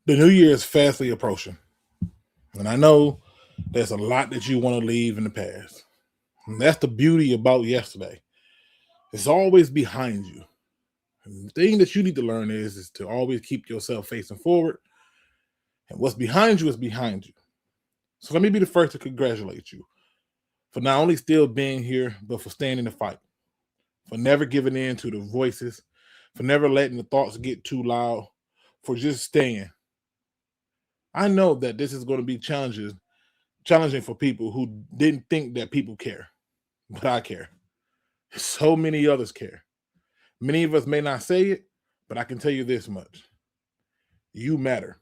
The new year is fastly approaching, and I know there's a lot that you want to leave in the past. And that's the beauty about yesterday. It's always behind you. And the thing that you need to learn is to always keep yourself facing forward. And what's behind you is behind you. So let me be the first to congratulate you for not only still being here, but for standing the fight, for never giving in to the voices, for never letting the thoughts get too loud, for just staying. I know that this is going to be challenging for people who didn't think that people care, but I care. So many others care. Many of us may not say it, but I can tell you this much. You matter.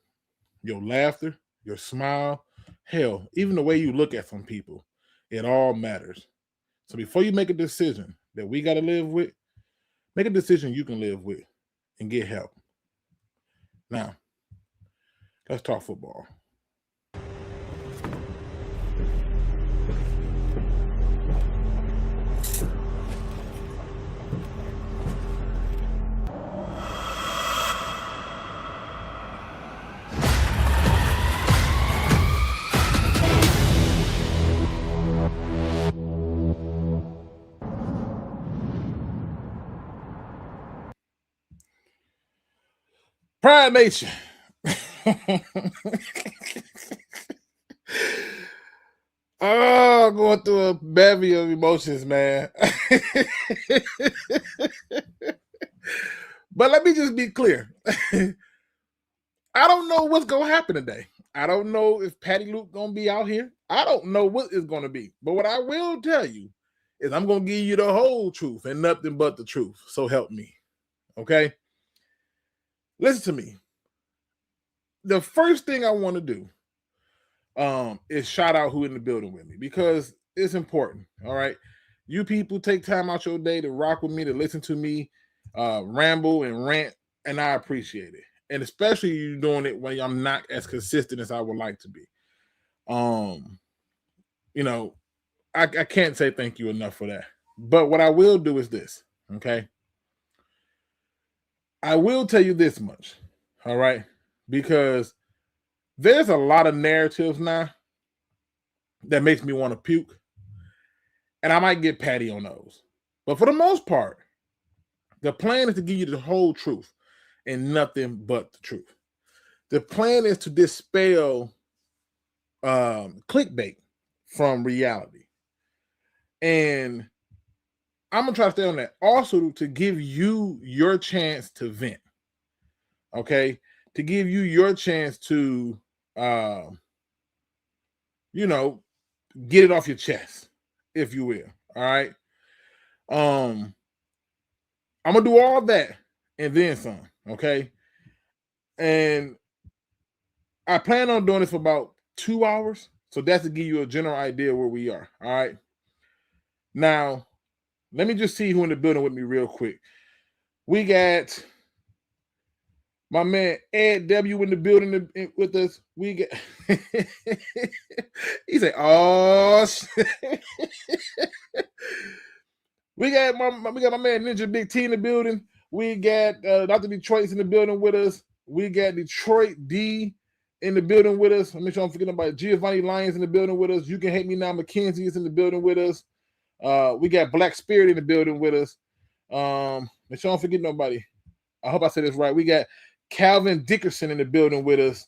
Your laughter, your smile, hell, even the way you look at some people, it all matters. So before you make a decision that we got to live with, make a decision you can live with and get help. Now, let's talk football. Pride Nation. Oh, going through a bevy of emotions, man. But let me just be clear. I don't know what's gonna happen today. I don't know if Patty Luke gonna be out here. I don't know what it's gonna be. But what I will tell you is I'm gonna give you the whole truth and nothing but the truth. So help me. Okay? Listen to me. The first thing I want to do is shout out who in the building with me because it's important. All right. You people take time out your day to rock with me, to listen to me ramble and rant, and I appreciate it. And especially you doing it when I'm not as consistent as I would like to be. Um, you know, I can't say thank you enough for that. But what I will do is this, okay? I will tell you this much, all right? Because there's a lot of narratives now that makes me want to puke. And I might get patty on those. But for the most part, the plan is to give you the whole truth and nothing but the truth. The plan is to dispel clickbait from reality. And I'm going to try to stay on that. Also, to give you your chance to vent. Okay? To give you your chance to, get it off your chest, if you will. All right? I'm gonna do all that and then some, okay? And I plan on doing this for about 2 hours. So that's to give you a general idea where we are. All right. Now, let me just see who in the building with me real quick. We got my man Ed W in the building with us. We got he said, "Oh shit." We got my man Ninja Big T in the building. We got Dr. Detroit's in the building with us. We got Detroit D in the building with us. I'm make sure I'm forgetting about Giovanni Lyons in the building with us. You Can Hate Me Now McKenzie is in the building with us. We got Black Spirit in the building with us. Make sure I don't forget nobody. I hope I said this right. We got Calvin Dickerson in the building with us.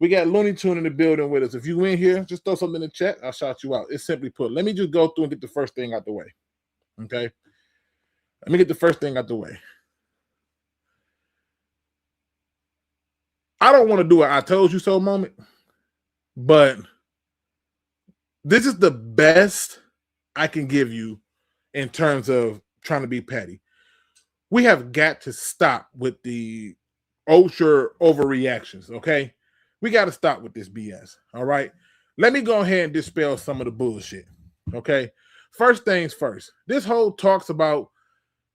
We got Looney Tune in the building with us. If you in here, just throw something in the chat. I'll shout you out. It's simply put. Let me just go through and get the first thing out the way. Okay? Let me get the first thing out the way. I don't want to do an I told you so moment, but this is the best I can give you in terms of trying to be petty. We have got to stop with the ultra overreactions, okay? We got to stop with this BS, all right? Let me go ahead and dispel some of the bullshit, okay? First things first. This whole talks about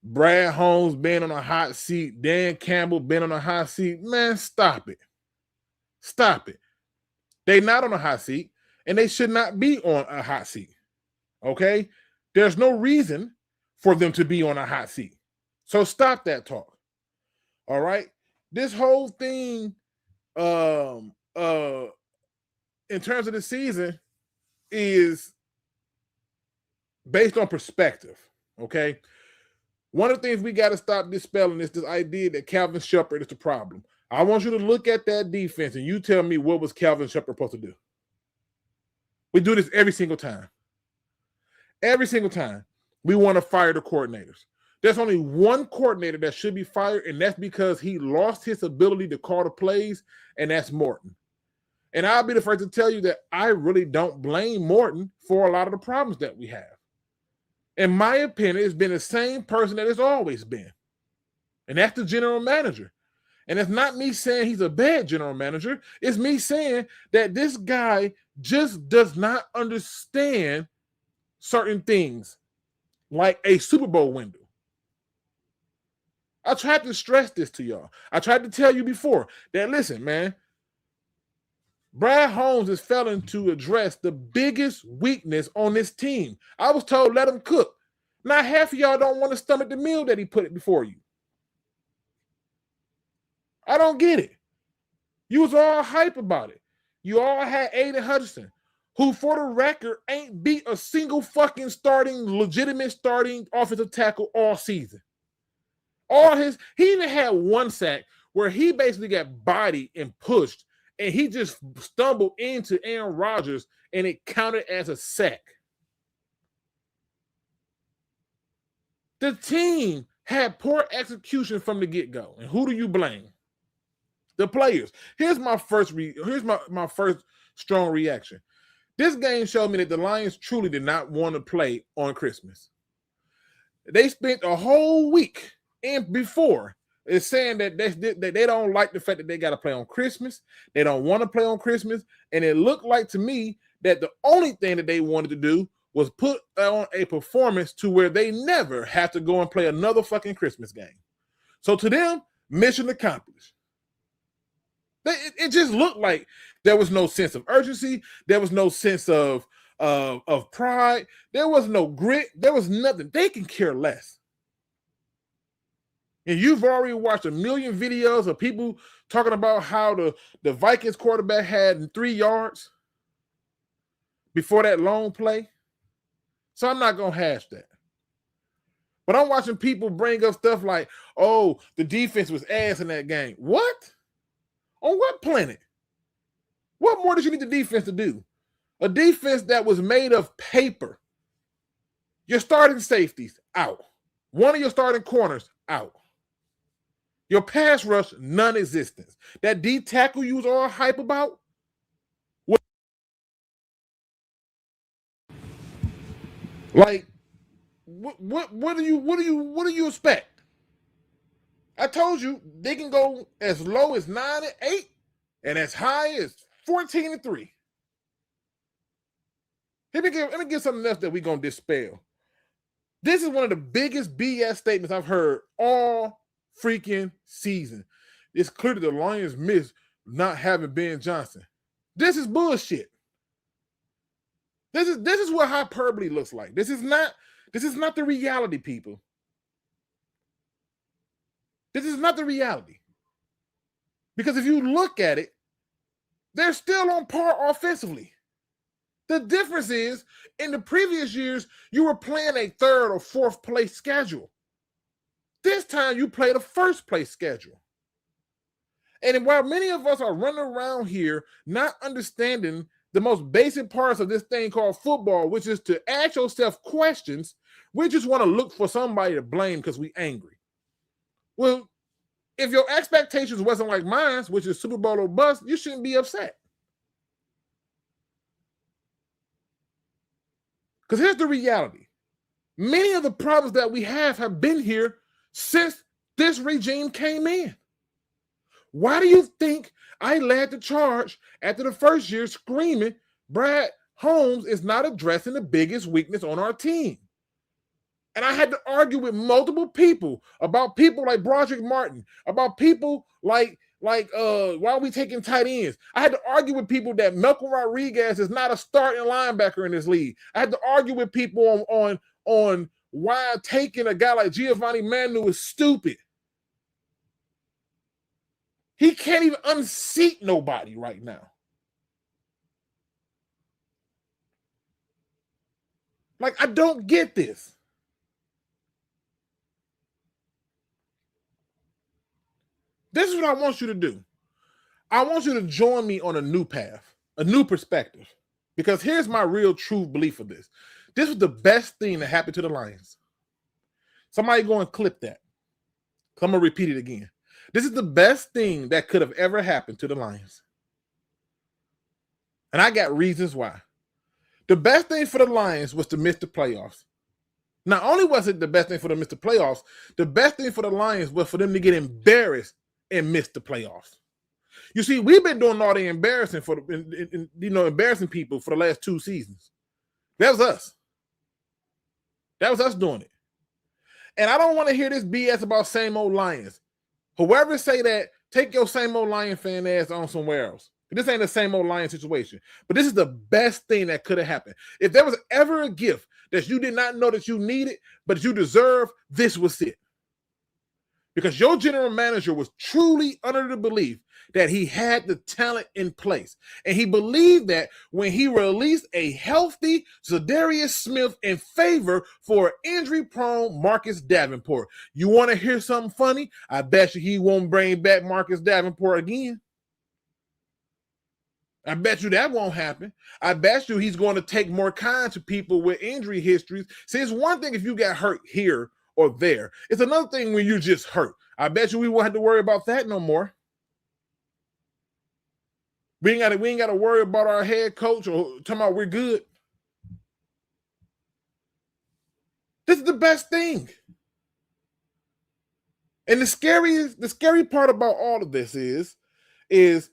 Brad Holmes being on a hot seat, Dan Campbell being on a hot seat. Man, stop it. Stop it. They're not on a hot seat, and they should not be on a hot seat, okay? There's no reason for them to be on a hot seat. So stop that talk, all right? This whole thing in terms of the season is based on perspective. Okay. One of the things we got to stop dispelling is this idea that Calvin Shepard is the problem. I want you to look at that defense and you tell me what was Calvin Shepard supposed to do. We do this every single time. Every single time we want to fire the coordinators. There's only one coordinator that should be fired, and that's because he lost his ability to call the plays, and that's Morton. And I'll be the first to tell you that I really don't blame Morton for a lot of the problems that we have. In my opinion, it's been the same person that it's always been, and that's the general manager. And it's not me saying he's a bad general manager. It's me saying that this guy just does not understand certain things, like a Super Bowl window. I tried to stress this to y'all. I tried to tell you before that, listen, man, Brad Holmes is failing to address the biggest weakness on this team. I was told, let him cook. Now, half of y'all don't want to stomach the meal that he put it before you. I don't get it. You was all hype about it. You all had Aiden Hutchinson, who, for the record, ain't beat a single fucking legitimate starting offensive tackle all season. He even had one sack where he basically got bodied and pushed, and he just stumbled into Aaron Rodgers, and it counted as a sack. The team had poor execution from the get-go. And who do you blame? The players. Here's my first strong reaction. This game showed me that the Lions truly did not want to play on Christmas. They spent a whole week before is saying that they don't like the fact that they got to play on Christmas. They don't want to play on Christmas. And it looked like to me that the only thing that they wanted to do was put on a performance to where they never have to go and play another fucking Christmas game. So to them, mission accomplished. It just looked like there was no sense of urgency. There was no sense of pride. There was no grit. There was nothing. They can care less. And you've already watched a million videos of people talking about how the Vikings quarterback had 3 yards before that long play. So I'm not going to hash that. But I'm watching people bring up stuff like, oh, the defense was ass in that game. What? On what planet? What more does you need the defense to do? A defense that was made of paper. Your starting safeties, out. One of your starting corners, out. Your pass rush, non-existent. That D tackle you was all hype about? Like, what do you expect? I told you they can go as low as 9-8 and as high as 14-3. Let me give something else that we're gonna dispel. This is one of the biggest BS statements I've heard all freaking season. It's clear that the Lions missed not having Ben Johnson. This is bullshit. This is what hyperbole looks like. This is not the reality, people. This is not the reality. Because if you look at it, they're still on par offensively. The difference is, in the previous years, you were playing a 3rd or 4th place schedule. This time, you played a 1st place schedule. And while many of us are running around here not understanding the most basic parts of this thing called football, which is to ask yourself questions, we just want to look for somebody to blame because we're angry. Well, if your expectations wasn't like mine, which is Super Bowl or bust, you shouldn't be upset. Because here's the reality. Many of the problems that we have been here since this regime came in. Why do you think I led the charge after the first year screaming Brad Holmes is not addressing the biggest weakness on our team? And I had to argue with multiple people about people like Broderick Martin, about people like why are we taking tight ends? I had to argue with people that Malcolm Rodriguez is not a starting linebacker in this league. I had to argue with people on why taking a guy like Giovanni Manu is stupid. He can't even unseat nobody right now. Like, I don't get this. This is what I want you to do. I want you to join me on a new path, a new perspective. Because here's my real true belief of this. This was the best thing that happened to the Lions. Somebody go and clip that. I'm going to repeat it again. This is the best thing that could have ever happened to the Lions. And I got reasons why. The best thing for the Lions was to miss the playoffs. Not only was it the best thing for them to miss the playoffs, the best thing for the Lions was for them to get embarrassed and miss the playoffs. You see, we've been doing all the embarrassing for embarrassing people for the last 2 seasons. That was us. That was us doing it. And I don't want to hear this BS about same old Lions. Whoever say that, take your same old Lion fan ass on somewhere else. This ain't the same old Lion situation. But this is the best thing that could have happened. If there was ever a gift that you did not know that you needed, but you deserve, this was it. Because your general manager was truly under the belief that he had the talent in place. And he believed that when he released a healthy Zadarius Smith in favor for injury-prone Marcus Davenport. You want to hear something funny? I bet you he won't bring back Marcus Davenport again. I bet you that won't happen. I bet you he's going to take more kind to people with injury histories. See, it's one thing if you got hurt here or there. It's another thing when you just hurt. I bet you we won't have to worry about that no more. We ain't got to worry about our head coach or talking about we're good. This is the best thing. And the scary part about all of this is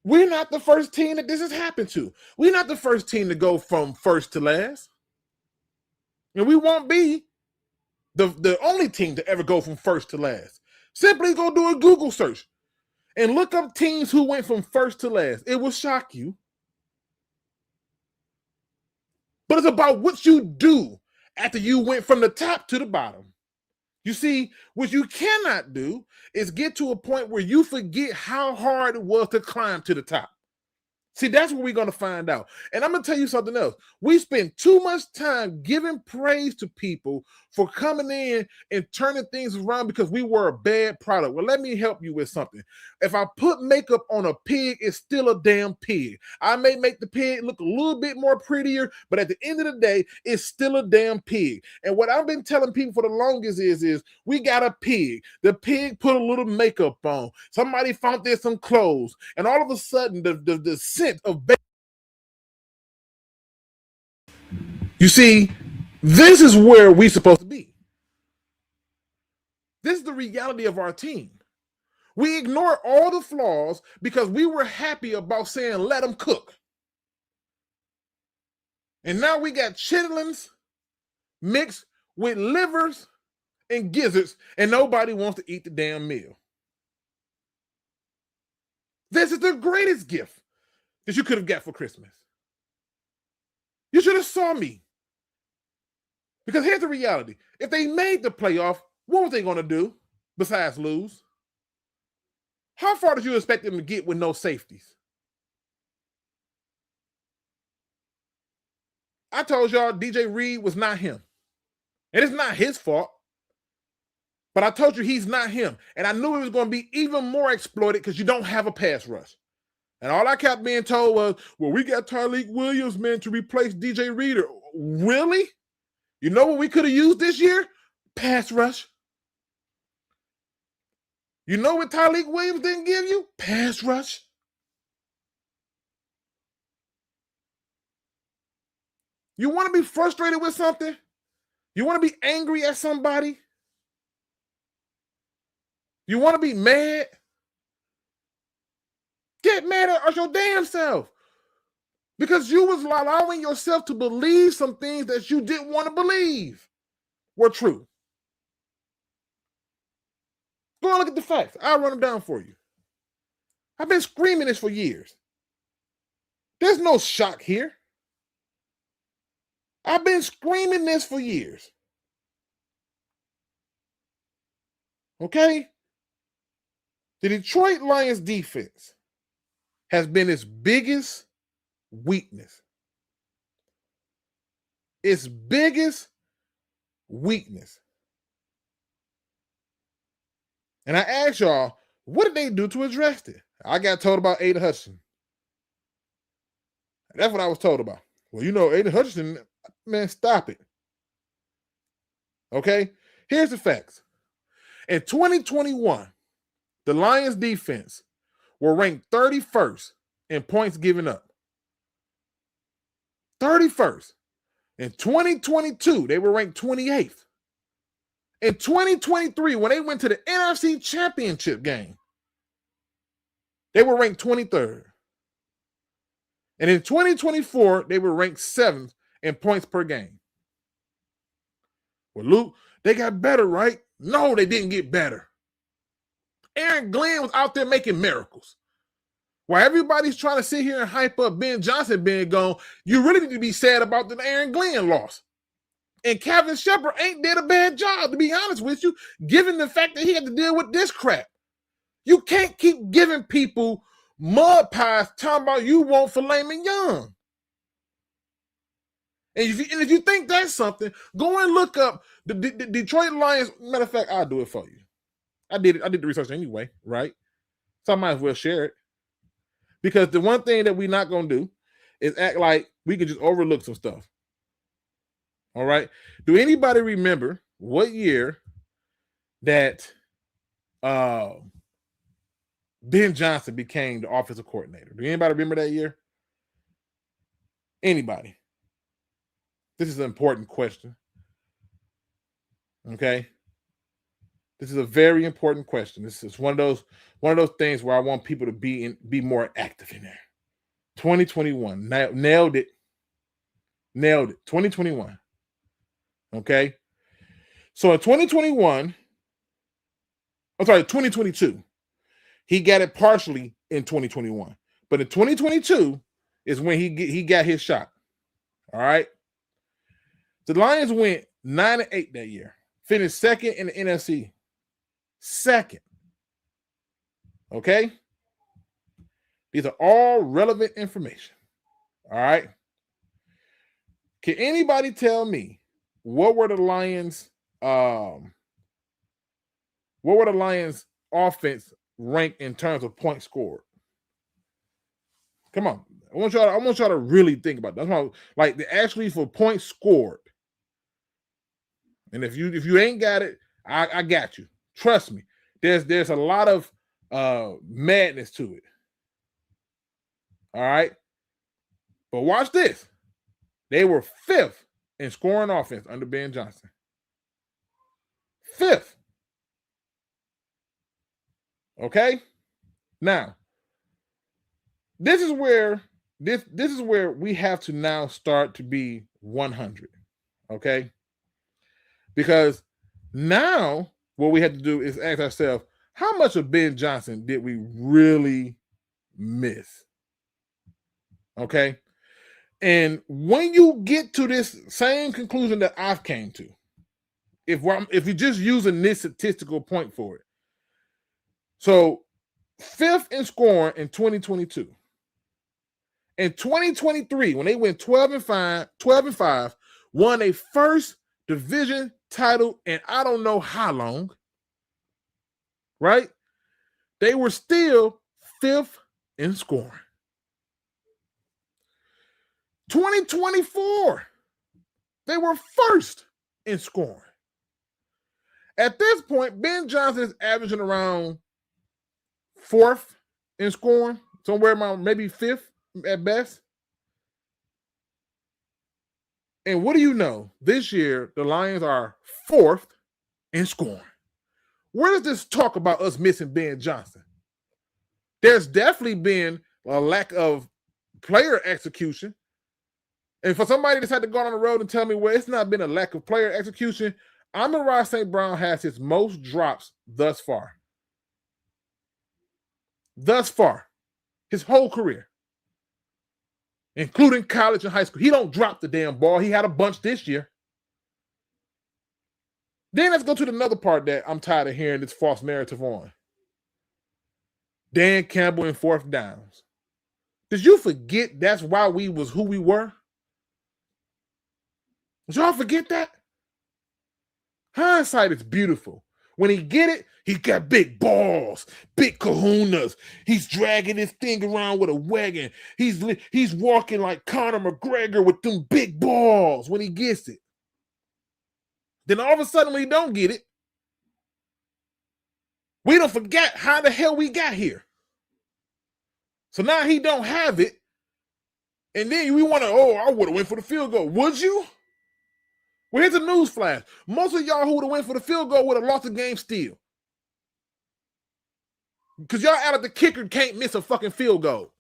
we're not the first team that this has happened to. We're not the first team to go from first to last. And we won't be the only team to ever go from first to last. Simply go do a Google search and look up teams who went from first to last. It will shock you. But it's about what you do after you went from the top to the bottom. You see, what you cannot do is get to a point where you forget how hard it was to climb to the top. See, that's what we're going to find out. And I'm going to tell you something else. We spend too much time giving praise to people for coming in and turning things around because we were a bad product. Well, let me help you with something. If I put makeup on a pig, it's still a damn pig. I may make the pig look a little bit more prettier, but at the end of the day, it's still a damn pig. And what I've been telling people for the longest is we got a pig. The pig put a little makeup on. Somebody found there some clothes. And all of a sudden, the scent of bacon. You see, this is where we're supposed to be. This is the reality of our team. We ignore all the flaws because we were happy about saying, let them cook. And now we got chitlins mixed with livers and gizzards, and nobody wants to eat the damn meal. This is the greatest gift that you could have got for Christmas. You should have saw me. Because here's the reality. If they made the playoff, what was they going to do besides lose? How far did you expect them to get with no safeties? I told y'all DJ Reed was not him. And it's not his fault. But I told you he's not him. And I knew it was going to be even more exploited because you don't have a pass rush. And all I kept being told was, well, we got Tyreek Williams, man, to replace DJ Reader. Really? You know what we could have used this year? Pass rush. You know what Tyreek Williams didn't give you? Pass rush. You want to be frustrated with something? You want to be angry at somebody? You want to be mad? Get mad at your damn self. Because you was allowing yourself to believe some things that you didn't want to believe were true. Go and look at the facts. I'll run them down for you. I've been screaming this for years. There's no shock here. I've been screaming this for years. Okay? The Detroit Lions defense has been its biggest weakness. Its biggest weakness. And I asked y'all, what did they do to address it? I got told about Aiden Hutchinson. That's what I was told about. Well, Aiden Hutchinson, man, stop it. Okay? Here's the facts. In 2021, the Lions defense were ranked 31st in points given up. 31st. In 2022, they were ranked 28th. In 2023, when they went to the NFC Championship game, they were ranked 23rd. And in 2024, they were ranked 7th in points per game. Well, Luke, they got better, right? No, they didn't get better. Aaron Glenn was out there making miracles. While everybody's trying to sit here and hype up Ben Johnson being gone, you really need to be sad about the Aaron Glenn loss. And Kevin Shepard ain't did a bad job, to be honest with you, given the fact that he had to deal with this crap. You can't keep giving people mud pies talking about you want filet mignon. And if you think that's something, go and look up the Detroit Lions. Matter of fact, I'll do it for you. I did the research anyway, right? So I might as well share it. Because the one thing that we're not going to do is act like we can just overlook some stuff. All right? Do anybody remember what year that Ben Johnson became the offensive coordinator? Do anybody remember that year? Anybody? This is an important question. Okay? This is a very important question. This is one of those things where I want people to be more active in there. 2021. Nailed it. 2021. Okay. So in 2022. He got it partially in 2021. But in 2022 is when he got his shot. All right. The Lions went 9-8 that year. Finished second in the NFC. Second. Okay? These are all relevant information. All right? Can anybody tell me what were the Lions offense ranked in terms of points scored? Come on. I want y'all to really think about that. That's why, like, actually for points scored. And if you ain't got it, I got you. Trust me. There's a lot of madness to it. All right. But watch this. They were 5th in scoring offense under Ben Johnson. 5th. Okay. Now, this is where we have to now start to be 100. Okay. Because now what we have to do is ask ourselves, how much of Ben Johnson did we really miss? Okay. And when you get to this same conclusion that I've came to, if you're just using this statistical point for it. So 5th in scoring in 2022. In 2023, when they went 12-5, won a first division title in I don't know how long, right? They were still 5th in scoring. 2024, they were 1st in scoring. At this point, Ben Johnson is averaging around 4th in scoring, somewhere around maybe 5th at best. And what do you know? This year, the Lions are 4th in scoring. Where does this talk about us missing Ben Johnson? There's definitely been a lack of player execution. And for somebody that's had to go on the road and tell me, well, it's not been a lack of player execution, Amon-Ra St. Brown has his most drops thus far. Thus far. His whole career. Including college and high school. He don't drop the damn ball. He had a bunch this year. Then let's go to another part that I'm tired of hearing this false narrative on. Dan Campbell in fourth downs. Did you forget that's why we was who we were? Did y'all forget that? Hindsight is beautiful. When he get it, he got big balls, big kahunas. He's dragging his thing around with a wagon. He's walking like Conor McGregor with them big balls when he gets it. Then all of a sudden, when he don't get it, we don't forget how the hell we got here. So now he don't have it, and then we want to, I would have went for the field goal. Would you? Well, here's a news flash. Most of y'all who would have went for the field goal would have lost the game still. Because y'all out of the kicker can't miss a fucking field goal.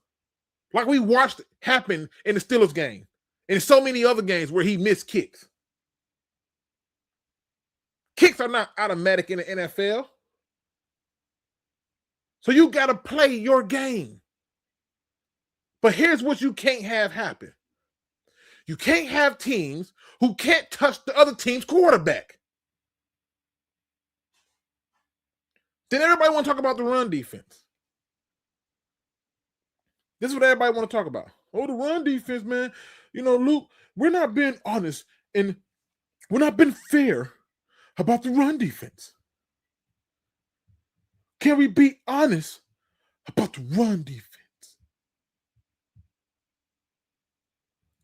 Like we watched it happen in the Steelers game. And so many other games where he missed kicks. Kicks are not automatic in the NFL. So you got to play your game. But here's what you can't have happen. You can't have teams who can't touch the other team's quarterback. Then everybody want to talk about the run defense. This is what everybody want to talk about. Oh, the run defense, man. You know, Luke, we're not being honest and we're not being fair about the run defense. Can we be honest about the run defense?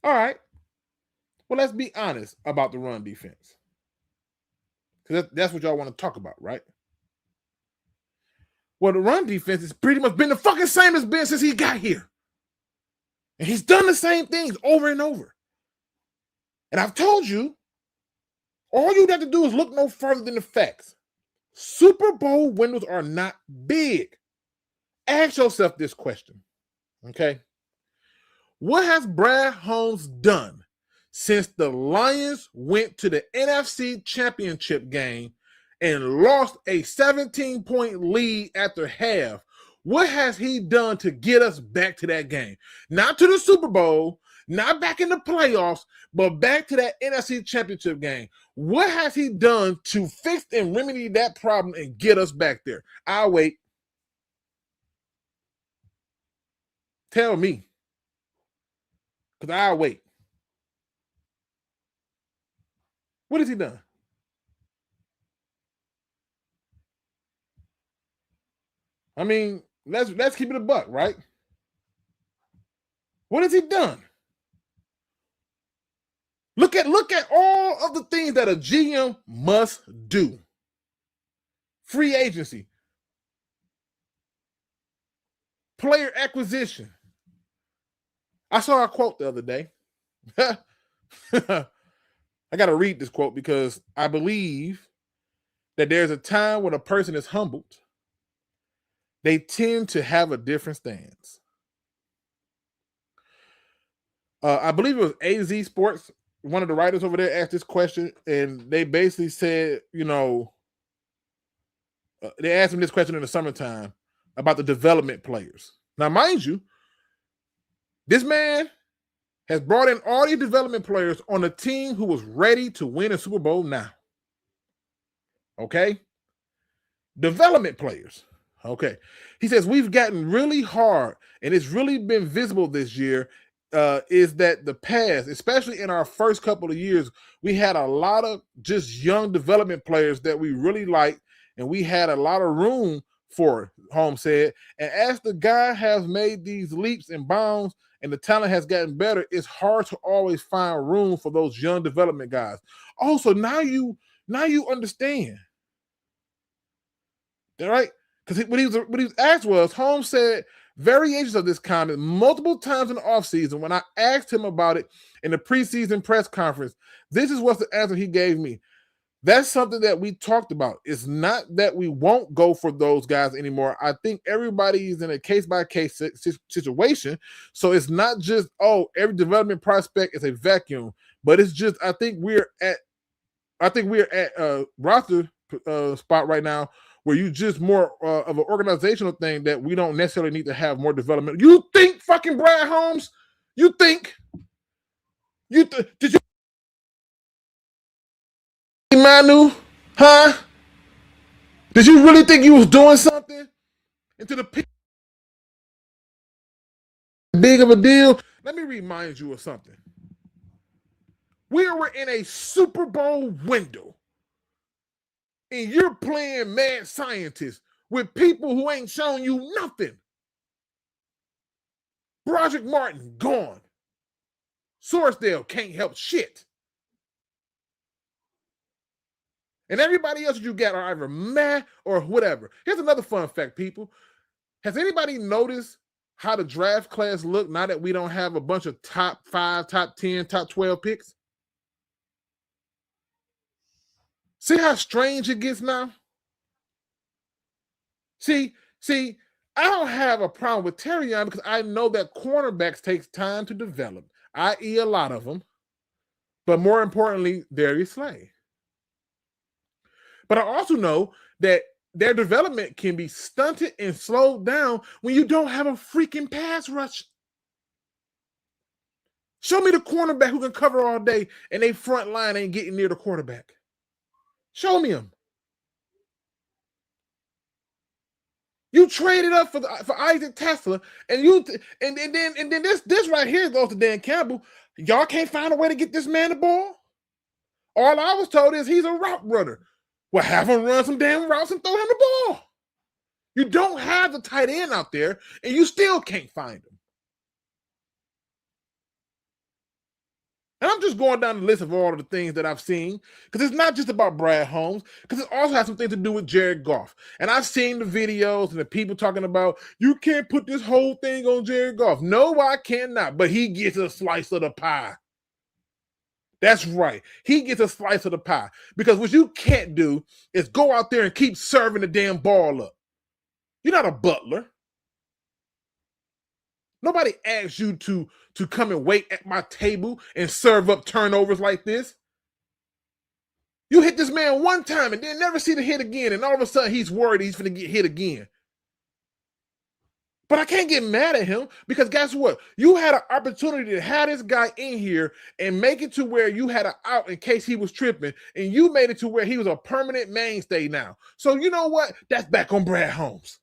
All right. Well, let's be honest about the run defense. Because that's what y'all want to talk about, right? Well, the run defense has pretty much been the fucking same as been since he got here. And he's done the same things over and over. And I've told you, all you have to do is look no further than the facts. Super Bowl windows are not big. Ask yourself this question, okay? What has Brad Holmes done since the Lions went to the NFC Championship game and lost a 17-point lead after half? What has he done to get us back to that game? Not to the Super Bowl, not back in the playoffs, but back to that NFC Championship game. What has he done to fix and remedy that problem and get us back there? I'll wait. Tell me. Because I'll wait. What has he done? I mean, let's keep it a buck, right? What has he done? Look at all of the things that a GM must do. Free agency, player acquisition. I saw a quote the other day. I got to read this quote because I believe that there's a time when a person is humbled. They tend to have a different stance. I believe it was AZ Sports. One of the writers over there asked this question, and they basically said, they asked him this question in the summertime about the development players. Now, mind you, this man has brought in all these development players on a team who was ready to win a Super Bowl now. Okay? Development players. Okay. He says, we've gotten really hard, and it's really been visible this year, is that the past, especially in our first couple of years, we had a lot of just young development players that we really liked, and we had a lot of room for, Holmes said. And as the guy has made these leaps and bounds and the talent has gotten better, it's hard to always find room for those young development guys. Also, now you understand. All right? Because what he was asked was, Holmes said variations of this comment multiple times in the offseason. When I asked him about it in the preseason press conference, this is what's the answer he gave me. That's something that we talked about. It's not that we won't go for those guys anymore. I think everybody's in a case-by-case situation. So it's not just, every development prospect is a vacuum. But it's just, I think we're at a roster spot right now where you just more of an organizational thing that we don't necessarily need to have more development. You think fucking Brad Holmes? You think? Did you Manu? Huh? Did you really think you was doing something? And to the people big of a deal. Let me remind you of something. We were in a Super Bowl window, and you're playing mad scientist with people who ain't shown you nothing. Broderick Martin, gone. Sorsdale can't help shit. And everybody else you got are either meh or whatever. Here's another fun fact, people. Has anybody noticed how the draft class look now that we don't have a bunch of top 5, top 10, top 12 picks? See how strange it gets now? See, I don't have a problem with Terrion because I know that cornerbacks takes time to develop, i.e. a lot of them, but more importantly, Darius Slay. But I also know that their development can be stunted and slowed down when you don't have a freaking pass rush. Show me the cornerback who can cover all day and they front line ain't getting near the quarterback. Show me him. You traded up for Isaac Tesla, and then this right here goes to Dan Campbell. Y'all can't find a way to get this man the ball. All I was told is he's a route runner. Well, have him run some damn routes and throw him the ball. You don't have the tight end out there, and you still can't find him. And I'm just going down the list of all of the things that I've seen, because it's not just about Brad Holmes, because it also has something to do with Jared Goff. And I've seen the videos and the people talking about, you can't put this whole thing on Jared Goff. No, I cannot, but he gets a slice of the pie. That's right. He gets a slice of the pie. Because what you can't do is go out there and keep serving the damn ball up. You're not a butler. Nobody asks you to come and wait at my table and serve up turnovers like this. You hit this man one time and then never see the hit again, and all of a sudden he's worried he's going to get hit again. But I can't get mad at him because guess what? You had an opportunity to have this guy in here and make it to where you had an out in case he was tripping, and you made it to where he was a permanent mainstay now. So you know what? That's back on Brad Holmes.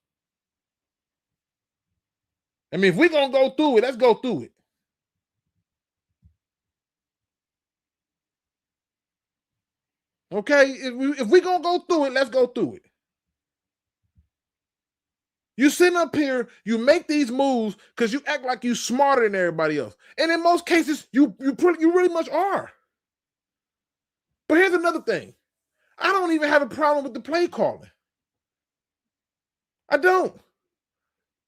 I mean, if we're going to go through it, let's go through it. Okay? If we're going to go through it, let's go through it. You sitting up here, you make these moves because you act like you smarter than everybody else. And in most cases, you really much are. But here's another thing. I don't even have a problem with the play calling. I don't.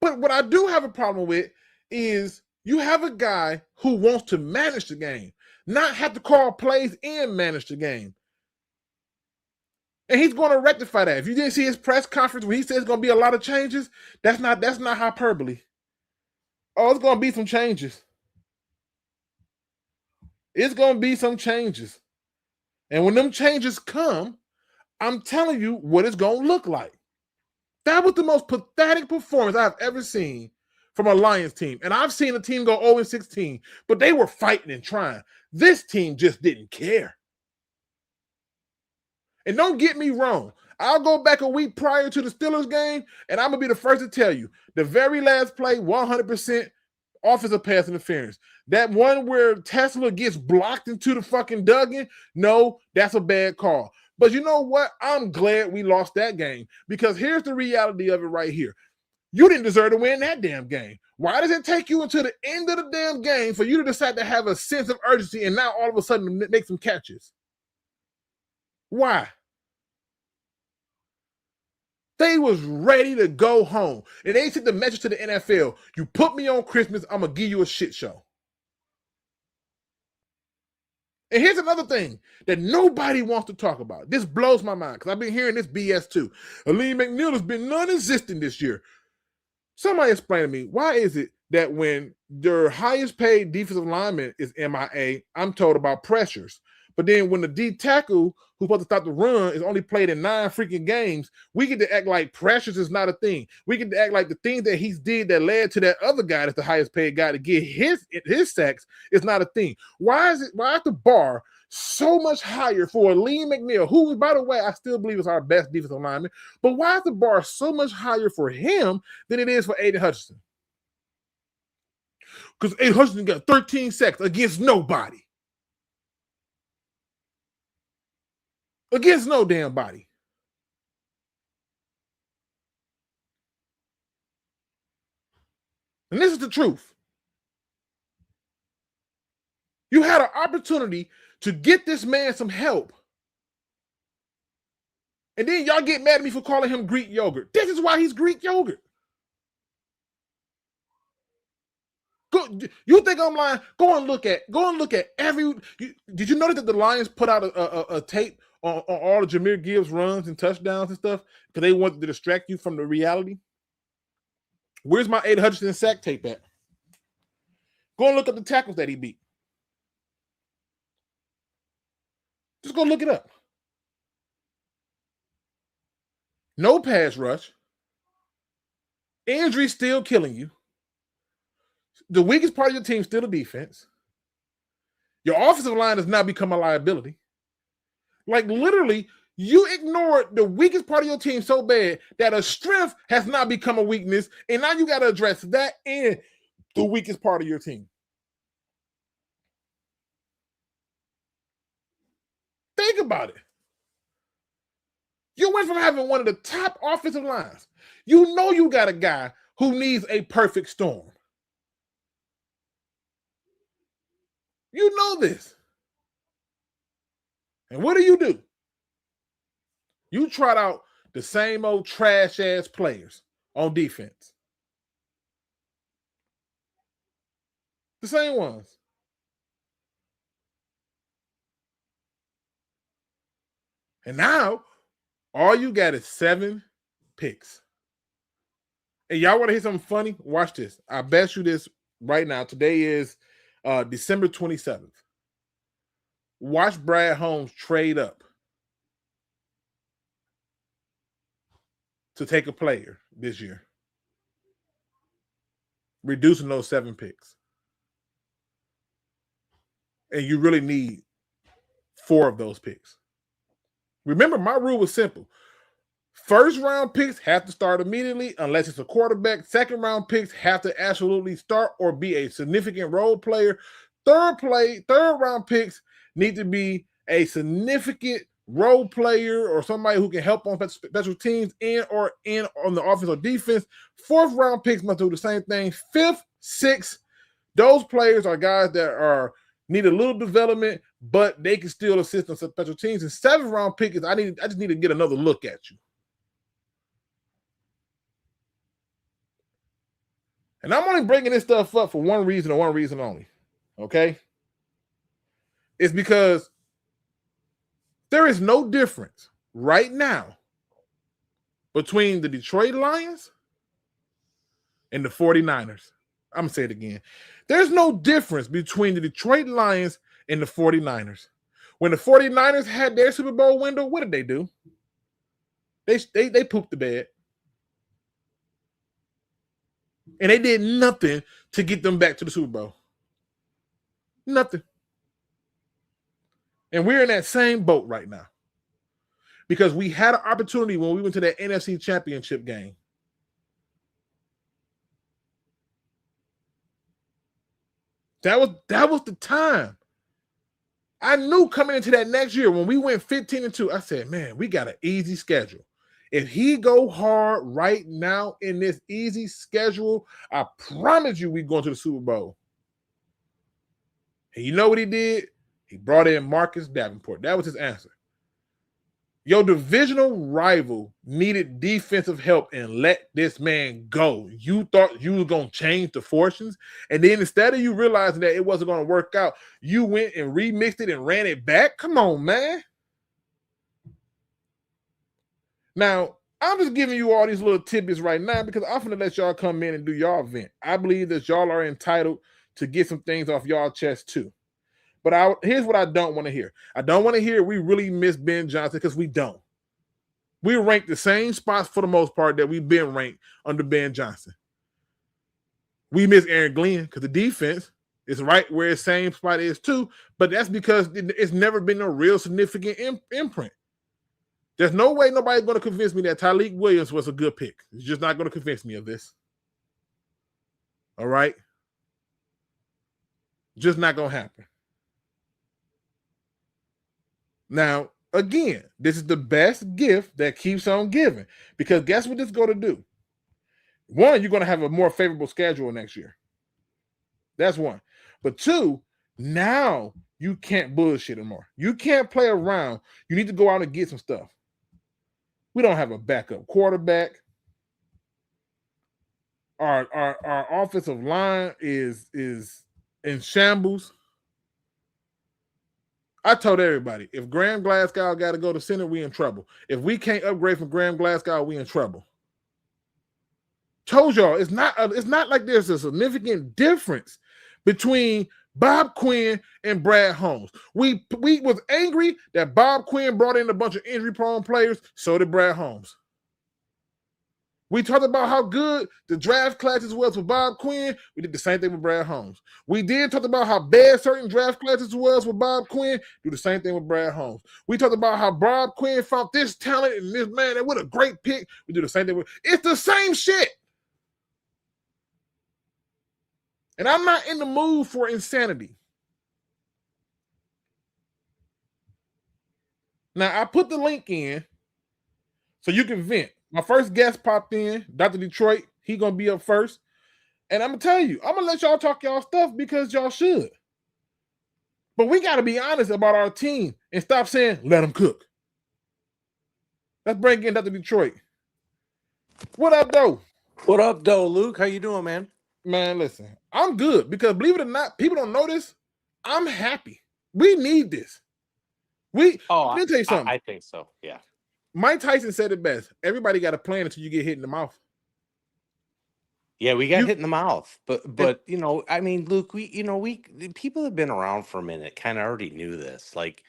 But what I do have a problem with is you have a guy who wants to manage the game, not have to call plays and manage the game. And he's going to rectify that. If you didn't see his press conference where he says it's going to be a lot of changes, that's not hyperbole. Oh, it's going to be some changes. It's going to be some changes. And when them changes come, I'm telling you what it's going to look like. That was the most pathetic performance I've ever seen from a Lions team. And I've seen a team go 0-16, but they were fighting and trying. This team just didn't care. And don't get me wrong. I'll go back a week prior to the Steelers game, and I'm going to be the first to tell you, the very last play, 100% offensive pass interference. That one where Tesla gets blocked into the fucking Duggan, no, that's a bad call. But you know what? I'm glad we lost that game because here's the reality of it right here. You didn't deserve to win that damn game. Why does it take you until the end of the damn game for you to decide to have a sense of urgency and now all of a sudden make some catches? Why? They was ready to go home. And they sent the message to the NFL, you put me on Christmas, I'm going to give you a shit show. And here's another thing that nobody wants to talk about. This blows my mind because I've been hearing this BS too. Aleem McNeil has been non-existent this year. Somebody explain to me, why is it that when their highest paid defensive lineman is MIA, I'm told about pressures. But then when the D tackle who's supposed to stop the run is only played in 9 freaking games, we get to act like pressures is not a thing. We get to act like the things that he's did that led to that other guy that's the highest paid guy to get his sacks is not a thing. Why is the bar so much higher for Aleem McNeil, who, by the way, I still believe is our best defensive lineman, but why is the bar so much higher for him than it is for Aiden Hutchinson? because Aiden Hutchinson got 13 sacks against nobody. Against no damn body. And this is the truth. You had an opportunity to get this man some help. And then y'all get mad at me for calling him Greek yogurt. This is why he's Greek yogurt. You think I'm lying? Go and look at every. Did you notice that the Lions put out a tape on all of Jahmyr Gibbs' runs and touchdowns and stuff because they wanted to distract you from the reality? Where's my Aiden Hutchinson sack tape at? Go and look up the tackles that he beat. Just go look it up. No pass rush. Injury still killing you. The weakest part of your team still the defense. Your offensive line has now become a liability. Like literally, you ignored the weakest part of your team so bad that a strength has now become a weakness, and now you got to address that and the weakest part of your team. Think about it. You went from having one of the top offensive lines. You know you got a guy who needs a perfect storm. You know this. And what do? You trot out the same old trash-ass players on defense. The same ones. And now, all you got is 7 picks. And y'all want to hear something funny? Watch this. I bet you this right now. Today is December 27th. Watch Brad Holmes trade up to take a player this year, reducing those 7 picks. And you really need 4 of those picks. Remember, my rule was simple. First round picks have to start immediately unless it's a quarterback. Second round picks have to absolutely start or be a significant role player. Third round picks need to be a significant role player or somebody who can help on special teams in on the offense or defense. Fourth round picks must do the same thing. Fifth, sixth, those players are guys that need a little development, but they can still assist on special teams. And seventh round pick is I just need to get another look at you. And I'm only bringing this stuff up for one reason and one reason only. Okay? It's because there is no difference right now between the Detroit Lions and the 49ers. I'm going to say it again. There's no difference between the Detroit Lions and the 49ers. When the 49ers had their Super Bowl window, what did they do? They pooped the bed. And they did nothing to get them back to the Super Bowl. Nothing. And we're in that same boat right now. Because we had an opportunity when we went to that NFC Championship game. That was the time. I knew coming into that next year when we went 15-2, I said, man, we got an easy schedule. If he go hard right now in this easy schedule, I promise you we're going to the Super Bowl. And you know what he did? He brought in Marcus Davenport. That was his answer. Your divisional rival needed defensive help and let this man go. You thought you were going to change the fortunes. And then instead of you realizing that it wasn't going to work out, you went and remixed it and ran it back? Come on, man. Now, I'm just giving you all these little tidbits right now because I'm going to let y'all come in and do y'all vent. I believe that y'all are entitled to get some things off y'all chest too. But here's what I don't want to hear. I don't want to hear we really miss Ben Johnson because we don't. We rank the same spots for the most part that we've been ranked under Ben Johnson. We miss Aaron Glenn because the defense is right where the same spot is too, but that's because it's never been a real significant imprint. There's no way nobody's going to convince me that Tyleik Williams was a good pick. It's just not going to convince me of this. All right? Just not gonna happen. Now, again, this is the best gift that keeps on giving. Because guess what this is going to do? One, you're going to have a more favorable schedule next year. That's one. But two, now you can't bullshit anymore. You can't play around. You need to go out and get some stuff. We don't have a backup quarterback. Our offensive line is in shambles. I told everybody, if Graham Glasgow got to go to center, we in trouble. If we can't upgrade from Graham Glasgow, we in trouble. Told y'all, it's not like there's a significant difference between Bob Quinn and Brad Holmes. We was angry that Bob Quinn brought in a bunch of injury-prone players. So did Brad Holmes. We talked about how good the draft classes was for Bob Quinn. We did the same thing with Brad Holmes. We did talk about how bad certain draft classes was with Bob Quinn. Do the same thing with Brad Holmes. We talked about how Bob Quinn found this talent and this man, and what a great pick. We do the same thing with. It's the same shit. And I'm not in the mood for insanity. Now, I put the link in so you can vent. My first guest popped in, Dr. Detroit. He going to be up first. And I'm going to tell you, I'm going to let y'all talk y'all stuff because y'all should. But we got to be honest about our team and stop saying, let them cook. Let's bring in Dr. Detroit. What up, though? What up, though, Luke? How you doing, man? Man, listen, I'm good because believe it or not, people don't know this. I'm happy. We need this. Let me tell you something. I think so, yeah. Mike Tyson said it best. Everybody got a plan until you get hit in the mouth. Yeah, we got hit in the mouth. But you know, I mean, Luke, we people have been around for a minute, kind of already knew this. Like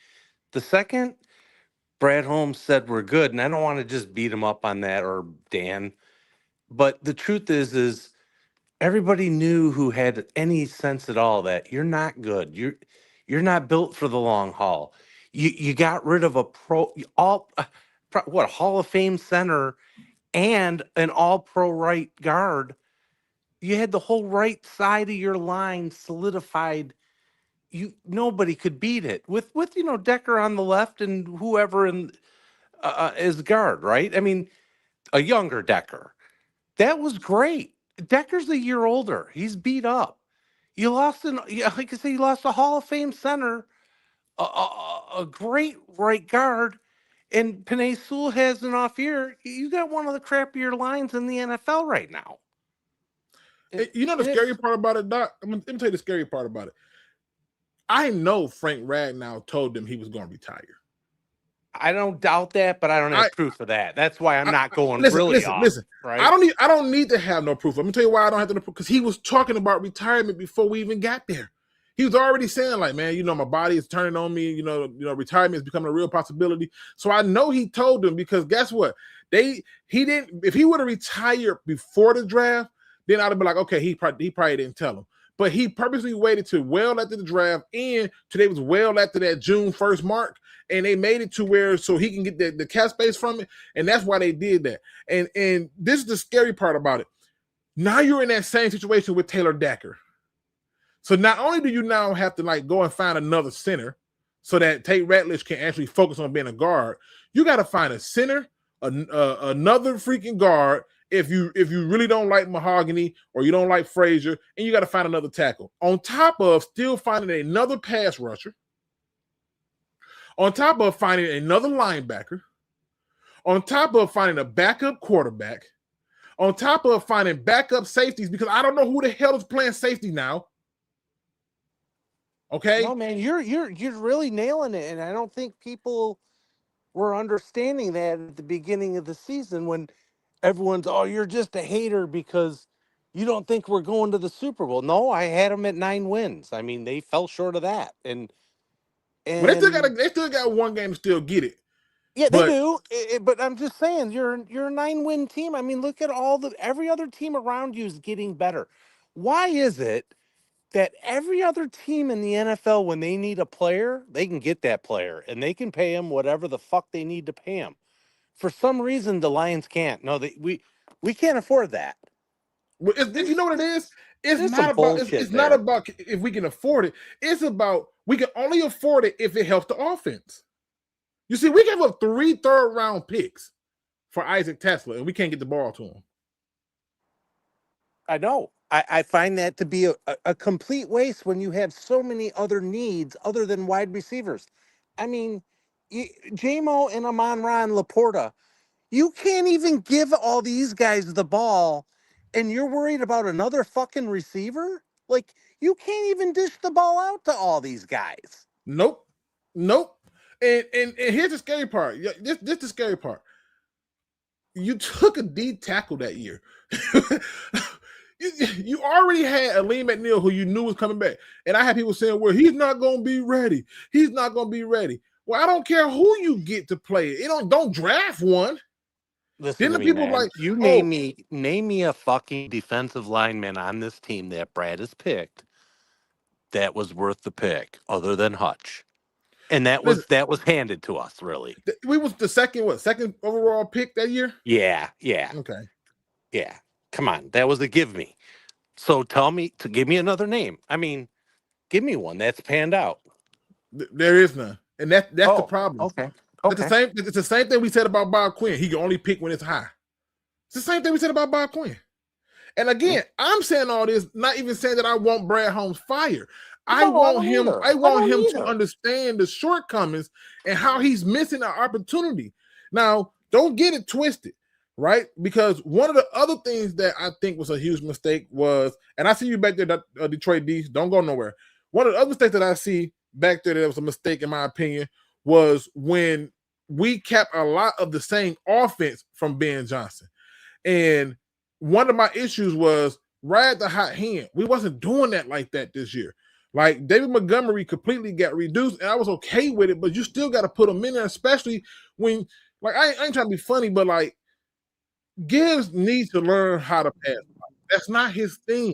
the second Brad Holmes said we're good, and I don't want to just beat him up on that or Dan, but the truth is everybody knew who had any sense at all that you're not good. You're not built for the long haul. You got rid of a Hall of Fame center and an all-pro right guard. You had the whole right side of your line solidified. Nobody could beat it with Decker on the left and whoever in as guard, right? I mean, a younger Decker. That was great. Decker's a year older. He's beat up. You lost like I say, you lost a Hall of Fame center, a great right guard, and Penei Sewell has an off year. You got one of the crappier lines in the NFL right now. You know the scary part about it, Doc? Let me tell you the scary part about it. I know Frank Ragnow told them he was going to retire. I don't doubt that, but I don't have proof of that. That's why I'm not going off. Listen, right? I don't need to have no proof. Let me tell you why I don't have to proof. Because he was talking about retirement before we even got there. He was already saying, like, man, my body is turning on me. Retirement is becoming a real possibility. So I know he told them because guess what? He didn't. If he would have retired before the draft, then I'd have been like, okay, he probably didn't tell him. But he purposely waited to well after the draft and today was well after that June 1st mark. And they made it to where so he can get the cap space from it. And that's why they did that. And this is the scary part about it. Now you're in that same situation with Taylor Decker. So not only do you now have to like go and find another center so that Tate Ratledge can actually focus on being a guard, you got to find a center, another freaking guard, if you really don't like Mahogany or you don't like Frazier, and you got to find another tackle. On top of still finding another pass rusher, on top of finding another linebacker, on top of finding a backup quarterback, on top of finding backup safeties, because I don't know who the hell is playing safety now. Okay? No, man, you're really nailing it, and I don't think people were understanding that at the beginning of the season when everyone's, oh, you're just a hater because you don't think we're going to the Super Bowl. No, I had them at 9 wins. I mean, they fell short of that. And But they still got one game to still get it. Yeah, they do. But I'm just saying, you're a 9-win team. I mean, look at every other team around you is getting better. Why is it that every other team in the NFL, when they need a player, they can get that player and they can pay him whatever the fuck they need to pay him? For some reason, the Lions can't. No, we can't afford that. You know what it is? It's There's not some about bullshit it's not there. about if we can afford it. It's about we can only afford it if it helps the offense. You see, we gave up 3 third-round picks for Isaac Tesla, and we can't get the ball to him. I know. I find that to be a complete waste when you have so many other needs other than wide receivers. I mean, JMO and Amon-Ra and Laporta, you can't even give all these guys the ball, and you're worried about another fucking receiver? Like, you can't even dish the ball out to all these guys. Nope. Nope. And here's the scary part. This the scary part. You took a D tackle that year. You already had Aleem McNeil, who you knew was coming back. And I had people saying, well, he's not going to be ready. He's not going to be ready. Well, I don't care who you get to play it. Don't draft one. Listen Then to the me, people man. like, You oh, name me a fucking defensive lineman on this team that Brad has picked that was worth the pick, other than Hutch. And listen, that was handed to us, really. we was the second overall pick that year? Yeah, yeah, Okay. yeah. Come on, that was a give me. So give me another name. I mean, give me one that's panned out. There is none. And that's the Oh, problem. okay, That's the okay. same. It's the same thing we said about Bob Quinn. He can only pick when it's high. It's the same thing we said about Bob Quinn. And again, I'm saying all this, not even saying that I want Brad Holmes fired. I No, I want don't him. either. I I want don't him to either. understand the shortcomings and how he's missing an opportunity. Now, don't get it twisted, right? Because one of the other things that I think was a huge mistake was, and I see you back there, Detroit D. Don't go nowhere. One of the other mistakes that I see back there that was a mistake, in my opinion, was when we kept a lot of the same offense from Ben Johnson. And one of my issues was ride the hot hand. We wasn't doing that like that this year. Like David Montgomery completely got reduced, and I was okay with it, but you still got to put him in there, especially when, like, I ain't trying to be funny, but like Gibbs needs to learn how to pass. That's not his thing.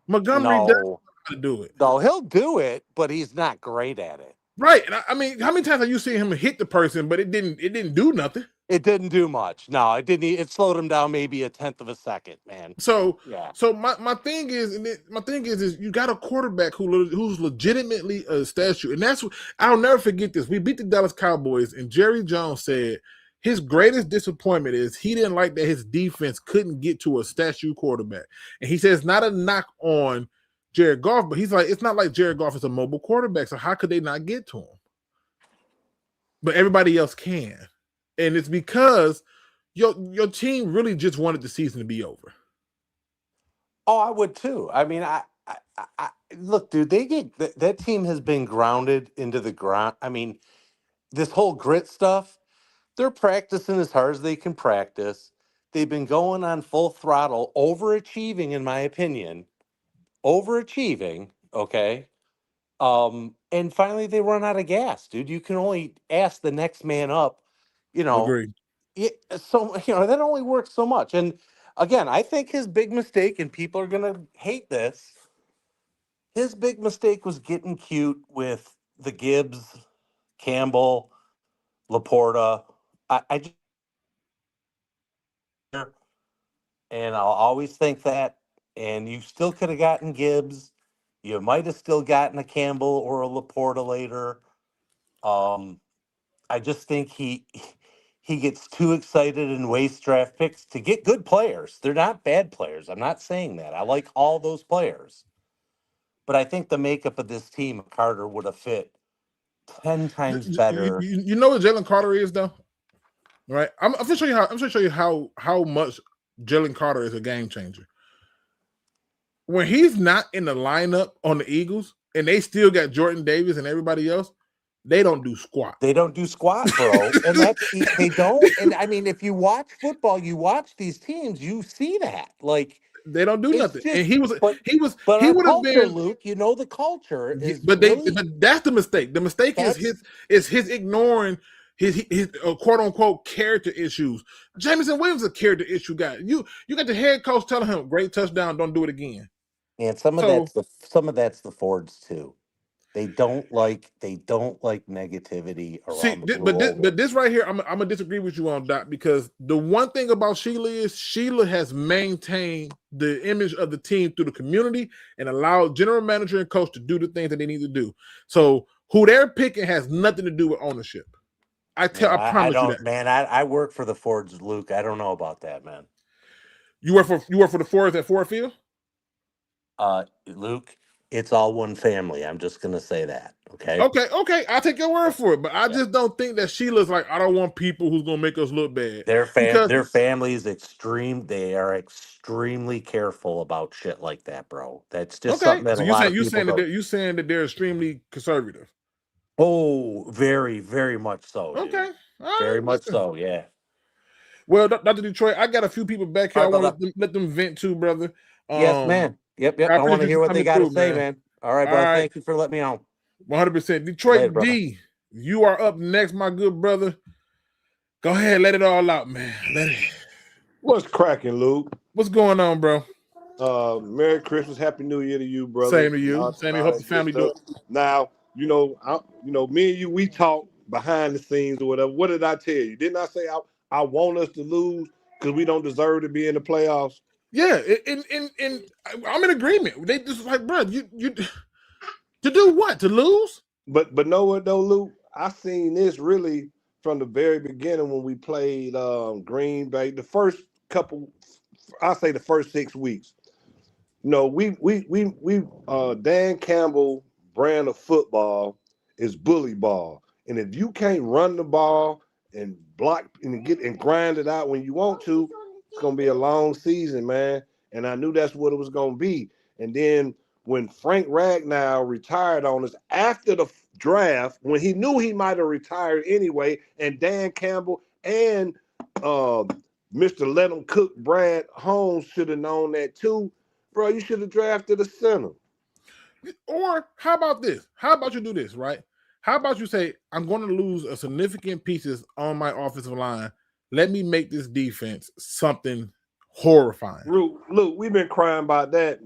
Montgomery does No, know how to do it. no, he'll do it, but he's not great at it. Right. And I mean, how many times have you seen him hit the person, but it didn't do nothing? It didn't do much. No, it didn't. It slowed him down maybe a tenth of a second, man. So Yeah. so my thing is, is you got a quarterback who's legitimately a statue, and that's what I'll never forget this. We beat the Dallas Cowboys, and Jerry Jones said his greatest disappointment is he didn't like that his defense couldn't get to a statue quarterback, and he says not a knock on Jared Goff, but he's like, it's not like Jared Goff is a mobile quarterback, so how could they not get to him? But everybody else can, and it's because your team really just wanted the season to be over. Oh, I would too. I mean, look, dude. That team has been grounded into the ground. I mean, this whole grit stuff. They're practicing as hard as they can practice. They've been going on full throttle, overachieving, in my opinion. Overachieving. Okay. And finally they run out of gas, dude. You can only ask the next man up, you know. Agreed. So that only works so much. And again, I think his big mistake, and people are gonna hate this, his big mistake was getting cute with the Gibbs, Campbell, Laporta. I just, and I'll always think that. And you still could have gotten Gibbs. You might have still gotten a Campbell or a Laporta later. Um, I just think he gets too excited and wastes draft picks to get good players. They're not bad players. I'm not saying that. I like all those players. But I think the makeup of this team, Carter would have fit 10 times better. You know what Jalen Carter is though, right? I'm gonna show you how. I'm gonna show you how much Jalen Carter is a game changer. When he's not in the lineup on the Eagles, and they still got Jordan Davis and everybody else, they don't do squat. They don't do squat, bro. And they don't. And I mean, if you watch football, you watch these teams, you see that. Like, They don't do it's nothing. And just, he was but he was but he our would have culture, been. Luke, the culture is But really, that's the mistake. The mistake is that's his ignoring his quote unquote character issues. Jameson Williams is a character issue guy. You got the head coach telling him, "Great touchdown, don't do it again." and So some of that's the Fords too. They don't like negativity See, around the blue but oval. this right here, I'm gonna disagree with you on Doc, because the one thing about Sheila is Sheila has maintained the image of the team through the community and allowed general manager and coach to do the things that they need to do. So who they're picking has nothing to do with ownership. Man, I I promise you that. don't. Man, I work for the Fords, Luke. I don't know about that, man. You work for the Forest at Ford Field. Luke, it's all one family. I'm just gonna say that. Okay. Okay, I'll take your word Yeah. for it. But I Yeah. just don't think that Sheila's like, I don't want people who's gonna make us look bad. Because Their family is extreme. They are extremely careful about shit like that, bro. That's just okay, something that so a lot of people don't. you saying that they're extremely conservative. Oh, very, very much so, Okay, dude. all right, Very much listen. so. Yeah. Well, Dr. Detroit, I got a few people back All here. I right, want brother. to let them vent too, brother. Yes, Um, man. Yep, yep. I I want to appreciate hear you what they coming got to through, say, man. man. All right, All brother. right, Thank you for letting me on. 100%. Later, Detroit brother. D, you are up next, my good brother. Go ahead, let it all out, man. Let it. What's cracking, Luke? What's going on, bro? Merry Christmas, Happy New Year to you, brother, Same to and you. Same to you. Hope the that good family do stuff. it. Now, me and you, we talk behind the scenes or whatever. What did I tell you? Didn't I say I want us to lose because we don't deserve to be in the playoffs? Yeah, and I'm in agreement. They just like, bro, you to do what? To lose? But know what though, Luke? I seen this really from the very beginning when we played Green Bay. The first couple, I say the first 6 weeks. No, we Dan Campbell brand of football is bully ball. And if you can't run the ball and block and get and grind it out when you want to, it's gonna be a long season, man. And I knew that's what it was gonna be. And then when Frank Ragnow retired on us after the draft, when he knew he might have retired anyway, and Dan Campbell and uh, Mr. Let 'em cook Brad Holmes should have known that too. Bro, you should have drafted a center. Or how about this? How about you do this, right? How about you say, I'm going to lose a significant pieces on my offensive line. Let me make this defense something horrifying. Look, we've been crying about that.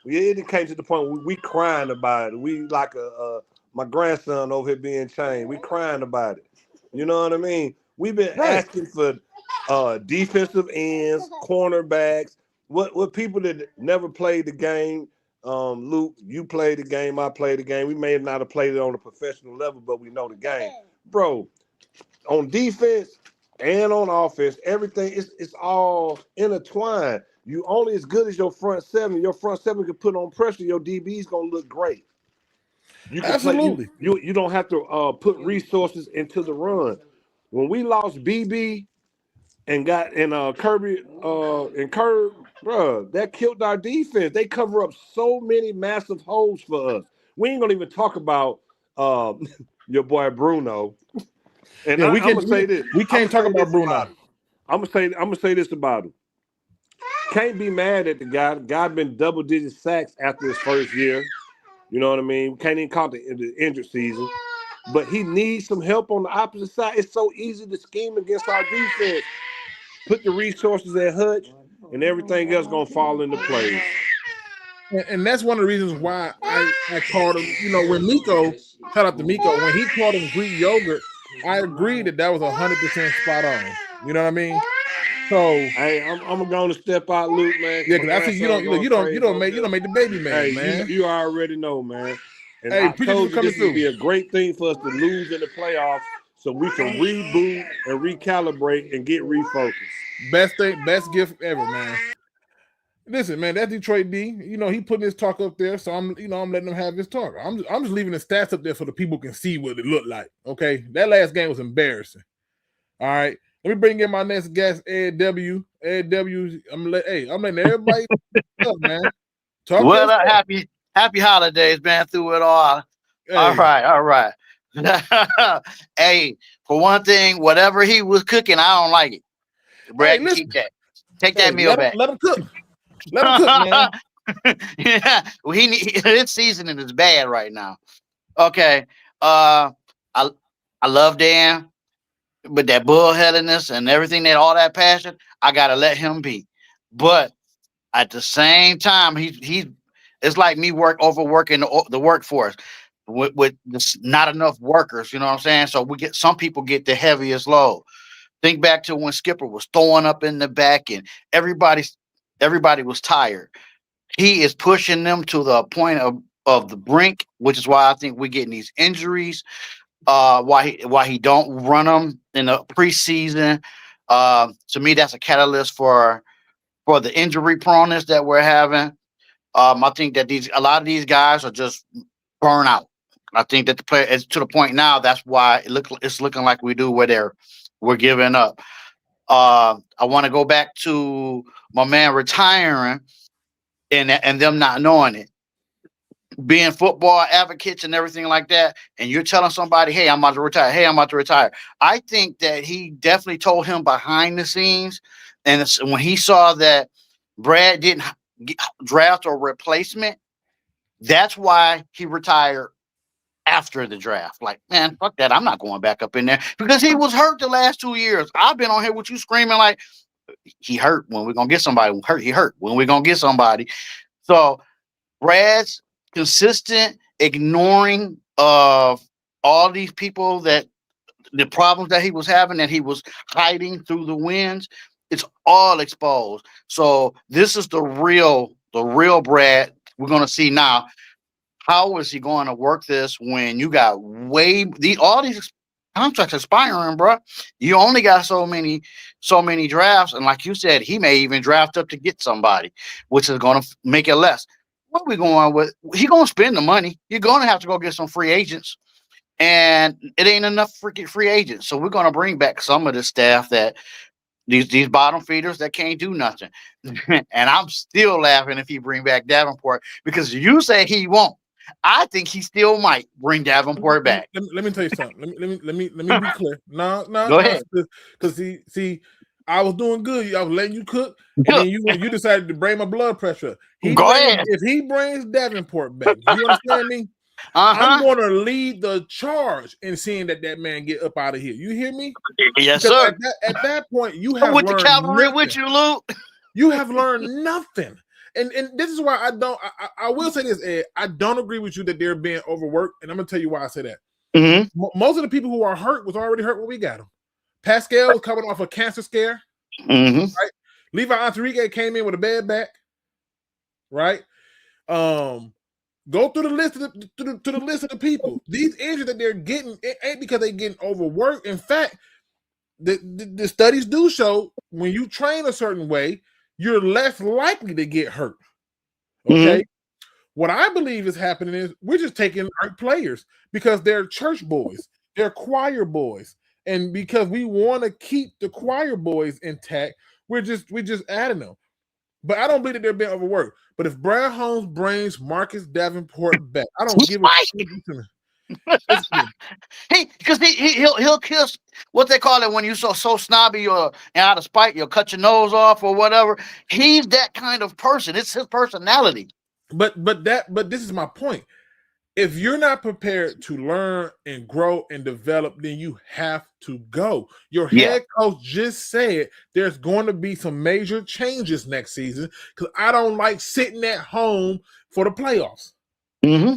It came to the point where we crying about it. We like my grandson over here being chained. We crying about it. You know what I mean? We've been Right. asking for defensive ends, cornerbacks, what people that never played the game. Luke, you played the game, I played the game. We may not have played it on a professional level, but we know the game. Bro, on defense and on offense, everything it's all intertwined. You only as good as your front seven. Your front seven can put on pressure. Your DB's gonna look great. You can play. Absolutely. You don't have to put resources into the run. When we lost BB and got in Kirby and Curb, bro, that killed our defense. They cover up so many massive holes for us. We ain't gonna even talk about uh, your boy Bruno. And Yeah, I'm gonna say this. we I'm can't gonna talk say about this Bruno. about him. I'm gonna say this about him. Can't be mad at the guy. The guy been double digit sacks after his first year. You know what I mean? Can't even count the injured season. But he needs some help on the opposite side. It's so easy to scheme against our defense. Put the resources at Hutch, and everything else gonna fall into place. And that's one of the reasons why I called him, when Miko, shout out to Miko, when he called him Greek yogurt, I agree that was 100% spot on. You know what I mean? So Hey, I'm going to step out, Luke, man. yeah, My because I see grandson going crazy over you here. don't make the baby mad, Hey, man. you already know, man. And Hey, I appreciate you told for you coming this would through. be a great thing for us to lose in the playoffs so we can reboot and recalibrate and get refocused. Best gift ever, man. Listen, man, that Detroit D, he putting his talk up there, so I'm letting him have his talk. I'm just leaving the stats up there so the people can see what it looked like. Okay, that last game was embarrassing. All right, let me bring in my next guest, Ed W. Ed W. I'm letting everybody up, man. Talk your Well, stuff. happy holidays, man. Through it all. All Hey, right, all right. Hey, for one thing, whatever he was cooking, I don't like it. hey, Brad, listen. keep that. Take that Hey, meal back. let him cook. Let him cook, man. Yeah, well, his seasoning is bad right now. Okay, I I love Dan, but that bullheadedness and everything, that all that passion, I gotta let him be. But at the same time, he's it's like me overworking the workforce. with this, not enough workers. You know what I'm saying? So some people get the heaviest load. Think back to when Skipper was throwing up in the back and everybody was tired. He is pushing them to the point of the brink, which is why I think we're getting these injuries. Why he don't run them in the preseason. To me, that's a catalyst for the injury proneness that we're having. I think that a lot of these guys are just burn out. I think that the player is to the point now. That's why it's looking like we do where we're giving up. I want to go back to my man retiring and them not knowing it. Being football advocates and everything like that, and you're telling somebody, "Hey, I'm about to retire. Hey, I'm about to retire." I think that he definitely told him behind the scenes, and when he saw that Brad didn't draft a replacement, that's why he retired after the draft. Like, man, fuck that. I'm not going back up in there because he was hurt the last 2 years. I've been on here with you screaming like he hurt. When we're gonna get somebody hurt, he hurt. When we're gonna get somebody. So Brad's consistent ignoring of all these people, that the problems that he was having, that he was hiding through the winds, it's all exposed. So this is the real Brad we're going to see now. How is he going to work this when you got all these contracts expiring, bro? You only got so many drafts, and like you said, he may even draft up to get somebody, which is going to make it less. What we going with? He going to spend the money. You're going to have to go get some free agents, and it ain't enough freaking free agents. So we're going to bring back some of the staff that these bottom feeders that can't do nothing. And I'm still laughing if he bring back Davenport, because you say he won't. I think he still might bring Davenport back. Let me tell you something. Let me be clear. No, Go ahead. Because see, I was doing good. I was letting you cook, and then you decided to bring my blood pressure. Go ahead. If he brings Davenport back, you understand me? I'm going to lead the charge in seeing that man get up out of here. You hear me? Yes, because sir. At that point, you have with learned the cavalry nothing. with you, Luke. You have learned nothing. And this is why I will say this, Ed. I don't agree with you that they're being overworked, and I'm going to tell you why I say that. Mm-hmm. Most of the people who are hurt was already hurt when we got them. Pascal was coming off a cancer scare. Mm-hmm. Right? Levi Anthurique came in with a bad back. Right? Go through the list of the list of the people. These injuries that they're getting, it ain't because they're getting overworked. In fact, the studies do show when you train a certain way, you're less likely to get hurt. Okay. Mm-hmm. What I believe is happening is we're just taking our players because they're church boys, they're choir boys, and because we want to keep the choir boys intact, we're just adding them. But I don't believe that they're being overworked. But if Brad Holmes brings Marcus Davenport back, I don't give a because he'll kiss what they call it when you so snobby or out of spite, you'll cut your nose off or whatever. He's that kind of person. It's his personality. But this is my point. If you're not prepared to learn and grow and develop, then you have to go. Your head coach just said there's going to be some major changes next season because I don't like sitting at home for the playoffs. Mm-hmm.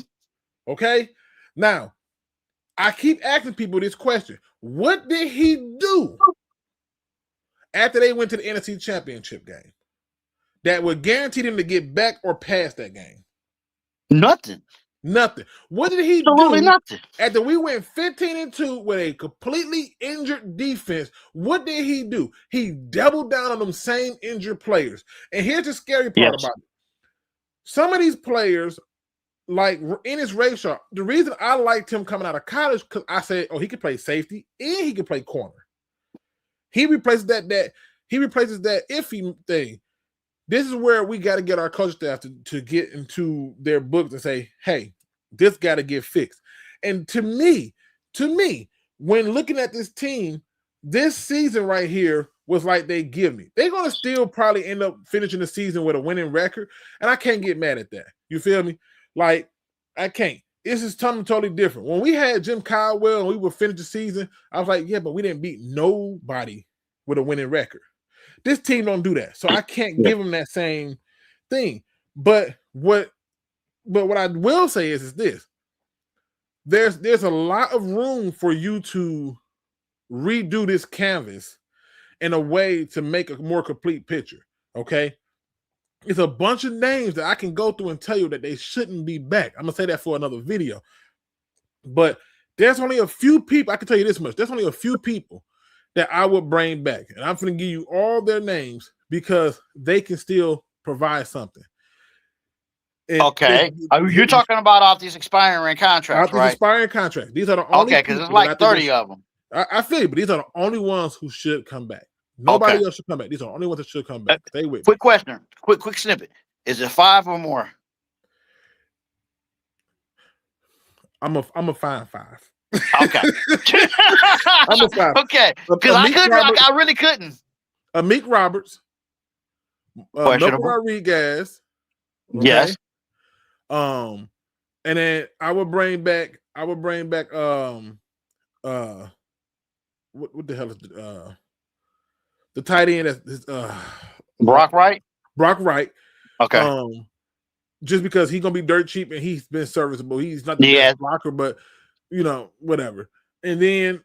Okay? Now, I keep asking people this question. What did he do after they went to the NFC Championship game that would guarantee them to get back or past that game? Nothing. What did he Absolutely do nothing. after we went 15-2 with a completely injured defense? What did he do? He doubled down on them same injured players. And here's the scary part about it. Some of these players, like Ennis Rayshaw, the reason I liked him coming out of college, because I said, he could play safety and he could play corner. He replaces that iffy thing. This is where we got to get our coaching staff to get into their books and say, hey, this got to get fixed. And to me, when looking at this team, this season right here was like they give me. They're going to still probably end up finishing the season with a winning record, and I can't get mad at that. You feel me? Like, I can't. This is something totally different. When we had Jim Caldwell and we would finish the season, I was like, yeah, but we didn't beat nobody with a winning record. This team don't do that, so I can't give them that same thing. But what I will say is this: there's a lot of room for you to redo this canvas in a way to make a more complete picture. Okay. It's a bunch of names that I can go through and tell you that they shouldn't be back. I'm gonna say that for another video. But there's only a few people, I can tell you this much. There's only a few people that I would bring back. And I'm gonna give you all their names because they can still provide something. And Okay. You're talking about off these expiring contracts, these right? expiring contracts. These are the only Okay, because it's like 30 of them. I feel you, but these are the only ones who should come back. Nobody Okay. else should come back. These are the only ones that should come back. Stay with me. Quick question. Quick snippet. Is it 5 or more? I'm a fine 5. Okay. I'm a 5. Okay. Because I really couldn't. Amik Roberts. Melvin Rodriguez. Okay. Yes. And then I would bring back what the hell is the tight end that's Brock Wright? Brock Wright. Okay. Just because he's gonna be dirt cheap and he's been serviceable. He's not the best blocker, but whatever. And then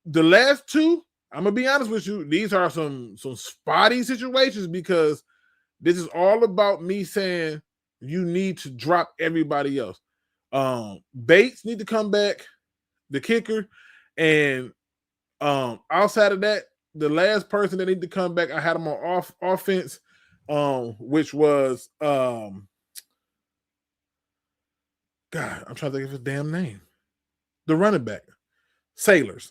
the last 2, I'm gonna be honest with you, these are some spotty situations because this is all about me saying you need to drop everybody else. Bates need to come back, the kicker, and outside of that, the last person that need to come back, I had him on offense, which was God, I'm trying to think of his damn name. The running back, Sailors.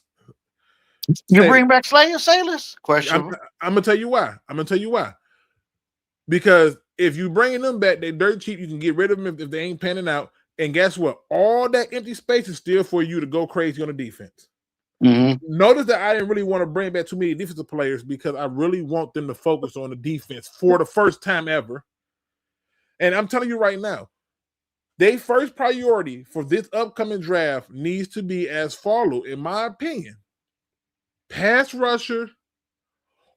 You bring back Sailors? Question. I'm gonna tell you why. Because if you bringing them back, they're dirt cheap. You can get rid of them if they ain't panning out. And guess what? All that empty space is still for you to go crazy on the defense. Mm-hmm. Notice that I didn't really want to bring back too many defensive players because I really want them to focus on the defense for the first time ever. And I'm telling you right now, their first priority for this upcoming draft needs to be as follow, in my opinion. Pass rusher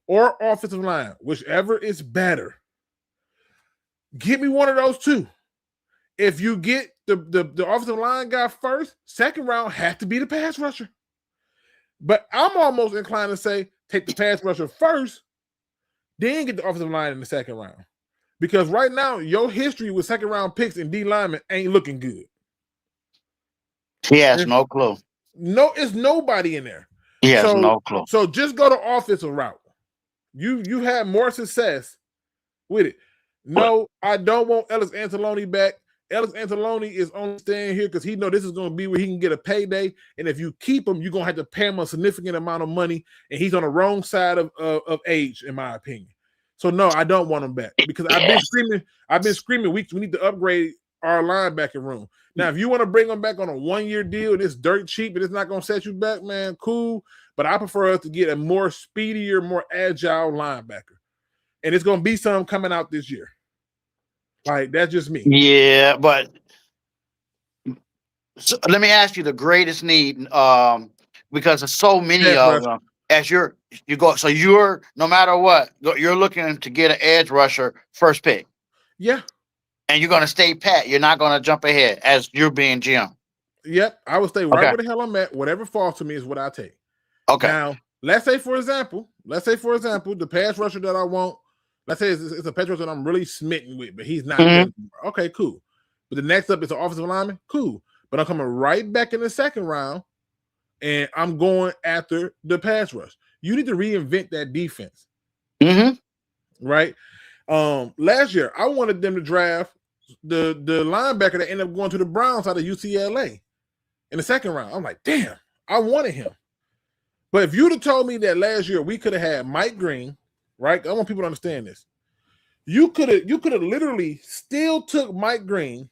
or offensive line, whichever is better. Give me one of those 2. If you get the offensive line guy first, second round has to be the pass rusher. But I'm almost inclined to say take the pass rusher first, then get the offensive line in the second round. Because right now, your history with second round picks and D linemen ain't looking good. He has no clue. No, it's nobody in there. He has no clue. So just go the offensive route. You had more success with it. No, I don't want Ellis Anzalone back. Ellis Anzalone is only staying here because he know this is going to be where he can get a payday. And if you keep him, you're going to have to pay him a significant amount of money. And he's on the wrong side of age, in my opinion. So no, I don't want him back because I've been screaming weeks. We need to upgrade our linebacker room. Now, if you want to bring him back on a 1-year deal and it's dirt cheap and it's not going to set you back, man, cool. But I prefer us to get a more speedier, more agile linebacker. And it's going to be some coming out this year. Like, that's just me. Yeah, but so let me ask you the greatest need, because there's so many of them. As you go, so you're no matter what, you're looking to get an edge rusher first pick. Yeah. And you're gonna stay pat. You're not gonna jump ahead as you're being Jim. Yep. I would stay right where the hell I'm at. Whatever falls to me is what I take. Okay. Now, let's say for example, the pass rusher that I want, let's say it's a pass rusher that I'm really smitten with, but he's not good. Okay, cool. But the next up is an offensive lineman, cool. But I'm coming right back in the second round. And I'm going after the pass rush. You need to reinvent that defense. Mm-hmm. Right? Last year, I wanted them to draft the linebacker that ended up going to the Browns out of UCLA in the second round. I'm like, damn, I wanted him. But if you'd have told me that last year we could have had Mike Green, right? I want people to understand this. You could have literally still took Mike Green,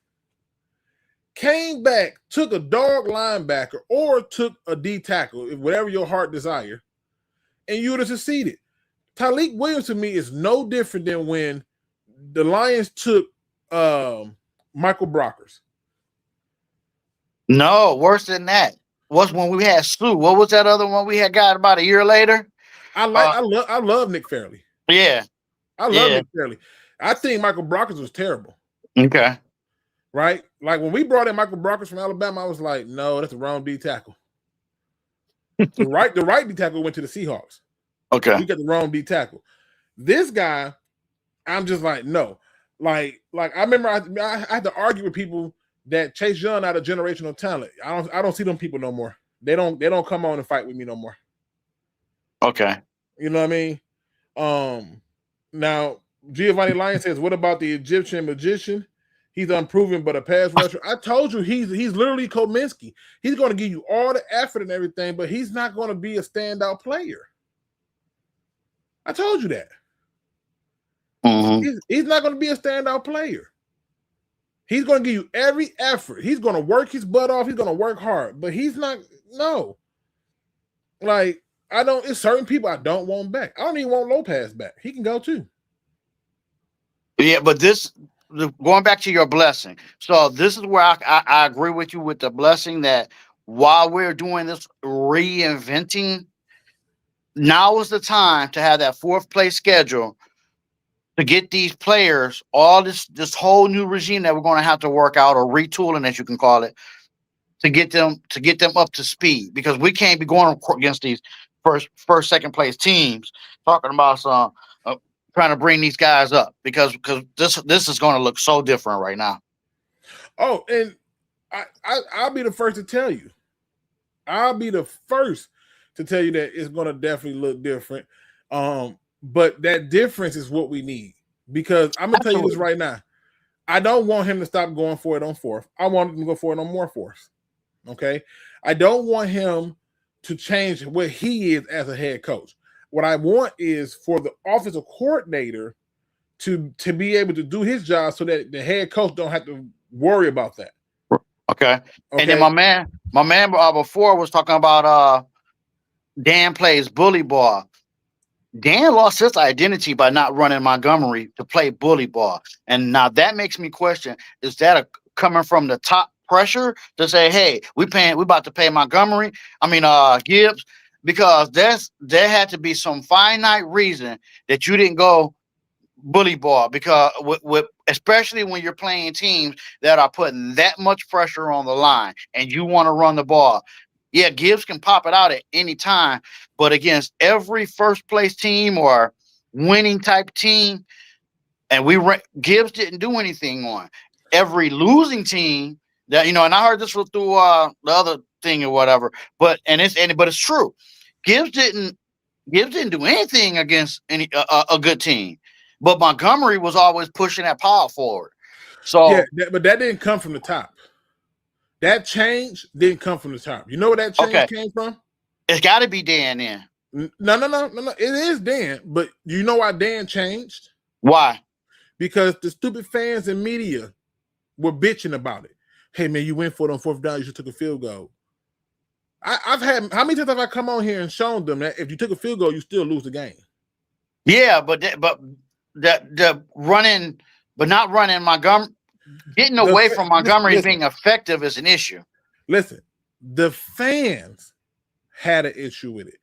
came back, took a dog linebacker, or took a D tackle, whatever your heart desire, and you would have succeeded. Tyleik Williams to me is no different than when the Lions took Michael Brockers. No, worse than that. Was when we had Sue. What was that other one we had got about a year later? I love Nick Fairley. Yeah. I love Nick Fairley. I think Michael Brockers was terrible. Okay. right? Like when we brought in Michael Brockers from Alabama, I was like, no, that's the wrong D tackle. the right D tackle went to the Seahawks. Okay. We got the wrong D tackle. This guy, I'm just like, no. Like I remember I had to argue with people that Chase Young out of generational talent. I don't see them people no more. They don't come on and fight with me no more. Okay. You know what I mean? Now Giovanni Lyon says, what about the Egyptian magician? He's unproven, but a pass rusher. I told you he's literally Kominski. He's going to give you all the effort and everything, but he's not going to be a standout player. I told you that. Mm-hmm. He's not going to be a standout player. He's going to give you every effort. He's going to work his butt off. He's going to work hard, but he's not. No. Like, it's certain people I don't want back. I don't even want Lopez back. He can go too. Yeah, but going back to your blessing. So this is where I agree with you with the blessing that while we're doing this reinventing, now is the time to have that fourth place schedule to get these players, all this whole new regime that we're going to have to work out, or retooling, as you can call it, to get them up to speed, because we can't be going against these first, second place teams talking about some trying to bring these guys up, because this is going to look so different right now. Oh, and I'll be the first to tell you. I'll be the first to tell you that it's going to definitely look different. But that difference is what we need, because I'm going to tell you this right now. I don't want him to stop going for it on fourth. I want him to go for it on more fourths. Okay. I don't want him to change what he is as a head coach. What I want is for the offensive coordinator to be able to do his job so that the head coach don't have to worry about that. Okay. And then my man before was talking about Dan plays bully ball. Dan lost his identity by not running Montgomery to play bully ball. And now that makes me question, is that coming from the top pressure to say, hey, we about to pay Montgomery? Gibbs, because there had to be some finite reason that you didn't go bully ball, because with especially when you're playing teams that are putting that much pressure on the line and you want to run the ball. Yeah, Gibbs can pop it out at any time, but against every first place team or winning type team, and Gibbs didn't do anything on every losing team that, and I heard this through the other thing or whatever, but it's true. Gibbs didn't do anything against a good team, but Montgomery was always pushing that power forward. So yeah, but that didn't come from the top. That change didn't come from the top. You know where that change came from? It's got to be Dan then. No. It is Dan, but you know why Dan changed? Why? Because the stupid fans and media were bitching about it. Hey, man, you went for it on fourth down. You just took a field goal. I've had, how many times have I come on here and shown them that if you took a field goal, you still lose the game? Yeah, but the running, but not running Montgomery. Getting away from Montgomery being effective is an issue. Listen, the fans had an issue with it,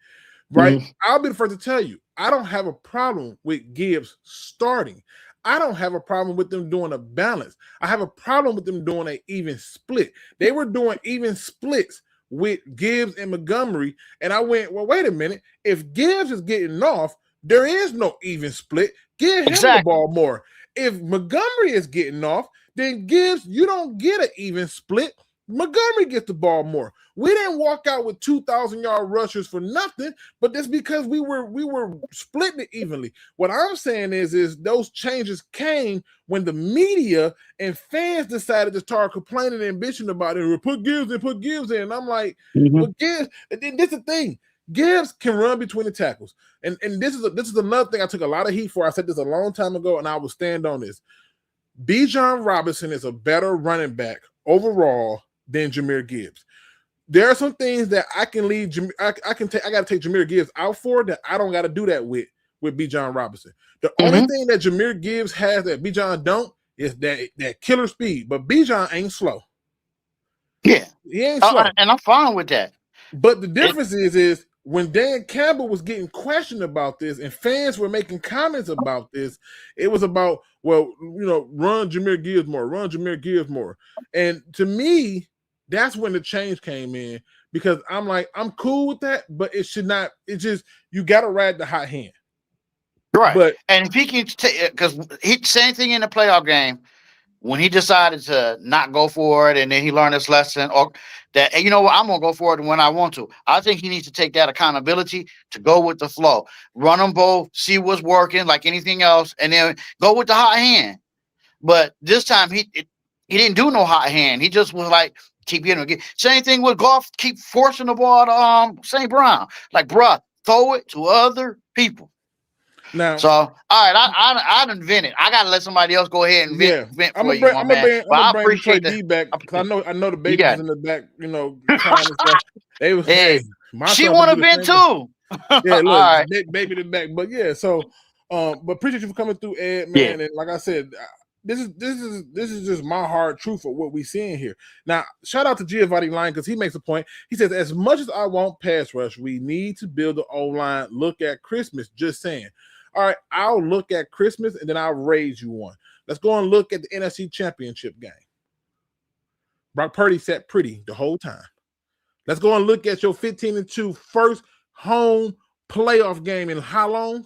right? Mm-hmm. I'll be the first to tell you, I don't have a problem with Gibbs starting. I don't have a problem with them doing a balance. I have a problem with them doing an even split. They were doing even splits with Gibbs and Montgomery, and I went, well, wait a minute. If Gibbs is getting off, there is no even split. Give him the ball more. If Montgomery is getting off, then Gibbs, you don't get an even split. Montgomery gets the ball more. We didn't walk out with 2,000-yard rushers for nothing, but that's because we were splitting it evenly. What I'm saying is those changes came when the media and fans decided to start complaining and bitching about it. We put Gibbs in. And I'm like, well, Gibbs, and then this is the thing. Gibbs can run between the tackles. And this is another thing I took a lot of heat for. I said this a long time ago, and I will stand on this. Bijan Robinson is a better running back overall than Jahmyr Gibbs. There are some things that I can leave. I got to take Jahmyr Gibbs out for that I don't got to do that with Bijan Robinson. The only thing that Jahmyr Gibbs has that Bijan don't is that killer speed. But Bijan ain't slow. Yeah, he ain't slow, and I'm fine with that. But the difference is when Dan Campbell was getting questioned about this and fans were making comments about this, it was about, well, run Jahmyr Gibbs more. And to me, that's when the change came in, because I'm like, I'm cool with that, but it should not, it's just, you got to ride the hot hand. Right. But And if he can take, because he same thing in the playoff game when he decided to not go for it, and then he learned his lesson, or that, hey, you know what, I'm gonna go for it when I want to. I think he needs to take that accountability to go with the flow, run them both, see what's working, like anything else, and then go with the hot hand. But this time he didn't do no hot hand. He just was like, keep getting it. Same thing with golf, keep forcing the ball to St. Brown. Like, bruh, throw it to other people. now, So, all right, I done vented. I gotta let somebody else go ahead and yeah, vent I'm for gonna you, bring, my I'm gonna man. bring, I'm But gonna I bring Detroit appreciate D back, because I know the you baby got was it. in the back, crying and stuff. They was, Hey, hey, my she son about want to to do the vent same thing. too. Yeah, All look, right. baby the back, but yeah. So, but appreciate you for coming through, Ed, Yeah. man. And like I said, this is just my hard truth of what we seeing here. Now, shout out to Giovanni Line, because he makes a point. He says, as much as I want pass rush, we need to build the O line. Look at Christmas. Just saying. All right, I'll look at Christmas and then I'll raise you one. Let's go and look at the NFC Championship game. Brock Purdy sat pretty the whole time. Let's go and look at your 15-2 first home playoff game in how long?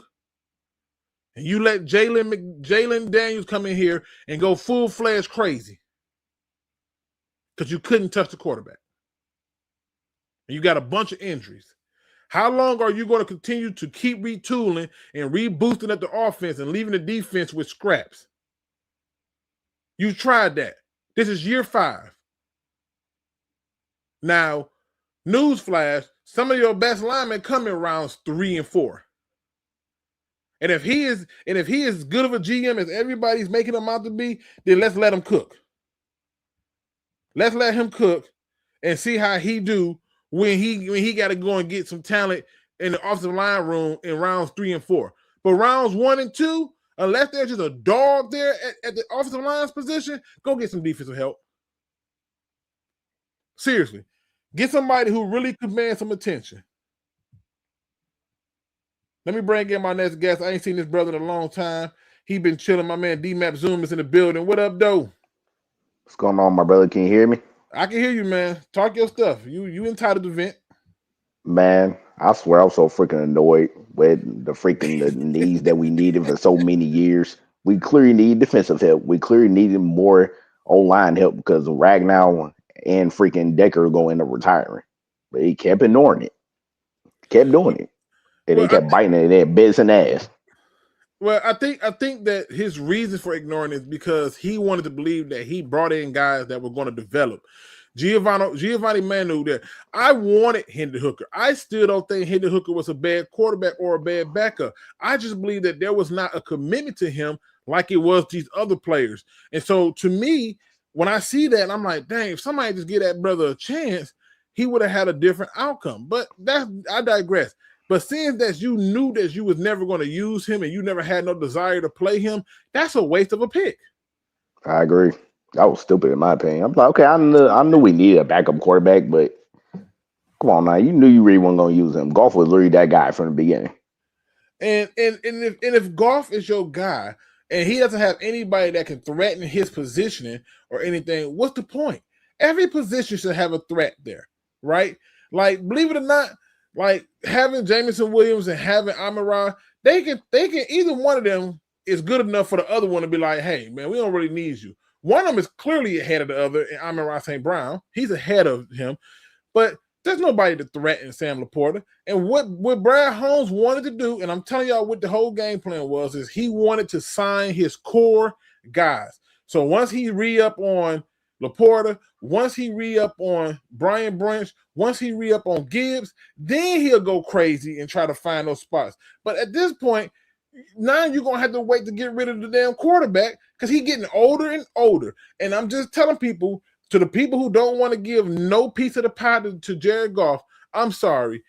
And you let Jalen Daniels come in here and go full-fledged crazy because you couldn't touch the quarterback. And you got a bunch of injuries. How long are you going to continue to keep retooling and reboosting at the offense and leaving the defense with scraps? You tried that. This is year 5. Now, newsflash, some of your best linemen come in rounds 3 and 4. And if he is good of a GM as everybody's making him out to be, then let's let him cook. Let's let him cook and see how he do when he got to go and get some talent in the offensive line room in rounds 3 and 4. But rounds 1 and 2, unless there's just a dog there at the offensive line's position, go get some defensive help. Seriously. Get somebody who really commands some attention. Let me bring in my next guest. I ain't seen this brother in a long time. He been chilling. My man D-Map Zoom is in the building. What up, though? What's going on, my brother? Can you hear me? I can hear you, man. Talk your stuff. You entitled to vent. Man, I swear I'm so freaking annoyed with the needs that we needed for so many years. We clearly need defensive help. We clearly needed more O-line help because Ragnow and freaking Decker are going to retiring. But he kept ignoring it. Kept doing it. And Well, they kept biting it in their bits and ass. Well, I think that his reason for ignoring it is because he wanted to believe that he brought in guys that were going to develop. Giovanni Manu there. I wanted Hendon Hooker. I still don't think Hendon Hooker was a bad quarterback or a bad backup. I just believe that there was not a commitment to him like it was these other players. And so to me, when I see that, I'm like, dang, if somebody just give that brother a chance, he would have had a different outcome. But I digress. But seeing that you knew that you was never going to use him and you never had no desire to play him, that's a waste of a pick. I agree. That was stupid in my opinion. I'm like, okay, I knew we needed a backup quarterback, but come on now, you knew you really weren't going to use him. Golf was literally that guy from the beginning. And if Goff is your guy and he doesn't have anybody that can threaten his positioning or anything, what's the point? Every position should have a threat there, right? Like, believe it or not, like having Jameson Williams and having Amon-Ra, they can either one of them is good enough for the other one to be like, hey, man, we don't really need you. One of them is clearly ahead of the other, and Amon-Ra St. Brown. He's ahead of him. But there's nobody to threaten Sam Laporta. And what Brad Holmes wanted to do, and I'm telling y'all what the whole game plan was, is he wanted to sign his core guys. So once he re-up on Laporta, once he re-up on Brian Branch, once he re-up on Gibbs, then he'll go crazy and try to find those spots. But at this point, now you're going to have to wait to get rid of the damn quarterback because he's getting older and older. And I'm just telling people, to the people who don't want to give no piece of the pie to Jared Goff, I'm sorry.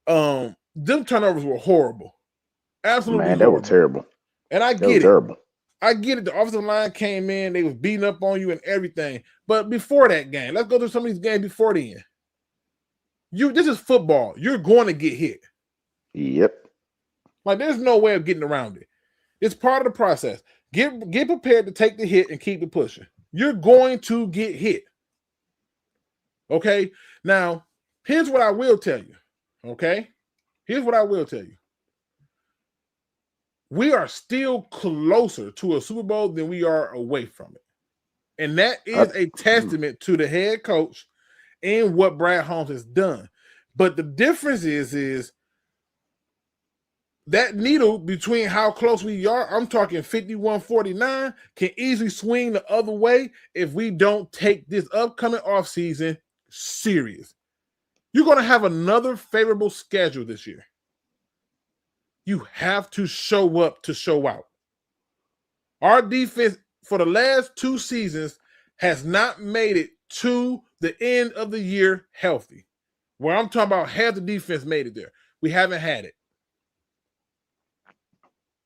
Them turnovers were horrible. Absolutely Man, that horrible. was terrible. And I That get was it. terrible. I get it. The offensive line came in. They was beating up on you and everything. But before that game, let's go through some of these games before then. This is football. You're going to get hit. Yep. Like there's no way of getting around it. It's part of the process. Get prepared to take the hit and keep it pushing. You're going to get hit. Okay? Now, here's what I will tell you. Okay? Here's what I will tell you. We are still closer to a Super Bowl than we are away from it. And that is a testament to the head coach and what Brad Holmes has done. But the difference is that needle between how close we are, I'm talking 51-49, can easily swing the other way if we don't take this upcoming offseason serious. You're going to have another favorable schedule this year. You have to show up to show out. Our defense for the last 2 seasons has not made it to the end of the year healthy. Where I'm talking about half the defense made it there. We haven't had it.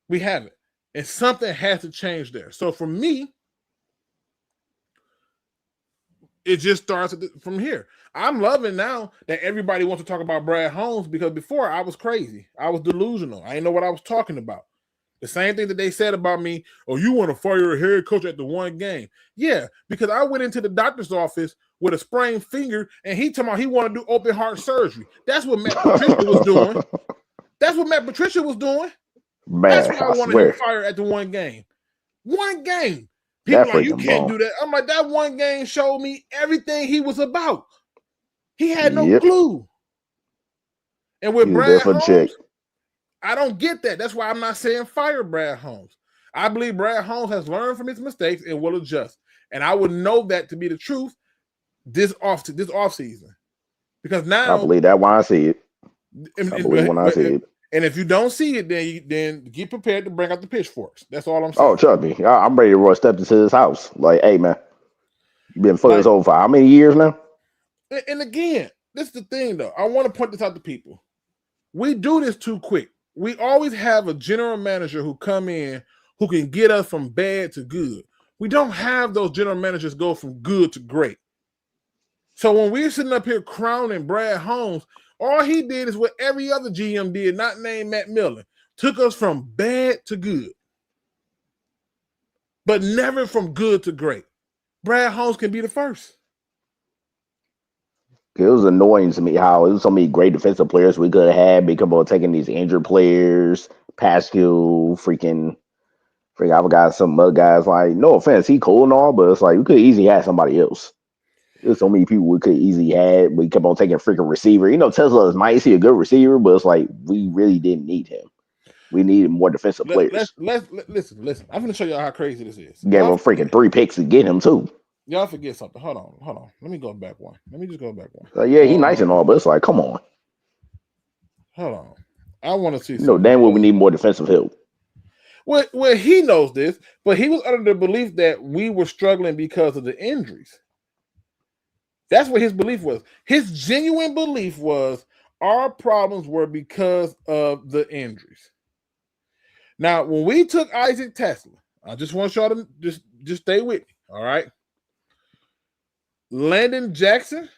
We haven't. And something has to change there. So for me, it just starts from here. I'm loving now that everybody wants to talk about Brad Holmes because before I was crazy. I was delusional. I didn't know what I was talking about. The same thing that they said about me, oh, you want to fire a head coach at the one game. Yeah, because I went into the doctor's office with a sprained finger and he told me he wanted to do open heart surgery. That's what Matt Patricia was doing. That's what Matt Patricia was doing. Man, That's why I wanted swear. him fired at the one game. One game. People That like, you freaking can't bum. do that. I'm like, that one game showed me everything he was about. He had no Yep. clue. And with He was Brad there for the check. Holmes, I don't get that. That's why I'm not saying fire Brad Holmes. I believe Brad Holmes has learned from his mistakes and will adjust. And I would know that to be the truth this offseason. Because now I believe that when I see it. and, I believe when I see it. and if you don't see it, then get prepared to bring out the pitchforks. That's all I'm saying. Oh, trust me. I'm ready to roll step into this house. Like, hey, man, you been fucking Like- us over for how many years now? And again, this is the thing, though. I want to point this out to people. We do this too quick. We always have a general manager who come in who can get us from bad to good. We don't have those general managers go from good to great. So when we're sitting up here crowning Brad Holmes, all he did is what every other GM did, not named Matt Miller. Took us from bad to good. But never from good to great. Brad Holmes can be the first. It was annoying to me how it was so many great defensive players we could have had because of taking these injured players, Pascal, freaking, I forgot some other guys. Like, no offense, he cool and all, but it's like we could easily have somebody else. There's so many people we could easily had. We kept on taking a freaking receiver. You know, Tesla is might see a good receiver, but it's like we really didn't need him. We needed more defensive players. Listen. I'm going to show y'all how crazy this is. Gave him freaking 3 picks to get him too. Y'all forget something. Hold on. Let me go back one. Let me just go back one. Yeah, he nice and all, but it's like, come on. Hold on. I want to see. You know, damn well we need more defensive help. Well, he knows this, but he was under the belief that we were struggling because of the injuries. That's what his belief was. His genuine belief was our problems were because of the injuries. Now, when we took Isaac Tesla, I just want y'all to just stay with me, all right? Landon Jackson,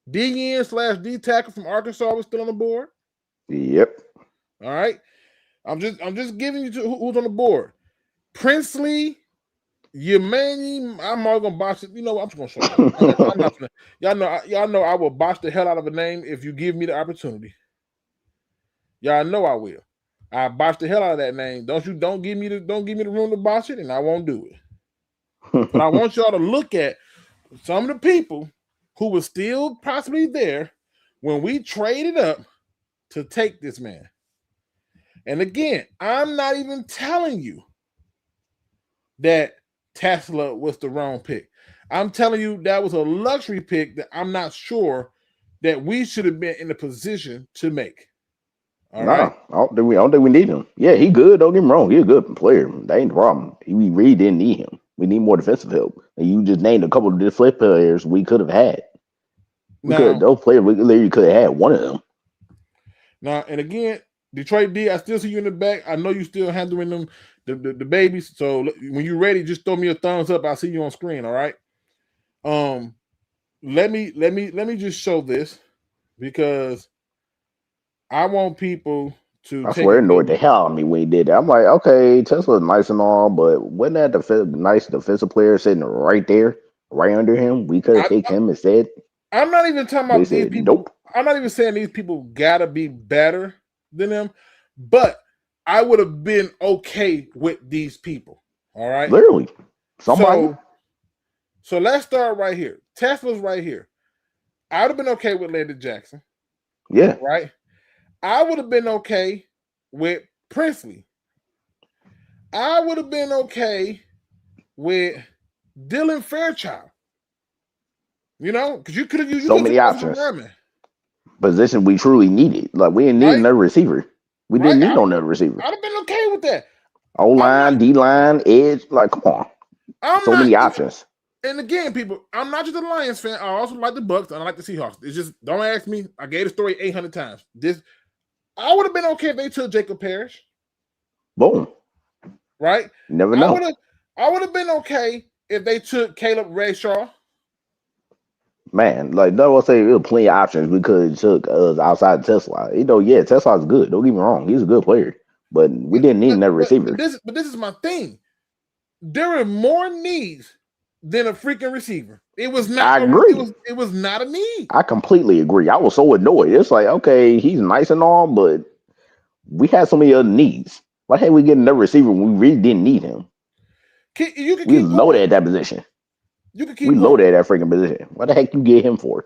DN/D tackle from Arkansas, was still on the board. Yep. All right. I'm just giving you who's on the board. Princely, Yemeni, I'm all gonna botch it. You know what? I'm just gonna show you. I'm not gonna, y'all know I will botch the hell out of a name if you give me the opportunity. Y'all know I will. I botch the hell out of that name. Don't give me the room to botch it, and I won't do it. But I want y'all to look at some of the people who were still possibly there when we traded up to take this man. And again, I'm not even telling you that Tesla was the wrong pick. I'm telling you that was a luxury pick that I'm not sure that we should have been in a position to make. All right? I don't think we need him. Yeah, he good. Don't get me wrong. He's a good player. That ain't the problem. We really didn't need him. We need more defensive help. And you just named a couple of defensive players we could have had. Those players, we literally could have had one of them. Now, and again, Detroit D, I still see you in the back. I know you still handling them the babies. So when you're ready, just throw me a thumbs up. I'll see you on screen. All right. let me just show this because I want people to I take swear a it good annoyed the look. hell out of me when he did that. I'm like, okay, Tesla's nice and all, but wasn't that the nice defensive player sitting right there, right under him? We could have I, picked him instead. I'm not even talking They about these said, people. nope. I'm not even saying these people gotta be better than them, but I would have been okay with these people. All right. Literally. Somebody. So let's start right here. Tesla's right here. I would have been okay with Landon Jackson, Yeah. right? I would have been okay with Princely. I would have been okay with Dylan Fairchild. You know, because you could have So took many offensive options. lineman, Position we truly needed. Like, we didn't need right? another receiver. We Right? didn't need no another receiver. I'd have been okay with that. O I'm not. line, D line, edge. Like, come on. I'm So not many even. options. And again, people, I'm not just a Lions fan. I also like the Bucks and I like the Seahawks. It's just don't ask me. I gave the story 800 times. This I would have been okay if they took Jacob Parrish, Boom. right? You never I know. would have been okay if they took Caleb Rayshaw. Man, like no one say there were plenty of options we could have took outside Tesla. You know, yeah, Tesla's good. Don't get me wrong, he's a good player, but we didn't need another receiver. But this is my thing. There are more needs than a freaking receiver. It was not. I agree. It was not a need. I completely agree. I was so annoyed. It's like, okay, he's nice and all, but we had so many other needs. Why can't we get another receiver when we really didn't need him? You can We keep loaded going. at that position. You can We keep going. loaded at that freaking position. What the heck you get him for?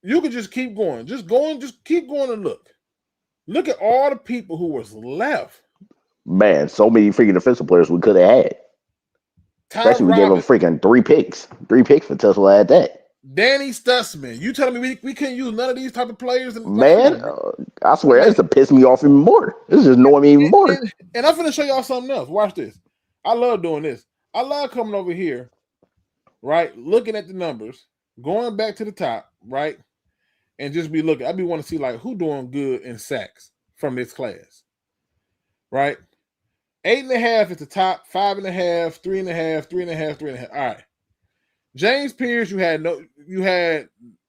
You could just keep going. Just keep going and look. Look at all the people who was left. Man, so many freaking defensive players we could have had. Ty Especially we gave him Robinson, freaking 3 picks. 3 picks for Tesla at that. Danny Stutzman. You telling me we couldn't use none of these type of players? And, like, Man, I swear that's to piss me off even more. This is annoying me even more. and I'm gonna show y'all something else. Watch this. I love doing this. I love coming over here, right? Looking at the numbers, going back to the top, right? And just be looking. I be want to see like who doing good in sacks from this class, right? 8.5 is the top, 5.5, 3.5, 3.5, 3.5. All right. James Pierce, you had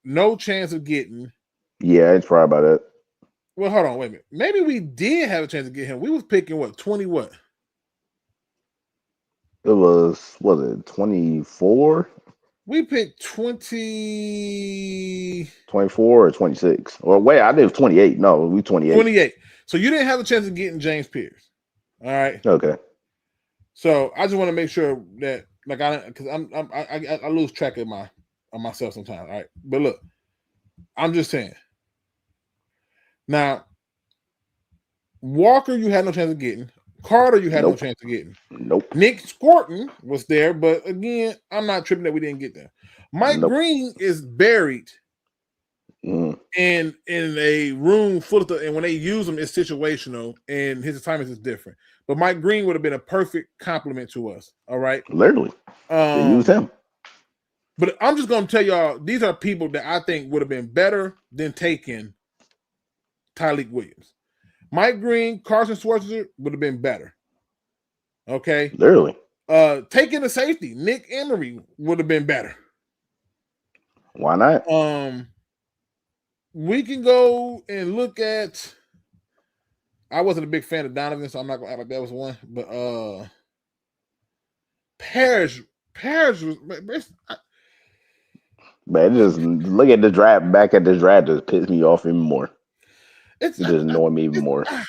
no chance of getting. Yeah, it's probably about it. Well, hold on, wait a minute. Maybe we did have a chance to get him. We was picking what 20 what? It was it 24? We picked 20 24 or 26. Or wait, I did 28. No, we 28. 28. So you didn't have a chance of getting James Pierce. All right. Okay. So I just want to make sure that like I lose track of myself sometimes. All right. But look, I'm just saying. Now, Walker, you had no chance of getting. Carter, you had no chance of getting. Nope. Nick Scorton was there, but again, I'm not tripping that we didn't get there. Mike Green is buried in a room full of and when they use him, it's situational, and his assignments is different. But Mike Green would have been a perfect compliment to us. All right, literally, they use him. But I'm just gonna tell y'all, these are people that I think would have been better than taking Tyleek Williams. Mike Green, Carson Schwarzenegger would have been better. Okay. Literally. Taking the safety, Nick Emery would have been better. Why not? We can go and look at. I wasn't a big fan of Donovan, so I'm not gonna act like that was one. But Parrish was. Man, just look at the draft. Back at the draft, just pissed me off even more. It just annoyed me even more. And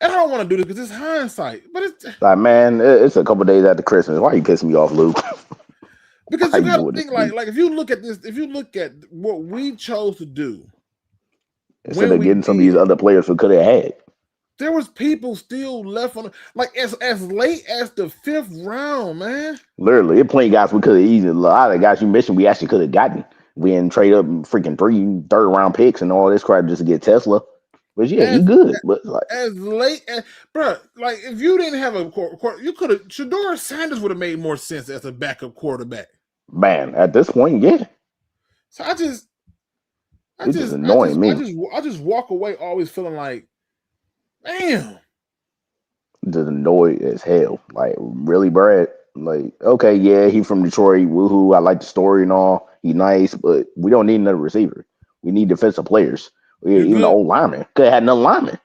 I don't want to do this because it's hindsight, but it's like, man, it's a couple days after Christmas. Why are you pissing me off, Luke? Because you got to think like if you look at this, if you look at what we chose to do, instead of getting some of these other players we could have had, there was people still left on like as late as the 5th round, man. Literally, it plenty guys we could have easily. A lot of guys you mentioned we actually could have gotten. We didn't trade up freaking 3 third-round picks and all this crap just to get Tesla. But yeah, he good. But like as late as bro, like if you didn't have a you could have Shador Sanders would have made more sense as a backup quarterback. Man, at this point, yeah. So I just annoying me. I just walk away always feeling like, damn. Just annoyed as hell. Like, really, Brad? Like, okay, yeah, he from Detroit. Woohoo! I like the story and all. He nice, but we don't need another receiver. We need defensive players. You're Even the good. old lineman could have had another lineman.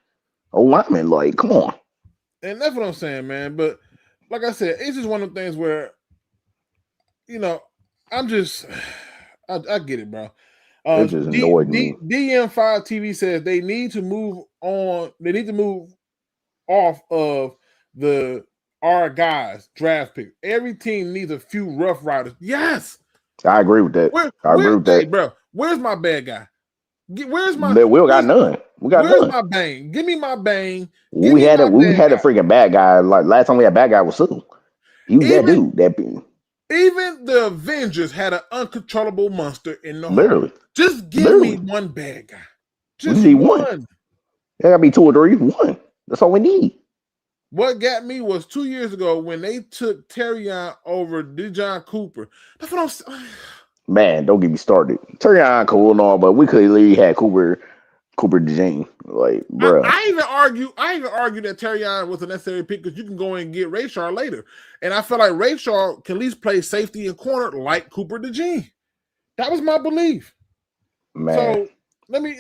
Old lineman, like, come on. And that's what I'm saying, man. But like I said, it's just one of the things where, I'm just, I get it, bro. It just annoyed me. DM5 TV says they need to move on. They need to move off of our guys draft pick. Every team needs a few rough riders. Yes. I agree with that. I agree with Hey, that. bro, where's my bad guy? Where's We got none. We got where's none. my bang? Give me my bang. Give We me had my we bad had a guy. freaking bad guy. Like last time we had a bad guy was Sue. He was that dude. Even the Avengers had an uncontrollable monster in the Literally. heart. Just give me one bad guy. Just need one. There gotta be 2 or 3. One. That's all we need. What got me was 2 years ago when they took Terrion over Dijon Cooper. That's what I'm saying. Man, don't get me started. Terrion cool and all, but we could literally had Cooper DeJean. Like, bro. I even argue that Terrion was a necessary pick because you can go and get Rayshard later. And I feel like Rayshard can at least play safety and corner like Cooper DeJean. That was my belief. Man. So let me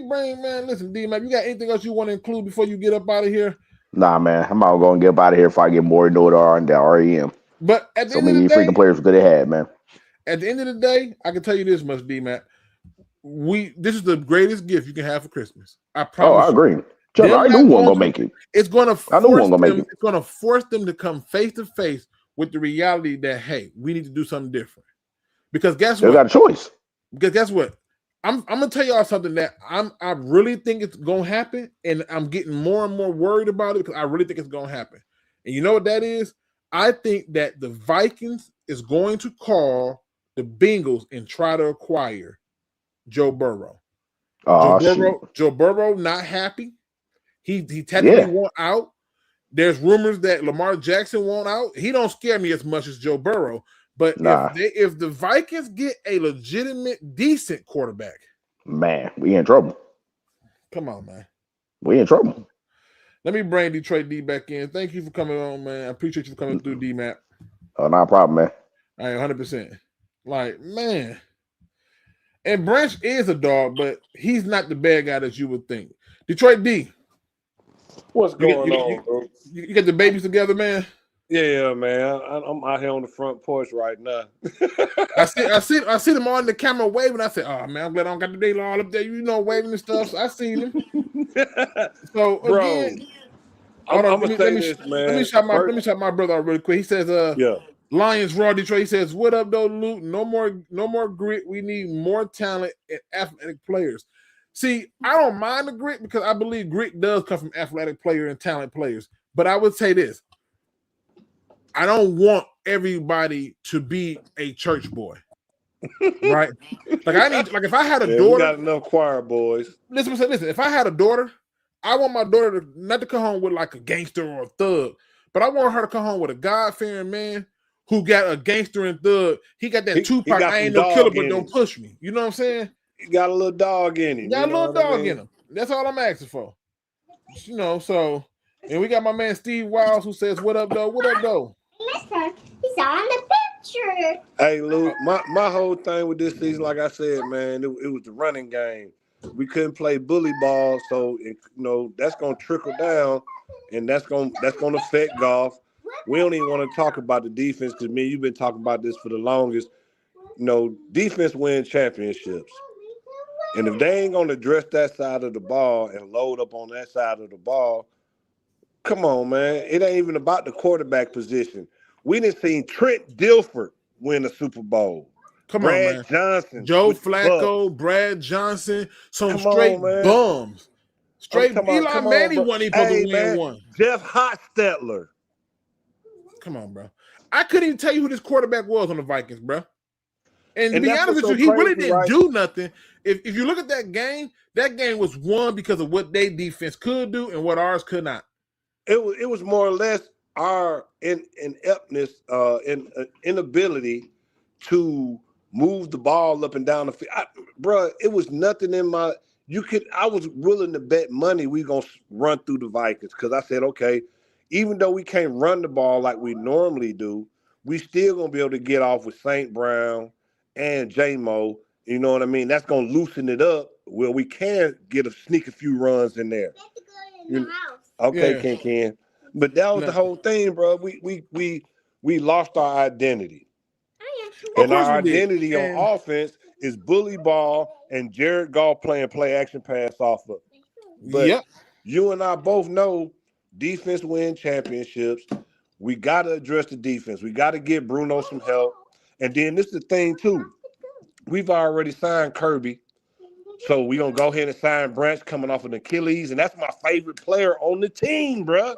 bring, man. Listen, D-Man, you got anything else you want to include before you get up out of here? Nah, man. I'm not going to get up out of here if I get more annoyed on the REM. But at the so end of the many day, freaking players could have had, man. At the end of the day, I can tell you this much, D-Man. This is the greatest gift you can have for Christmas. I promise. Oh, I agree. I knew one gonna make it. It's gonna force them. It's gonna force them to come face to face with the reality that, hey, we need to do something different. Because guess what? They got a choice. Because guess what? I'm gonna tell y'all something that I really think it's gonna happen, and I'm getting more and more worried about it because I really think it's gonna happen. And you know what that is? I think that the Vikings is going to call the Bengals and try to acquire Joe Burrow. Joe Burrow not happy. He technically want out. There's rumors that Lamar Jackson want out. He don't scare me as much as Joe Burrow. But if the Vikings get a legitimate, decent quarterback, man, we in trouble. Come on, man. We in trouble. Let me bring Detroit D back in. Thank you for coming on, man. I appreciate you for coming through, D-Map. Oh, not a problem, man. I 100%. Like, man. And Branch is a dog, but he's not the bad guy that you would think. Detroit D. What's going on, bro? You got the babies together, man? Yeah, man. I'm out here on the front porch right now. I see them on the camera waving. I said, "Oh man, I'm glad I don't got the day all up there, waving and stuff." So I seen them. So bro, again, I'm gonna say this, man. Let me shout my brother out really quick. He says, Lions Raw Detroit. He says, "What up, though, Luke? No more grit. We need more talent and athletic players." See, I don't mind the grit because I believe grit does come from athletic players and talent players. But I would say this. I don't want everybody to be a church boy, right? Like if I had a daughter, we got enough choir boys. Listen. If I had a daughter, I want my daughter not to come home with like a gangster or a thug, but I want her to come home with a God-fearing man who got a gangster and thug. He got that Tupac. I ain't no killer, but don't push me. You know what I'm saying? He got a little dog in him. He got a little dog in him. That's all I'm asking for. So, and we got my man Steve Wiles who says, "What up, though? What up, though?" Listen, he's on the picture. Hey, Luke, my whole thing with this season, like I said, man, it was the running game. We couldn't play bully ball, so that's gonna trickle down, and that's gonna affect golf. We don't even want to talk about the defense because you've been talking about this for the longest. Defense wins championships, and if they ain't gonna address that side of the ball and load up on that side of the ball. Come on, man. It ain't even about the quarterback position. We didn't see Trent Dilfer win the Super Bowl. Brad Johnson. Joe Flacco, Brad Johnson, straight bums. Straight Eli Manning wasn't even supposed to win one. Jeff Hostetler. Come on, bro. I couldn't even tell you who this quarterback was on the Vikings, bro. And to be honest with you, he really didn't do nothing. If you look at that game was won because of what their defense could do and what ours could not. It was more or less our ineptness, inability to move the ball up and down the field. Bro, it was nothing in my. I was willing to bet money we gonna run through the Vikings because I said, okay, even though we can't run the ball like we normally do, we still gonna be able to get off with St. Brown and J-Mo. You know what I mean? That's gonna loosen it up where we can get sneak a few runs in there. Okay, Yeah. Ken. But that was the No. whole thing, bro. We lost our identity. Of And course our we did. identity on And offense is bully ball and Jared Goff playing play action pass off of. But yep. you and I both know defense win championships. We got to address the defense. We got to get Bruno some help. And then this is the thing, too. We've already signed Kirby. So we're going to go ahead and sign Branch coming off of Achilles. And that's my favorite player on the team, bro.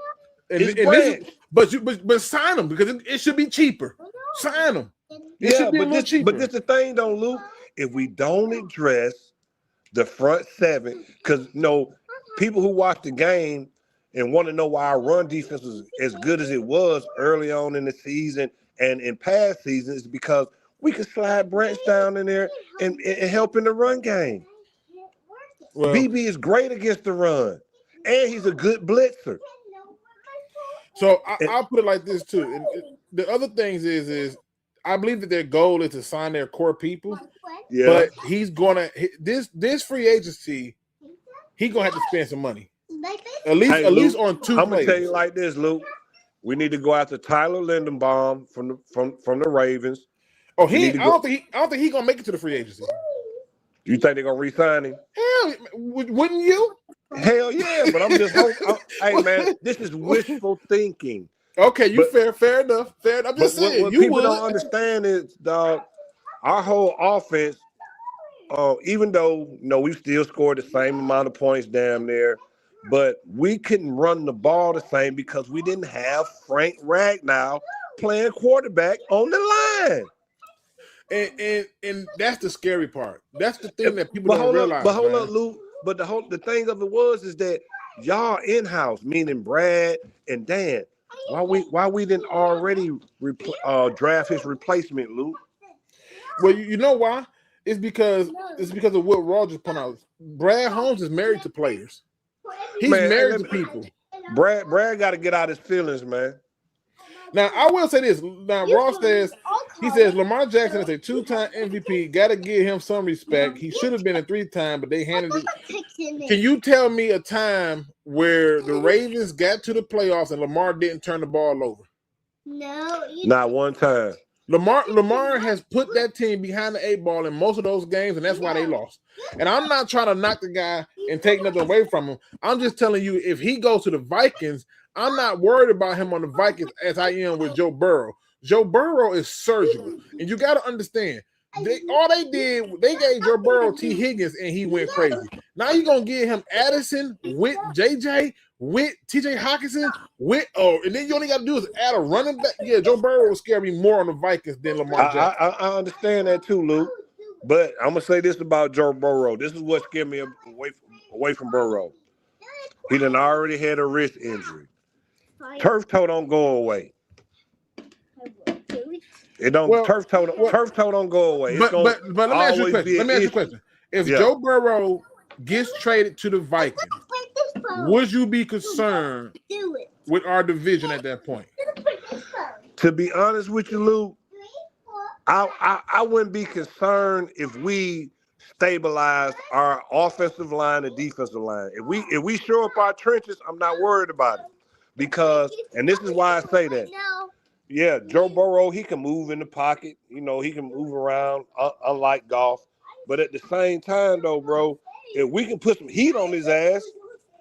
And It's this is, Branch. but sign them because it should be cheaper. Sign them. It Yeah, should be a little cheaper. but this the thing, though, Luke. If we don't address the front seven, because people who watch the game and want to know why our run defense was as good as it was early on in the season and in past seasons, is because we could slide Branch down in there and help in the run game. Well, BB is great against the run, and he's a good blitzer. so I'll put it like this too. And the other things is I believe that their goal is to sign their core people. Yeah. But he's gonna this free agency, he's gonna have to spend some money. At least on two I'm players. gonna tell you like this, Luke. We need to go after Tyler Lindenbaum from the Ravens. Oh, I don't think he's gonna make it to the free agency. You think they're gonna re-sign him? Hell, wouldn't you? Hell yeah, but I'm just hoping. Hey man, this is wishful thinking. Okay, fair enough. I'm just saying what you people would. don't understand is, dog, our whole offense. Even though we still scored the same amount of points damn near, but we couldn't run the ball the same because we didn't have Frank Ragnow playing quarterback on the line. And that's the scary part. That's the thing that people don't realize. But hold up, Luke. But the thing of it is that y'all in-house, meaning Brad and Dan, why we didn't already draft his replacement, Luke? Well, you know why? It's because of what Raw just put out. Brad Holmes is married to players. He's married to people. Brad got to get out his feelings, man. Now, I will say this. Now, Ross says, Lamar Jackson is a 2-time MVP. Got to give him some respect. He should have been a 3-time, but they handed it. Can you tell me a time where the Ravens got to the playoffs and Lamar didn't turn the ball over? No. Not one time. Lamar has put that team behind the 8 ball in most of those games, and that's why they lost. And I'm not trying to knock the guy and take nothing away from him. I'm just telling you, if he goes to the Vikings, I'm not worried about him on the Vikings as I am with Joe Burrow. Joe Burrow is surgical, and you got to understand. They gave Joe Burrow T. Higgins, and he went crazy. Now you're gonna give him Addison with JJ, with TJ Hawkinson, and then you only got to do is add a running back. Yeah, Joe Burrow will scare me more on the Vikings than Lamar Jackson. I understand that too, Luke. But I'm gonna say this about Joe Burrow. This is what scared me away from Burrow. He done already had a wrist injury. Turf toe don't go away. It don't. Turf toe don't go away. But let me ask you a question. If Joe Burrow gets traded to the Vikings, would you be concerned with our division at that point? To be honest with you, Lou, I wouldn't be concerned if we stabilize our offensive line and defensive line. If we show up our trenches, I'm not worried about it. Because, and this is why I say that. Yeah, Joe Burrow, he can move in the pocket. He can move around, unlike Goff. But at the same time, though, bro, if we can put some heat on his ass,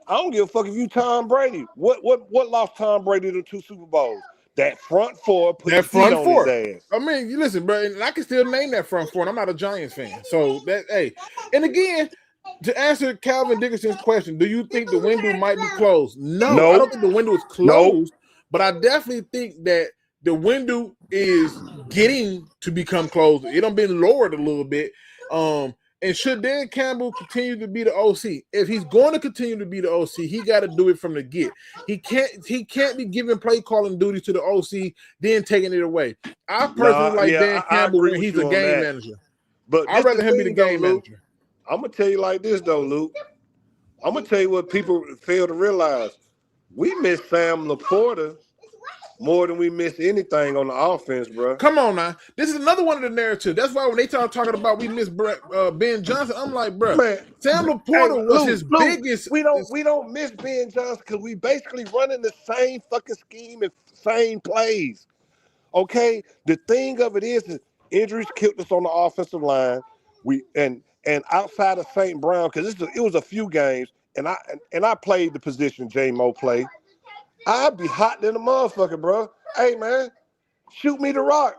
I don't give a fuck if you Tom Brady. What lost Tom Brady to 2 Super Bowls? That front four put that front on his ass. I mean, you listen, bro, and I can still name that front four, and I'm not a Giants fan. So and again, to answer Calvin Dickerson's question, do you think the window might be closed? No, I don't think the window is closed, but I definitely think that the window is getting to become closed. It done been lowered a little bit. And should Dan Campbell continue to be the OC? If he's going to continue to be the OC, he got to do it from the get. He can't be giving play calling duties to the OC, then taking it away. I personally like Dan Campbell when he's a game manager. But I'd rather him be the game manager. I'm gonna tell you like this though, Luke. I'm gonna tell you what people fail to realize. We miss Sam Laporta more than we miss anything on the offense, bro. Come on now. This is another one of the narrative. That's why when they start talking about we miss Ben Johnson, I'm like, bro, Man, Sam hey, Laporta was Luke, his Luke, biggest. we don't miss Ben Johnson because we basically running the same fucking scheme and same plays. Okay, the thing of it is injuries killed us on the offensive line. We and outside of St. Brown, because it was a few games, and I played the position J Mo played. I'd be hot than a motherfucker, bro. Hey man, shoot me the rock.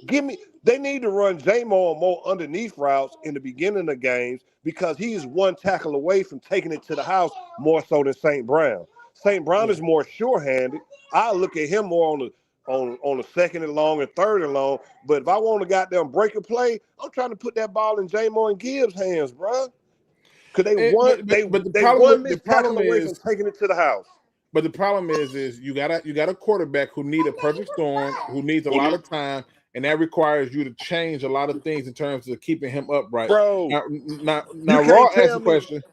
Give me. They need to run J-Mo more underneath routes in the beginning of games because he is one tackle away from taking it to the house more so than St. Brown. St. Brown is more sure-handed. I look at him more on the second and long and third and long. But if I want to goddamn break a play, I'm trying to put that ball in J-Mo and Gibbs' hands, bro. Because But they one missed tackle away from is, taking it to the house. but the problem is you got a quarterback who need a perfect storm, who needs a lot of time, and that requires you to change a lot of things in terms of keeping him upright. Bro, Now Raw asked a question.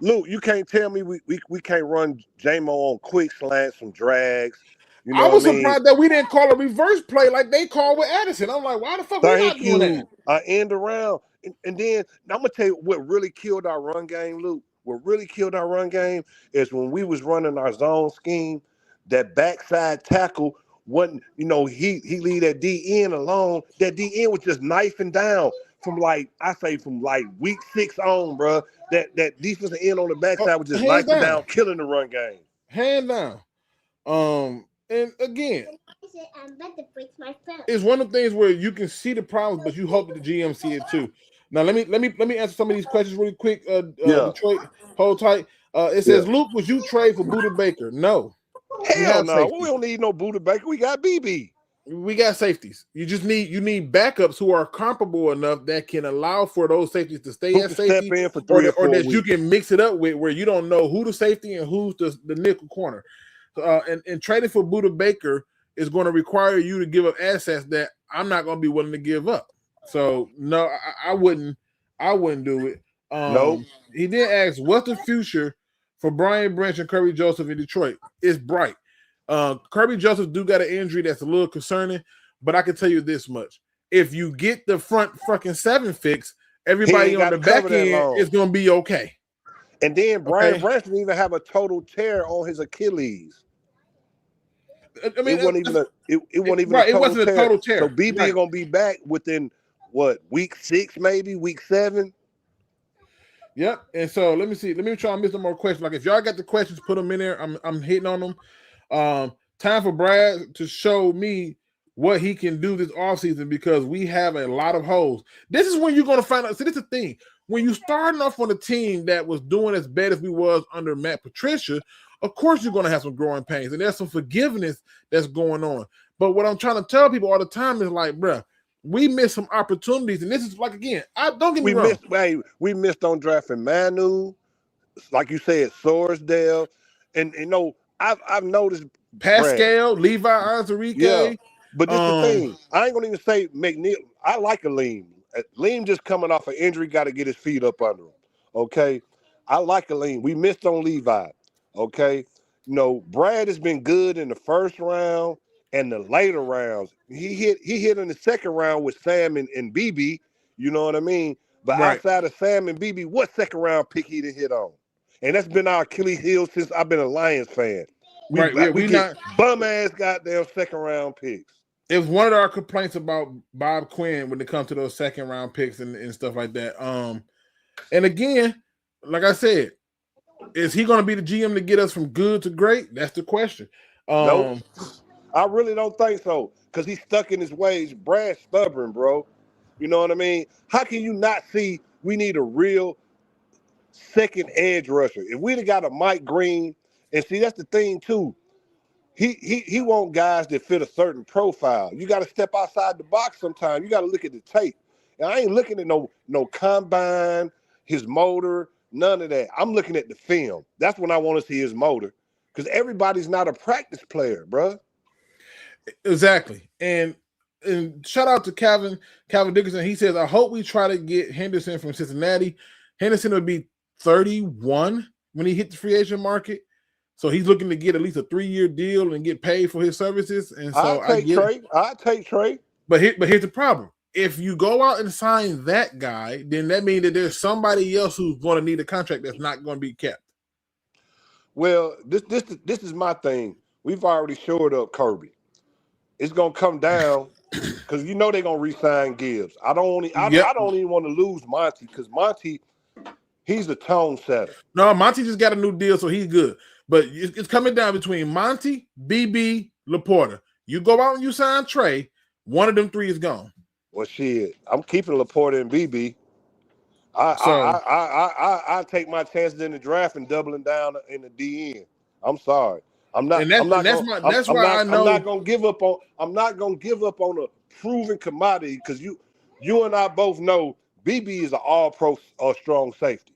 Luke, you can't tell me we can't run J-Mo on quick slants, some drags. You know I what was I mean? surprised that we didn't call a reverse play like they called with Addison. I'm like, why the fuck we not Thank doing that? you. End around. And then I'm gonna tell you what really killed our run game, Luke. What really killed our run game is when we was running our zone scheme, that backside tackle wasn't, he leave that DN alone. That DN was just knifing down from like week 6 on, bro. That defensive end on the backside was just knifing down, killing the run game. Hand down. And again, it's one of the things where you can see the problems, but you hope that the GM see it too. Now let me answer some of these questions really quick. Detroit, hold tight. It says, Luke, would you trade for Buda Baker? No. Hell no. We don't need no Buda Baker. We got BB. We got safeties. You need backups who are comparable enough that can allow for those safeties to stay at safety, step in for 3 or 4 that weeks. you can mix it up with, where you don't know who the safety and who's the nickel corner. And trading for Buda Baker is going to require you to give up assets that I'm not going to be willing to give up. So no, I wouldn't do it. Nope. He did ask, what's the future for Brian Branch and Kirby Joseph in Detroit? It's bright. Kirby Joseph do got an injury that's a little concerning, but I can tell you this much: if you get the front fucking 7 fixed, everybody on the back end is going to be okay. And then Brian Branch didn't even have a total tear on his Achilles. I mean, it wasn't even a total tear. So BB gonna be back within week 6, maybe week 7. Yep. And so let me see. Let me try and miss some more questions. Like if y'all got the questions, put them in there. I'm hitting on them. Time for Brad to show me what he can do this offseason because we have a lot of holes. This is when you're gonna find out. See, this is the thing. When you starting off on a team that was doing as bad as we was under Matt Patricia, of course you're going to have some growing pains, and there's some forgiveness that's going on. But what I'm trying to tell people all the time is like, bruh, we missed some opportunities, and this is like, again, don't get me wrong. We missed on drafting Manu, like you said, Sorsdale, and I've noticed Pascal, Levi Onwuzurike. Yeah, but this the thing. I ain't gonna even say McNeil. I like Aleem. Aleem just coming off an injury, got to get his feet up under him. Okay, I like Aleem. We missed on Levi. Okay, Brad has been good in the first round and the later rounds. He hit in the second round with Sam and BB. You know what I mean? But outside of Sam and BB, what second round pick he didn't hit on? And that's been our Achilles heel since I've been a Lions fan. We get bum ass goddamn second round picks. It was one of our complaints about Bob Quinn when it comes to those second round picks and stuff like that. And again, like I said, is he going to be the GM to get us from good to great? That's the question. Nope. I really don't think so because he's stuck in his ways. Brad's stubborn, bro. You know what I mean? How can you not see we need a real second edge rusher? If we'd have got a Mike Green, and see, that's the thing, too. He want guys that fit a certain profile. You got to step outside the box sometimes. You got to look at the tape. And I ain't looking at no combine, his motor, none of that. I'm looking at the film. That's when I want to see his motor because everybody's not a practice player, bro. Exactly. And shout out to Calvin Dickerson. He says, I hope we try to get Henderson from Cincinnati. Henderson would be 31 when he hit the free agent market. So he's looking to get at least a 3-year deal and get paid for his services. And so I take Trey. But here's the problem. If you go out and sign that guy, then that means that there's somebody else who's going to need a contract that's not going to be kept. Well, this is my thing. We've already shored up Kirby. It's gonna come down because they're gonna re-sign Gibbs. I don't even want to lose Monty because Monty, he's a tone setter. No, Monty just got a new deal, so he's good. But it's coming down between Monty, BB, Laporta. You go out and you sign Trey, one of them 3 is gone. Well, shit, I'm keeping Laporta and BB. I take my chances in the draft and doubling down in the DN. I'm sorry. I'm not gonna give up on a proven commodity because you and I both know BB is an all-pro strong safety.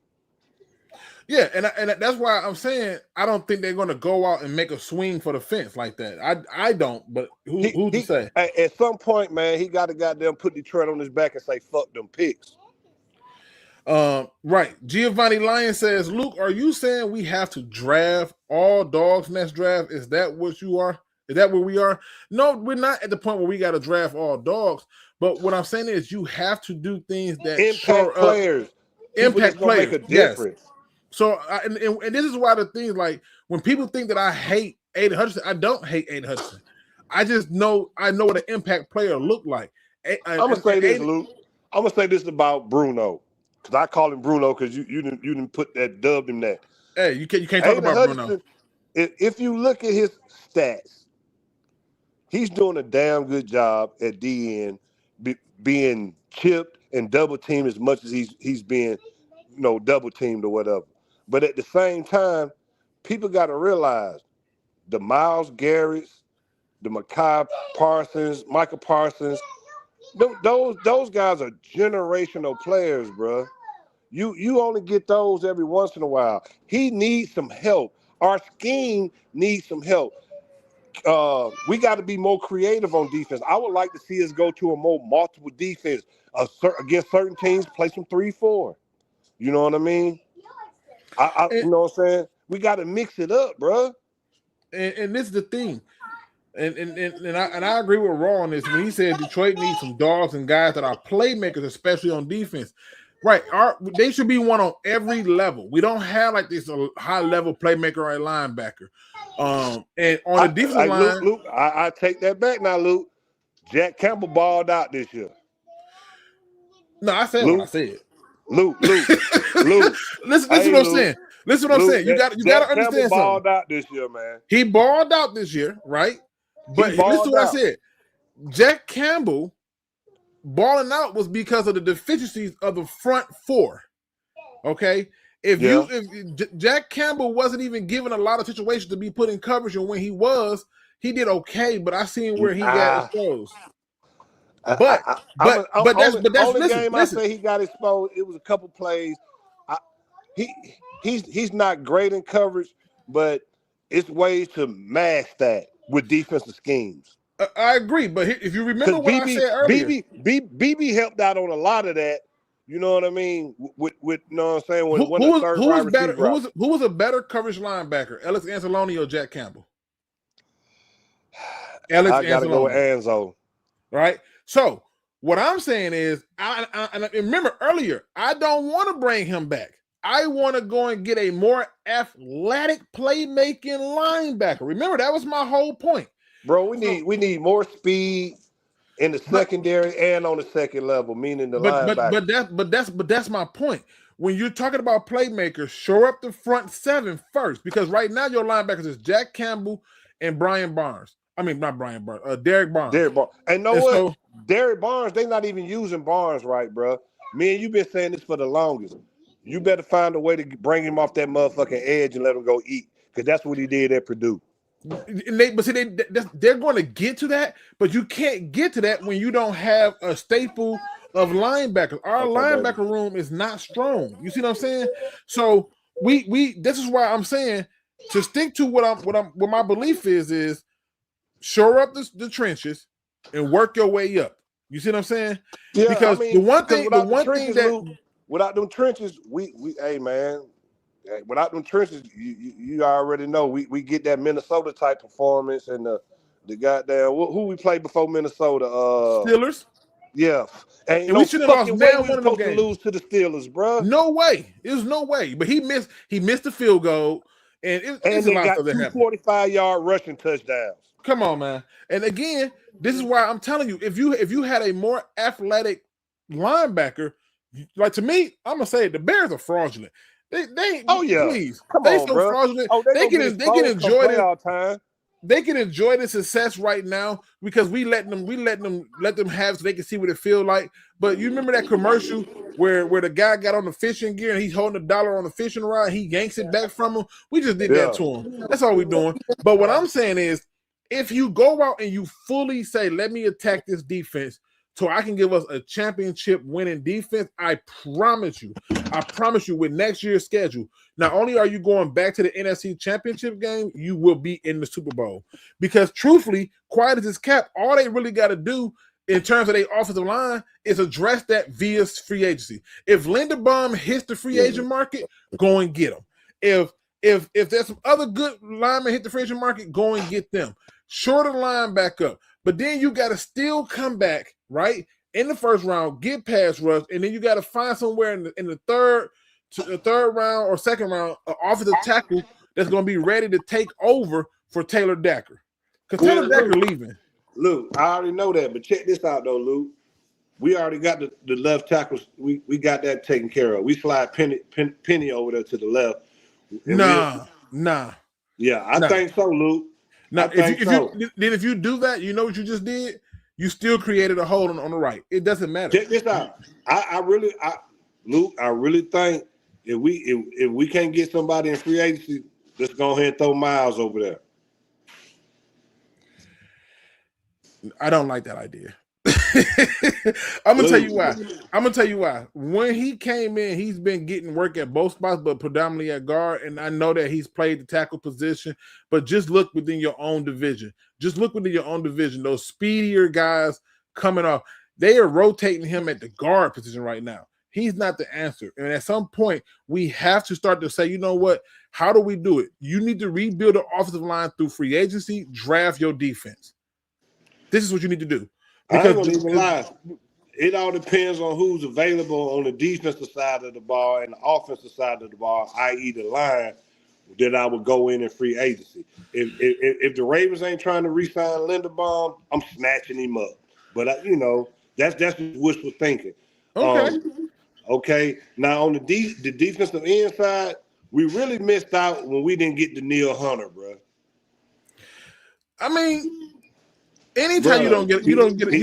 Yeah, and that's why I'm saying I don't think they're going to go out and make a swing for the fence like that. I don't, but who's to say? At some point, man, he got to goddamn put Detroit on his back and say, fuck them picks. Right. Giovanni Lyon says, Luke, are you saying we have to draft all dogs next draft? Is that what you are? Is that where we are? No, we're not at the point where we got to draft all dogs. But what I'm saying is you have to do things that impact players. Impact players. Make a difference. Yes. So, and this is why the things like when people think that I hate Aiden Hutchinson, I don't hate Aiden Hutchinson. I just know what an impact player look like. I'm gonna say this, Luke. I'm gonna say this about Bruno. Because I call him Bruno because you didn't put that dubbed him that. Hey, you can't talk about Hutchinson, Bruno. If you look at his stats, he's doing a damn good job at DN, being chipped and double teamed as much as he's being, double teamed or whatever. But at the same time, people got to realize the Myles Garrett's, the Michael Parsons, those guys are generational players, bro. You only get those every once in a while. He needs some help. Our scheme needs some help. We got to be more creative on defense. I would like to see us go to a more multiple defense against certain teams. Play some 3-4. You know what I mean? You know what I'm saying? We got to mix it up, bro. And this is the thing. And I agree with Raw on this when he said Detroit needs some dogs and guys that are playmakers, especially on defense. Right, they should be one on every level. We don't have like this high level playmaker or a linebacker. And on the defensive line, Luke, I take that back now, Luke. Jack Campbell balled out this year. No, I said what I said. Luke. Listen what I'm saying. Listen what I'm saying. You got to understand something. Balled out this year, man. He balled out this year, right? But listen to what I said. Jack Campbell balling out was because of the deficiencies of the front 4. Okay, if Jack Campbell wasn't even given a lot of situations to be put in coverage, and when he did okay. But I seen where he got exposed. But I say he got exposed. It was a couple plays. He's not great in coverage, but it's ways to mask that with defensive schemes. I agree, but if you remember what I said earlier, BB helped out on a lot of that. You know what I mean? With you know what I'm saying? Who was a better coverage linebacker, Alex Anzalone or Jack Campbell? I gotta go with Anzo. Right. So what I'm saying is, I remember earlier, I don't want to bring him back. I want to go and get a more athletic playmaking linebacker. Remember, that was my whole point. Bro, we need more speed in the secondary and on the second level, meaning the linebacker. But that's my point. When you're talking about playmakers, shore up the front 7 first, because right now your linebackers is Jack Campbell and Brian Barnes. I mean, not Brian Barnes, Derek Barnes. And know what? So, Derek Barnes, they not even using Barnes right, bro. Me and you been saying this for the longest. You better find a way to bring him off that motherfucking edge and let him go eat, because that's what he did at Purdue. They're going to get to that, but you can't get to that when you don't have a staple of linebackers. Our linebacker room is not strong. You see what I'm saying? So this is why I'm saying to stick to what my belief is shore up the trenches and work your way up. You see what I'm saying? Yeah, because the one thing that without them trenches, we hey man, Without them trenches, you already know we get that Minnesota type performance and the goddamn who we played before Minnesota. Steelers, Yeah, ain't and we no should have lost fucking way now we one of them supposed to games. lose to the Steelers, bro. No way. There's no way. But he missed the field goal, and it's a And they lot of got stuff that two happened. 45-yard rushing touchdowns. Come on, man. And again, this is why I'm telling you, if you had a more athletic linebacker, like to me, I'm gonna say the Bears are fraudulent. They Oh yeah, please, come they on, so bro. fraudulent. Oh, they can enjoy it. playoff time. They can enjoy the success right now because we let them have so they can see what it feel like. But you remember that commercial where the guy got on the fishing gear and he's holding $1 on the fishing rod, he yanks it back from him. We just did that to him. That's all we're doing. But what I'm saying is, if you go out and you fully say, let me attack this defense so I can give us a championship winning defense, I promise you, with next year's schedule, not only are you going back to the NFC championship game, you will be in the Super Bowl. Because truthfully, quiet as it's kept, all they really got to do in terms of their offensive line is address that via free agency. If Linderbaum hits the free agent market, go and get him. If there's some other good linemen hit the free agent market, go and get them. Shorter line back up. But then you got to still come back, right, in the first round, get pass rush, and then you got to find somewhere in the third round or second round an offensive tackle that's going to be ready to take over for Taylor Decker. Because Taylor Decker leaving. Luke, I already know that, but check this out, though, Luke. We already got the left tackles. We got that taken care of. We slide Penny over there to the left. Nah. Yeah, I think so, Luke. Now, if you do that, you know what you just did? You still created a hole on the right. It doesn't matter. Check this out. Luke, I really think if we can't get somebody in free agency, let's go ahead and throw Miles over there. I don't like that idea. I'm gonna tell you why. When he came in, he's been getting work at both spots, but predominantly at guard. And I know that he's played the tackle position, but just look within your own division. Those speedier guys coming off, they are rotating him at the guard position right now. He's not the answer. And at some point, we have to start to say, you know what? How do we do it? You need to rebuild the offensive line through free agency, draft your defense. This is what you need to do. Because I ain't gonna even lie. It all depends on who's available on the defensive side of the ball and the offensive side of the ball, i.e. the line, that I would go in free agency. If the Ravens ain't trying to re-sign Linderbaum, I'm snatching him up. But, that's just wishful thinking. Okay. Now, on the defensive end side, we really missed out when we didn't get Danielle Hunter, bro. I mean, anytime you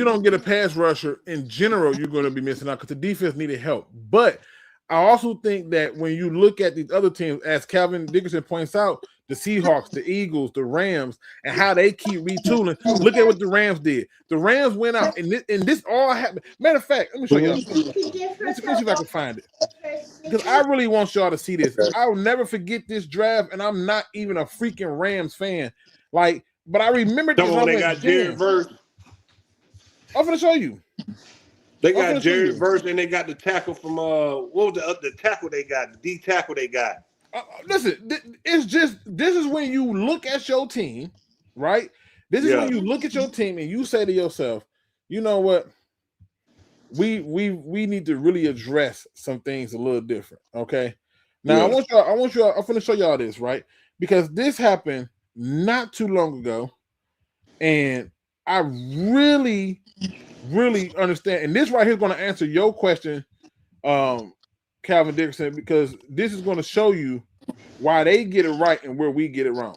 don't get a pass rusher in general, you're going to be missing out because the defense needed help. But I also think that when you look at these other teams, as Calvin Dickerson points out, the Seahawks, the Eagles, the Rams, and how they keep retooling. Look at what the Rams did. The Rams went out, and this all happened. Matter of fact, let me show y'all. Let's see if I can find it. Because I really want y'all to see this. I'll never forget this draft, and I'm not even a freaking Rams fan. But I remember this. They got Jared Verse. I'm going to show you. They got Jared Verse, and they got the tackle from what was the tackle they got? The D tackle they got. Listen, this is when you look at your team, right? This is when you look at your team and you say to yourself, you know what? We need to really address some things a little different. Okay. Now I'm going to show y'all this, right? Because this happened not too long ago, and I really understand. And this right here is going to answer your question, Calvin Dickerson, because this is going to show you why they get it right and where we get it wrong.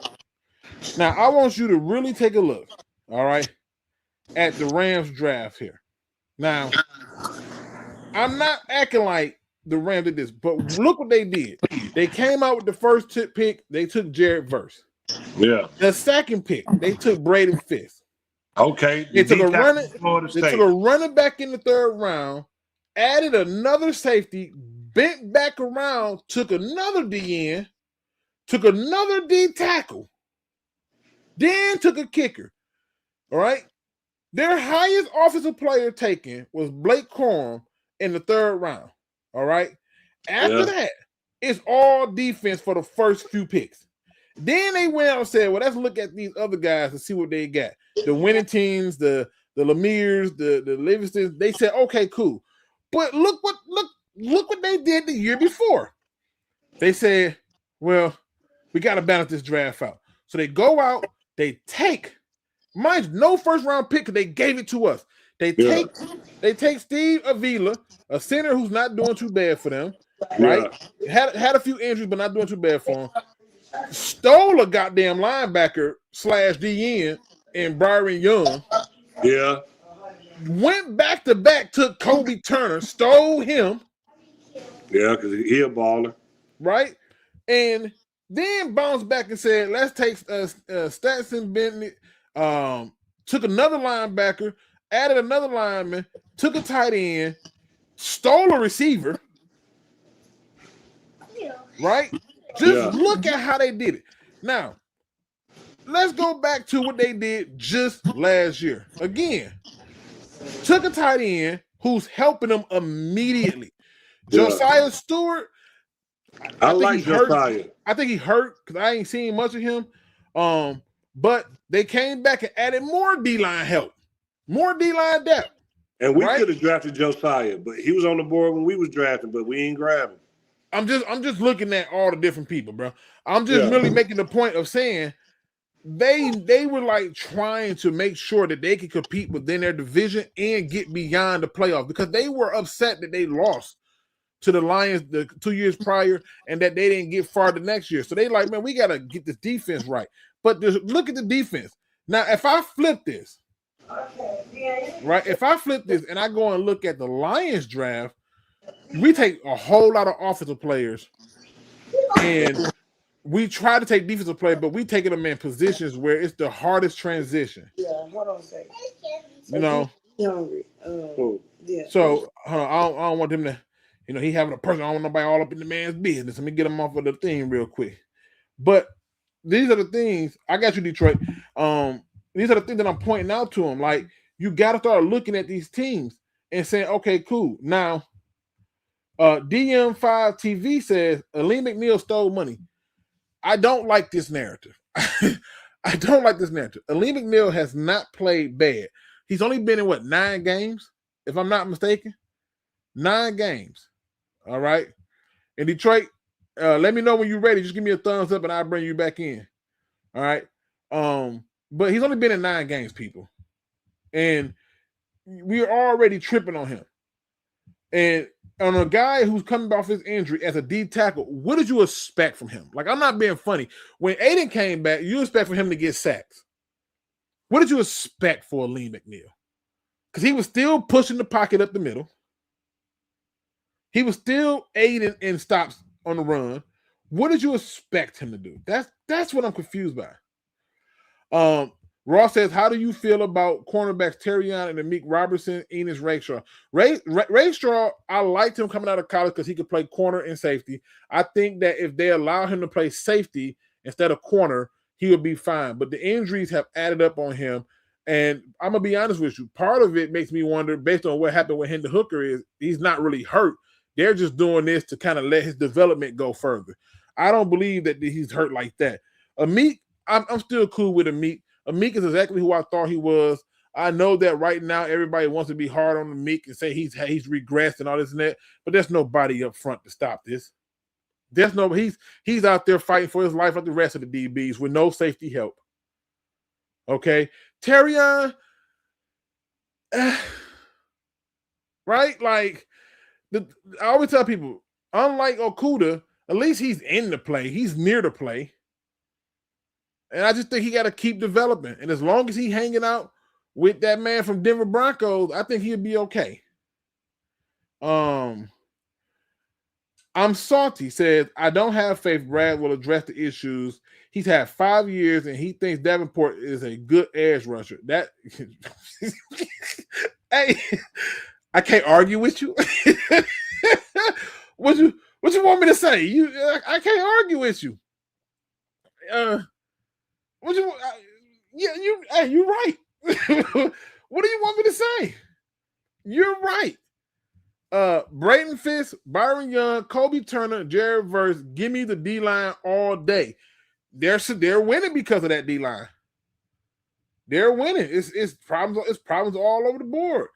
Now, I want you to really take a look, all right, at the Rams draft here. Now, I'm not acting like the Rams did this, but look what they did. They came out with the first pick. They took Jared Verse. Yeah. The second pick, they took Braden Fisk. Okay. They took a running back in the third round, added another safety, bent back around, took another DN, took another D tackle, then took a kicker. All right. Their highest offensive player taken was Blake Corum in the third round. All right. After that, It's all defense for the first few picks. Then they went out and said, well, let's look at these other guys and see what they got. The winning teams, the Lemire's, the Livingstons. They said, okay, cool. But look what they did the year before. They said, well, we got to balance this draft out. So they go out, they take, mind no first round pick, they gave it to us. They take Steve Avila, a center who's not doing too bad for them, right? Yeah. Had a few injuries, but not doing too bad for him. Stole a goddamn linebacker / DN in Byron Young. Yeah. Went back to back, took Kobe Turner, stole him. Yeah, because he a baller. Right? And then bounced back and said, let's take Stetson Bennett, took another linebacker, added another lineman, took a tight end, stole a receiver. Right? Just look at how they did it. Now, let's go back to what they did just last year. Again, took a tight end who's helping them immediately. Josiah Stewart, I like Josiah. I think he hurt because I ain't seen much of him. But they came back and added more D-line help, more D-line depth. And we could have drafted Josiah, but he was on the board when we was drafting, but we ain't grabbing. I'm just looking at all the different people, bro. I'm just really making the point of saying they were like trying to make sure that they could compete within their division and get beyond the playoffs because they were upset that they lost to the Lions the 2 years prior and that they didn't get far the next year. So they like, man, we got to get this defense right. But look at the defense. Now, if I flip this, right? If I flip this and I go and look at the Lions draft, we take a whole lot of offensive players and we try to take defensive players, but we taking them in positions where it's the hardest transition. Yeah, hold on a second. You know? Hungry. Yeah. So I don't want them to, he having a person. I don't want nobody all up in the man's business. Let me get him off of the thing real quick. But these are the things. I got you, Detroit. These are the things that I'm pointing out to them. Like, you got to start looking at these teams and saying, okay, cool. Now, DM5 TV says Aleem McNeil stole money. I don't like this narrative. I don't like this narrative. Aleem McNeil has not played bad. He's only been in 9 games, if I'm not mistaken. 9 games. All right. In Detroit, let me know when you're ready. Just give me a thumbs up and I'll bring you back in. All right. But he's only been in 9 games, people. And we're already tripping on him. And on a guy who's coming off his injury as a D tackle, what did you expect from him? Like, I'm not being funny. When Aiden came back, you expect for him to get sacks. What did you expect for Aleem McNeil? Because he was still pushing the pocket up the middle. He was still aiding in stops on the run. What did you expect him to do? That's what I'm confused by. Ross says, how do you feel about cornerbacks Terrion and Amik Robertson, Enos Rayshaw? Rayshaw, I liked him coming out of college because he could play corner and safety. I think that if they allow him to play safety instead of corner, he would be fine. But the injuries have added up on him. And I'm going to be honest with you. Part of it makes me wonder, based on what happened with Hendon Hooker, is he's not really hurt. They're just doing this to kind of let his development go further. I don't believe that he's hurt like that. Amik, I'm still cool with Amik. Amik is exactly who I thought he was. I know that right now everybody wants to be hard on Amik and say he's regressed and all this and that, but there's nobody up front to stop this. There's no he's out there fighting for his life like the rest of the DBs with no safety help. Okay, Terrion, right? Like I always tell people, unlike Okuda, at least he's in the play. He's near the play. And I just think he got to keep developing. And as long as he's hanging out with that man from Denver Broncos, I think he'll be okay. I'm salty. Says, I don't have faith Brad will address the issues. He's had 5 years and he thinks Davenport is a good edge rusher. That hey, I can't argue with you. What you want me to say? I can't argue with you. What you? You're right. What do you want me to say? You're right. Brayton Fisk, Byron Young, Kobe Turner, Jared Verse. Give me the D line all day. They're winning because of that D line. They're winning. It's problems all over the board.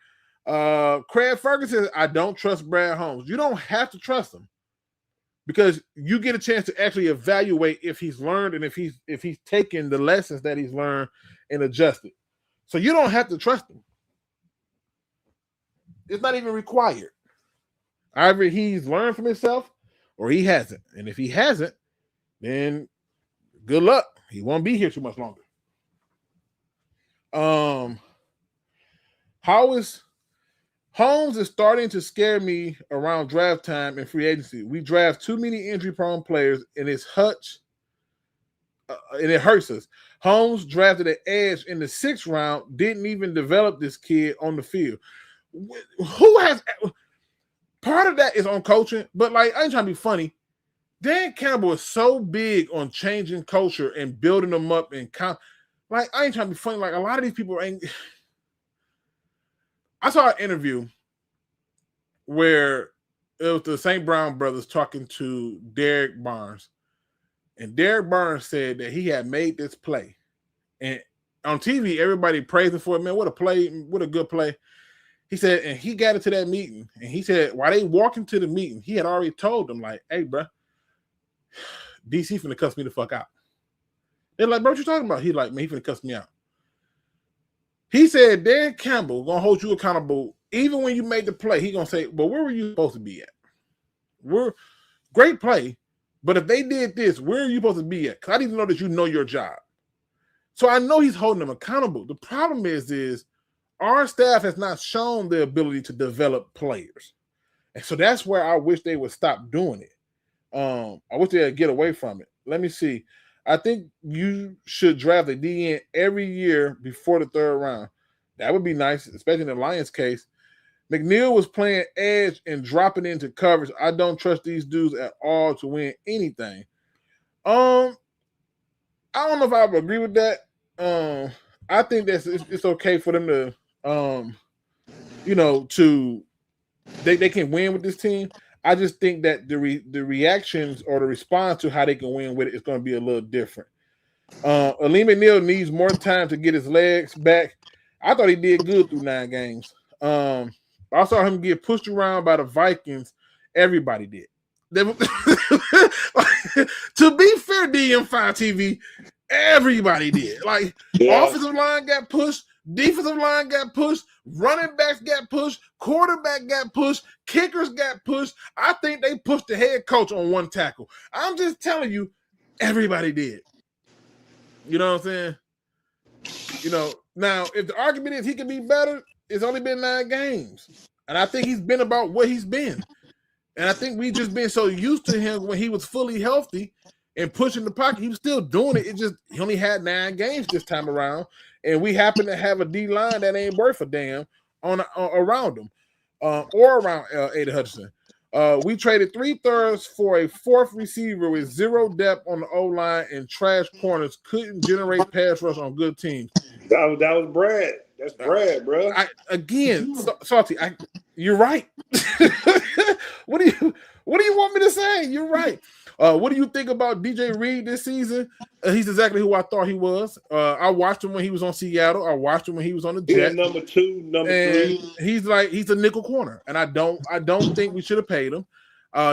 Craig Ferguson says, I don't trust Brad Holmes. You don't have to trust him because you get a chance to actually evaluate if he's learned and if he's taken the lessons that he's learned and adjusted. So you don't have to trust him. It's not even required. Either he's learned from himself or he hasn't. And if he hasn't, then good luck. He won't be here too much longer. Holmes is starting to scare me around draft time and free agency. We draft too many injury-prone players, and it hurts us. Holmes drafted an edge in the 6th round, didn't even develop this kid on the field. Who has part of that is on coaching, but like I ain't trying to be funny. Dan Campbell is so big on changing culture and building them up and like I ain't trying to be funny. Like a lot of these people ain't. I saw an interview where it was the St. Brown brothers talking to Derek Barnes. And Derek Barnes said that he had made this play. And on TV, everybody praised him for it. Man, what a play. What a good play. He said, and he got into that meeting. And he said, while they walking to the meeting, he had already told them, like, hey, bro, DC finna cuss me the fuck out. They're like, bro, what you talking about? He like, man, he finna cuss me out. He said, Dan Campbell gonna hold you accountable even when you made the play. He gonna say, well, where were you supposed to be at? Great play, but if they did this, where are you supposed to be at? Because I need to know that you know your job. So I know he's holding them accountable. The problem is our staff has not shown the ability to develop players. And so that's where I wish they would stop doing it. I wish they'd get away from it. Let me see. I think you should draft a DN every year before the 3rd round. That would be nice, especially in the Lions case. McNeil was playing edge and dropping into coverage. I don't trust these dudes at all to win anything. I don't know if I would agree with that. I think that it's okay for them to, they can win with this team. I just think that the reactions or the response to how they can win with it is going to be a little different. Ali McNeil needs more time to get his legs back. I thought he did good through 9 games. I saw him get pushed around by the Vikings. Everybody did. To be fair, DM5 TV, everybody did. Like, offensive line got pushed, defensive line got pushed, running backs got pushed, quarterback got pushed, kickers got pushed. I think they pushed the head coach on 1 tackle. I'm just telling you, everybody did. You know what I'm saying? Now, if the argument is he can be better, it's only been 9 games. And I think he's been about what he's been. And I think we just been so used to him when he was fully healthy and pushing the pocket. He was still doing it. He only had 9 games this time around. And we happen to have a D-line that ain't worth a damn around him or around Ada Hudson. We traded 3/3 for a 4th receiver with 0 depth on the O-line and trash corners. Couldn't generate pass rush on good teams. That was Brad. That's Brad, bro. Salty, you're right. What do you want me to say? You're right. What do you think about DJ Reed this season? He's exactly who I thought he was. I watched him when he was on Seattle. I watched him when he was on the Jets. Number 2, number 3. He's a nickel corner, and I don't think we should have paid him.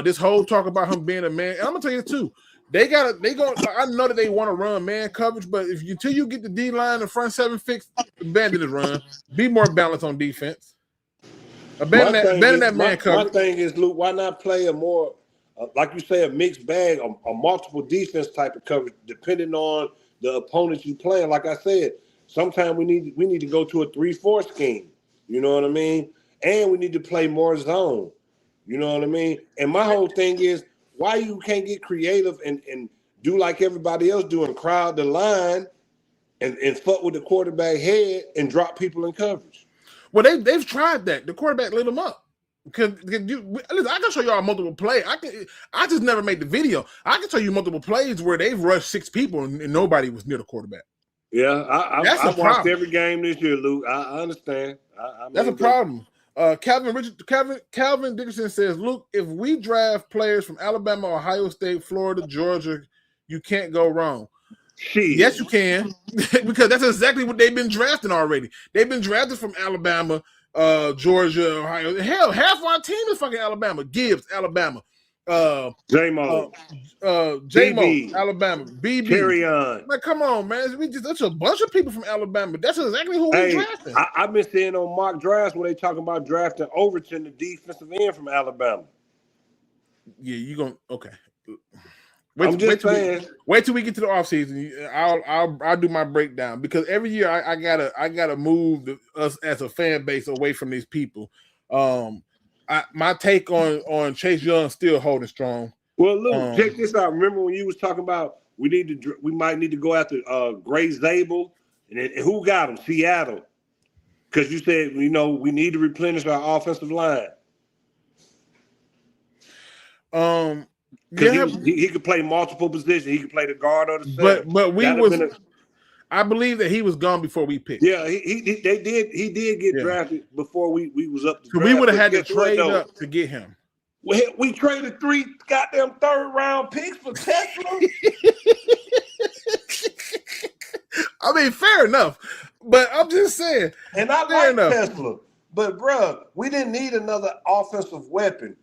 This whole talk about him being a man, and I'm gonna tell you too. I know that they want to run man coverage, but until you get the D line and front 7 fixed, abandon the run. Be more balanced on defense. Abandon that man coverage. My thing is, Luke, why not play a more, like you say, a mixed bag, a multiple defense type of coverage, depending on the opponents you playing. Like I said, sometimes we need to go to a 3-4 scheme. You know what I mean? And we need to play more zone. You know what I mean? And my whole thing is, why you can't get creative and do like everybody else do and crowd the line and fuck with the quarterback head and drop people in coverage? Well, they've tried that. The quarterback lit them up. Listen, I can show y'all multiple plays. I just never made the video. I can show you multiple plays where they've rushed 6 people and nobody was near the quarterback. Yeah, I watched every game this year, Luke. I understand. That's a problem. Calvin Dickerson says, "Luke, if we draft players from Alabama, Ohio State, Florida, Georgia, you can't go wrong." Shit. Yes, you can, because that's exactly what they've been drafting already. They've been drafted from Alabama, Georgia, Ohio. Hell, half our team is fucking Alabama. Gibbs, Alabama. J-Mo. J-Mo, BB. Alabama. BB. Carry on. Man, come on, man. That's a bunch of people from Alabama. That's exactly who we're drafting. I've been seeing on mock drafts where they talking about drafting Overton, the defensive end from Alabama. Yeah, you gonna okay. I'm just saying. Wait till we get to the offseason. I'll do my breakdown, because every year I gotta move us as a fan base away from these people. My take on Chase Young still holding strong. Well, look, check this out. Remember when you was talking about we might need to go after Gray Zabel, and who got him? Seattle, because you said we need to replenish our offensive line. Because he could play multiple positions. He could play the guard or the center. But I believe that he was gone before we picked. Yeah, he did get drafted before we was up. So we would have had to trade up to get him. We traded 3 goddamn third-round picks for Tesla. I mean, fair enough, but I'm just saying. And I like Tesla, but bro, we didn't need another offensive weapon.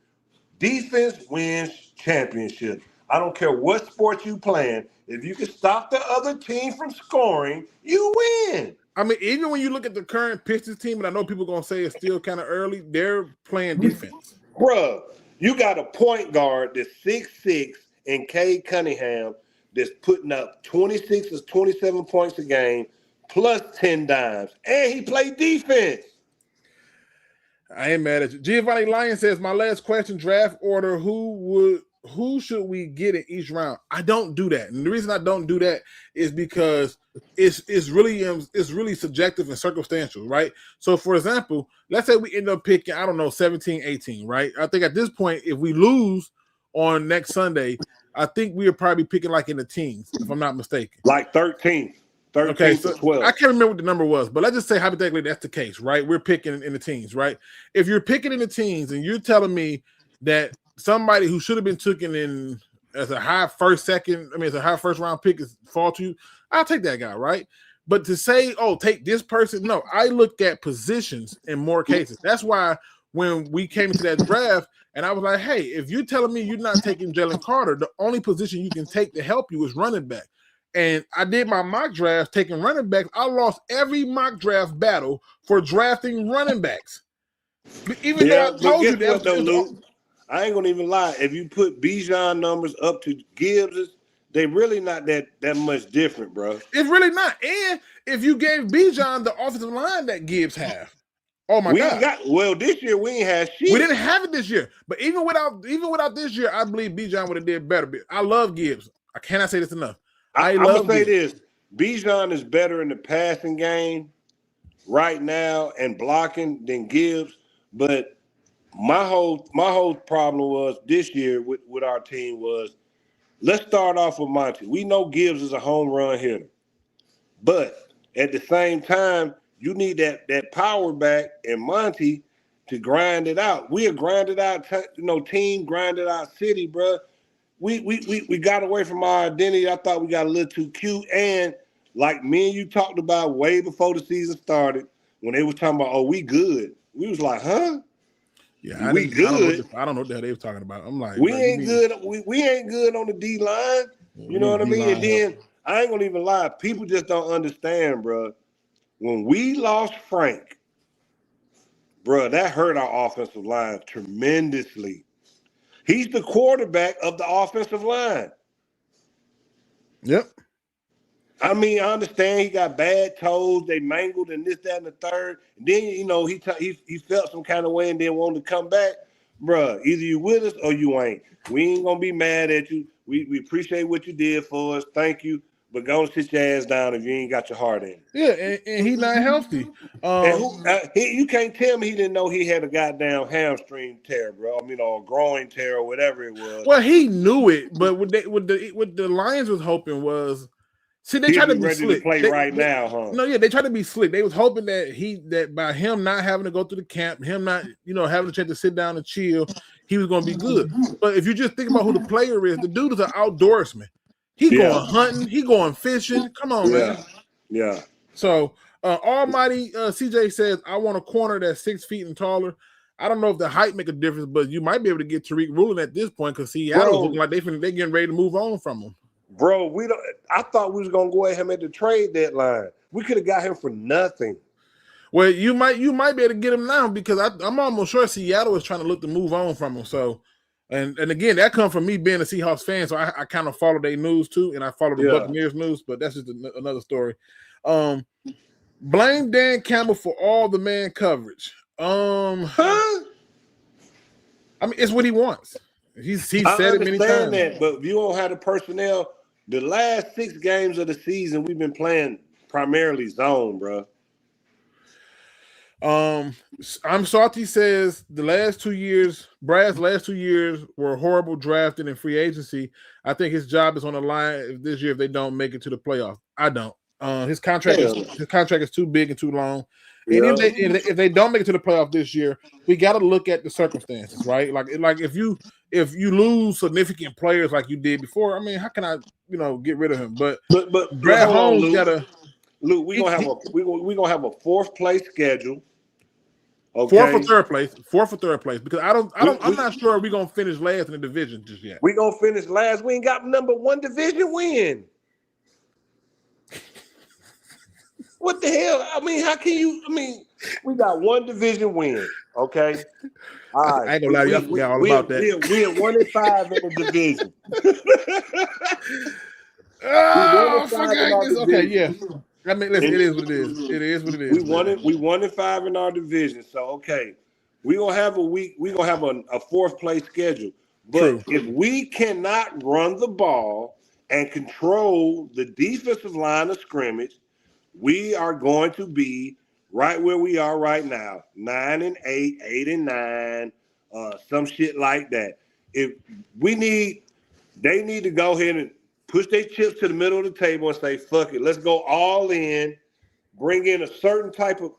Defense wins championships. I don't care what sport you playing. If you can stop the other team from scoring, you win. I mean, even when you look at the current Pistons team, and I know people are going to say it's still kind of early, they're playing defense. Bruh, you got a point guard that's 6'6" and Cade Cunningham that's putting up 26 or 27 points a game plus 10 dimes. And he played defense. I ain't mad at you. Giovanni Lyon says, my last question, draft order, who should we get in each round? I don't do that. And the reason I don't do that is because it's really subjective and circumstantial, right? So for example, let's say we end up picking, 17, 18, right? I think at this point, if we lose on next Sunday, I think we'll probably be picking like in the teens, if I'm not mistaken. Like 13. 13 okay, to so 12. I can't remember what the number was, but let's just say hypothetically that's the case, right? We're picking in the teens, right? If you're picking in the teens and you're telling me that somebody who should have been taken in as a high first round pick is fall to you, I'll take that guy, right? But to say, take this person, no, I look at positions in more cases. That's why when we came into that draft and I was like, hey, if you're telling me you're not taking Jalen Carter, the only position you can take to help you is running back. And I did my mock draft taking running backs. I lost every mock draft battle for drafting running backs. Even though I told you that. I ain't gonna even lie. If you put Bijan numbers up to Gibbs, they really not that much different, bro. It's really not. And if you gave Bijan the offensive line that Gibbs have, oh my God! This year we ain't had shit. We didn't have it this year. But even without this year, I believe Bijan would have did better. I love Gibbs. I cannot say this enough. I'm gonna say this: Bijan is better in the passing game right now and blocking than Gibbs. But my whole problem was this year with our team was, let's start off with Monty. We know Gibbs is a home run hitter, but at the same time, you need that power back and Monty to grind it out. We are grinded out, team grinded out city, bro. We got away from our identity. I thought we got a little too cute. And like me and you talked about way before the season started, when they was talking about, we good. We was like, huh? Yeah, we good. I don't know what the hell they were talking about. I'm like, we ain't good. We ain't good on the D line. You know what I mean? And then I ain't gonna even lie. People just don't understand, bro. When we lost Frank, bro, that hurt our offensive line tremendously. He's the quarterback of the offensive line. Yep. I mean, I understand he got bad toes. They mangled and this, that, and the third. And then, he felt some kind of way and then wanted to come back. Bruh, either you with us or you ain't. We ain't going to be mad at you. We appreciate what you did for us. Thank you. But go and sit your ass down if you ain't got your heart in. Yeah, and he's not healthy. You can't tell me he didn't know he had a goddamn hamstring tear, bro. I mean, or a groin tear or whatever it was. Well, he knew it, but what the Lions was hoping was See, they He'll tried to be be ready slick. to play right now, huh? No, yeah, they tried to be slick. They was hoping that by him not having to go to the camp, him not, having a chance to sit down and chill, he was going to be good. But if you just think about who the player is, the dude is an outdoorsman. He going hunting, he going fishing. Come on, man. Yeah. So, Almighty CJ says, I want a corner that's 6 feet and taller. I don't know if the height make a difference, but you might be able to get Tariq Woolen at this point because Seattle's looking like they're getting ready to move on from him. Bro, I thought we was gonna go at him at the trade deadline. We could have got him for nothing. Well, you might be able to get him now because I'm almost sure Seattle is trying to look to move on from him. So, and again, that comes from me being a Seahawks fan, so I kind of follow their news too, and I follow the Buccaneers news, but that's just another story. Blame Dan Campbell for all the man coverage. I mean, it's what he wants. He's said it many times. I understand that, but if you don't have the personnel, the last 6 games of the season we've been playing primarily zone, bro. I'm salty says Brad's last 2 years were horrible drafting and free agency. I think his job is on the line this year if they don't make it to the playoffs. I don't. His contract is too big and too long. And if they don't make it to the playoff this year, we got to look at the circumstances, right? Like if you lose significant players like you did before, I mean, how can I get rid of him? But Brad Holmes got to. Luke, we're gonna have a 4th place schedule. Okay. 4th or third place, because I'm not sure we're gonna finish last in the division just yet. We're gonna finish last. We ain't got number 1 division win. What the hell? I mean, how can you? I mean, we got 1 division win. Okay. All right. I ain't gonna lie, y'all forgot all about that. We're 1-5 in the division. Oh, forgot this. Okay, yeah. I mean, listen, it is what it is. It is what it is. We 1-5 in our division. So okay, we're gonna have a 4th place schedule. But if we cannot run the ball and control the defensive line of scrimmage, we are going to be right where we are right now, 9-8, 8-9, some shit like that. They need to go ahead and push their chips to the middle of the table and say, fuck it, let's go all in, bring in a certain type of,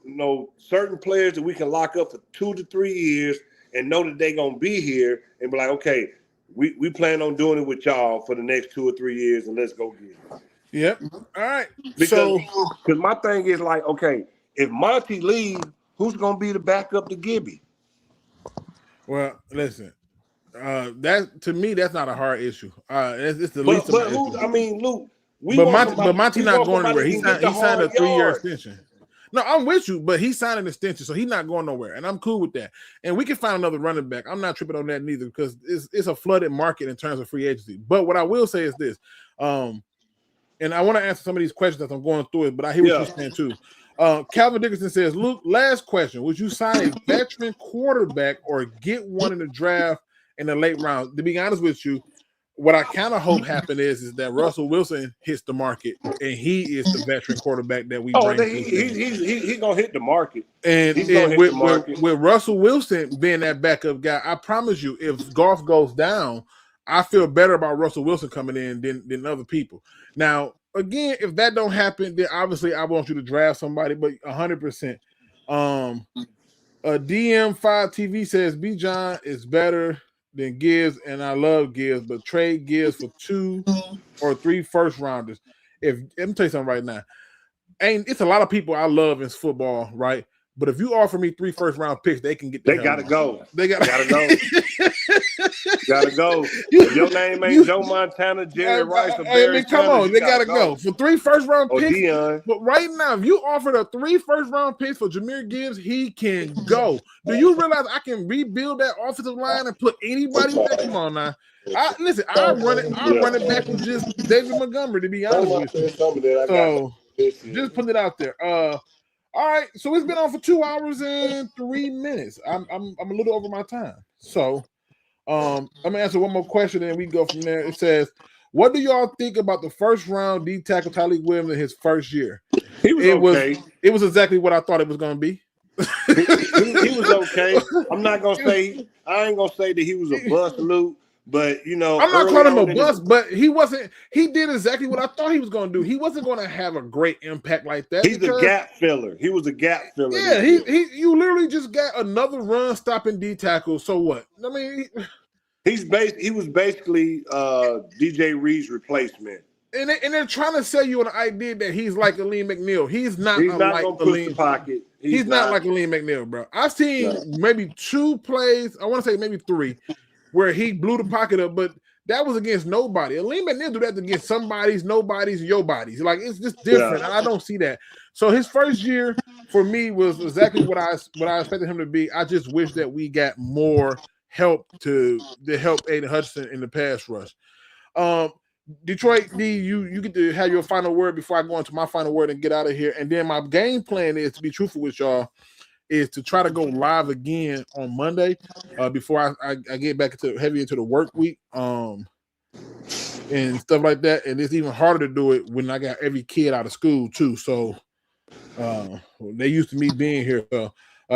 certain players that we can lock up for 2 to 3 years and know that they're going to be here and be like, okay, we plan on doing it with y'all for the next 2 or 3 years and let's go get it. Yep. All right. Because my thing is like, okay, if Monty leaves, who's going to be the backup to Gibby? Well, listen. That to me, that's not a hard issue. It's the least. But Luke. Monty not going anywhere. He signed a 3-year extension. No, I'm with you, but he signed an extension, so he's not going nowhere, and I'm cool with that. And we can find another running back. I'm not tripping on that neither because it's a flooded market in terms of free agency. But what I will say is this, and I want to answer some of these questions as I'm going through it, but I hear what you're saying too. Calvin Dickerson says, Luke, last question: would you sign a veteran quarterback or get one in the draft in the late round? To be honest with you, what I kind of hope happen is that Russell Wilson hits the market and he is the veteran quarterback that we bring. He's gonna hit the market. And with Russell Wilson being that backup guy, I promise you, if Goff goes down, I feel better about Russell Wilson coming in than other people. Now, again, if that don't happen, then obviously I want you to draft somebody, but 100%. DM5 TV says B. John is better than Gibbs, and I love Gibbs, but trade Gibbs for 2 or 3 first rounders. Let me tell you something right now. It's a lot of people I love in football, right? But if you offer me 3 first round picks, they can get. They gotta go. They gotta go. Gotta go. If your name ain't Joe Montana, Jerry Rice, or Barry come on, they gotta go for 3 first round picks. Dion. But right now, if you offered a 3 first round picks for Jahmyr Gibbs, he can go. Do you realize I can rebuild that offensive line and put anybody back? Come on now. I'll run it back with just David Montgomery, to be honest with you. So just put it out there. All right, so it's been on for 2 hours and 3 minutes. I'm a little over my time. So I'm gonna answer one more question and we can go from there. It says, what do y'all think about the first round D tackle Tyreek Williams in his first year? It was exactly what I thought it was gonna be. he was okay. I ain't gonna say that he was a bust, Luke, But you know, I'm not early calling him on a in his, bust, but he wasn't. He did exactly what I thought he was going to do. He wasn't going to have a great impact like that he's a because, gap filler. He was a gap filler yeah, this year. you literally just got another run stopping D tackle. So what? I mean, He was basically DJ Reed's replacement. and they're trying to sell you an idea that he's like Aleem McNeil. He's not He's not like gonna push the Aleem. pocket. He's not like Aleem McNeil, bro. I've seen maybe 2 plays. I want to say maybe 3 where he blew the pocket up, but that was against nobody. Aleem McNeil do that against somebody's, nobody's, your bodies. Like it's just different. Yeah. I don't see that. So his first year for me was exactly what I expected him to be. I just wish that we got more help to help Aiden Hudson in the pass rush. Detroit D, you get to have your final word before I go into my final word and get out of here. And then my game plan is, to be truthful with y'all, is to try to go live again on Monday before I get back into the work week and stuff like that. And it's even harder to do it when I got every kid out of school too. So they used to me being here. So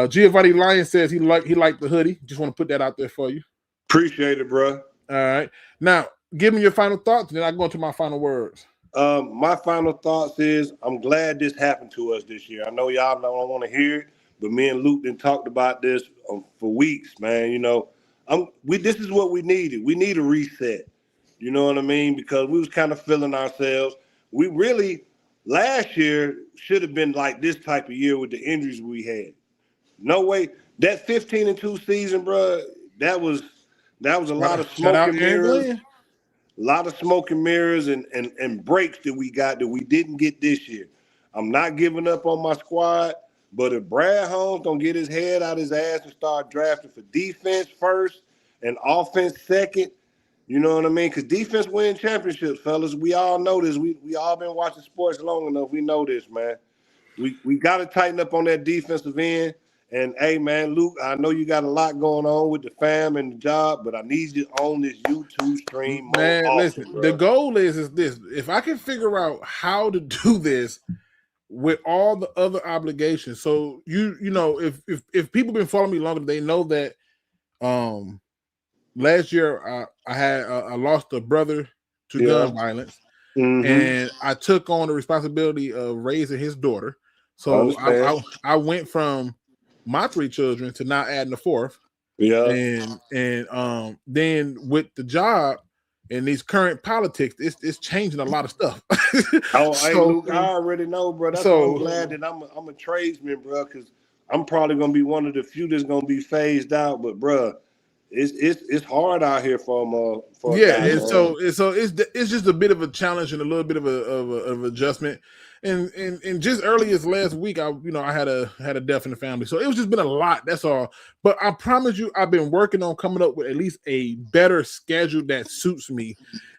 Giovanni Lyon says he liked the hoodie. Just want to put that out there for you. Appreciate it, bro. All right. Now, give me your final thoughts, and then I go into my final words. My final thoughts is I'm glad this happened to us this year. I know y'all don't want to hear it, but me and Luke then talked about this for weeks, man. You know, this is what we needed. We need a reset. You know what I mean? Because we was kind of feeling ourselves. We really last year should have been like this type of year with the injuries we had. No way. That 15-2 season, bro, that was a lot of smoke and mirrors. A lot of smoke and mirrors and breaks that we got that we didn't get this year. I'm not giving up on my squad, but if Brad Holmes don't get his head out his ass and start drafting for defense first and offense second, you know what I mean? Because defense wins championships, fellas. We all know this. We all been watching sports long enough. We know this, man. We got to tighten up on that defensive end. And, hey, man, Luke, I know you got a lot going on with the fam and the job, but I need you on this YouTube stream more Man, often, listen, bro. the goal is this. If I can figure out how to do this with all the other obligations. So, you know, if people been following me longer, they know that last year I lost a brother to gun violence. Mm-hmm. And I took on the responsibility of raising his daughter. So I went from my 3 children to now adding a 4th. Yeah. And then with the job and these current politics, it's changing a lot of stuff. Hey, Luke, I already know, bro. That's why I'm glad that I'm a tradesman, bro, because I'm probably gonna be one of the few that's gonna be phased out. But, bro, it's hard out here for a guy, and so it's just a bit of a challenge and a little bit of adjustment. And just early as last week, I had a death in the family, so it was just been a lot. That's all. But I promise you, I've been working on coming up with at least a better schedule that suits me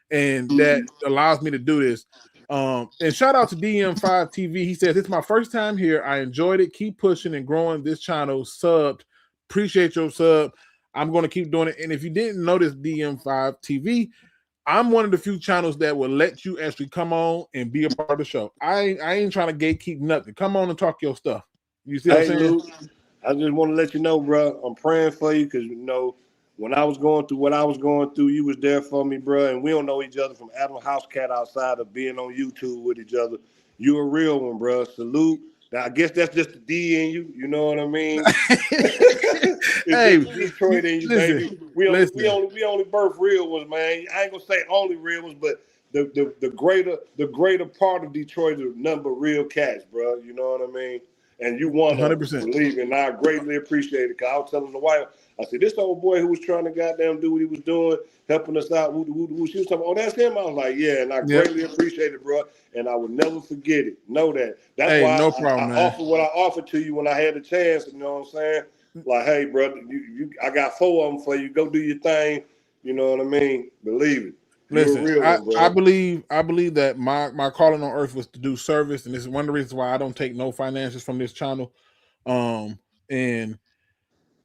and that allows me to do this. And shout out to DM5 TV. He says, "It's my first time here. I enjoyed it. Keep pushing and growing this channel. Subbed. Appreciate your sub. I'm going to keep doing it." And if you didn't notice DM5 TV, I'm one of the few channels that will let you actually come on and be a part of the show. I ain't trying to gatekeep nothing. Come on and talk your stuff. You see what I'm saying? Luke, I just want to let you know, bro, I'm praying for you because, you know, when I was going through what I was going through, you was there for me, bro. And we don't know each other from Adam Housecat outside of being on YouTube with each other. You a real one, bro. Salute. Now, I guess that's just the D in you. You know what I mean? Hey, Detroit in you, baby. We only birth real ones, man. I ain't gonna say only real ones, but the greater part of Detroit is a number of real cats, bro. You know what I mean? And you want to 100%. believe it. And I greatly appreciate it. Cause I was telling the wife, I said, this old boy who was trying to goddamn do what he was doing, helping us out. She was talking, oh, that's him. I was like, yeah, and I greatly appreciate it, bro. And I would never forget it. Know that. That's why I offered what I offered to you when I had the chance. You know what I'm saying? Like, hey, brother, I got 4 of them for you. Go do your thing. You know what I mean? Believe it. Listen, I believe that my calling on earth was to do service, and this is one of the reasons why I don't take no finances from this channel. And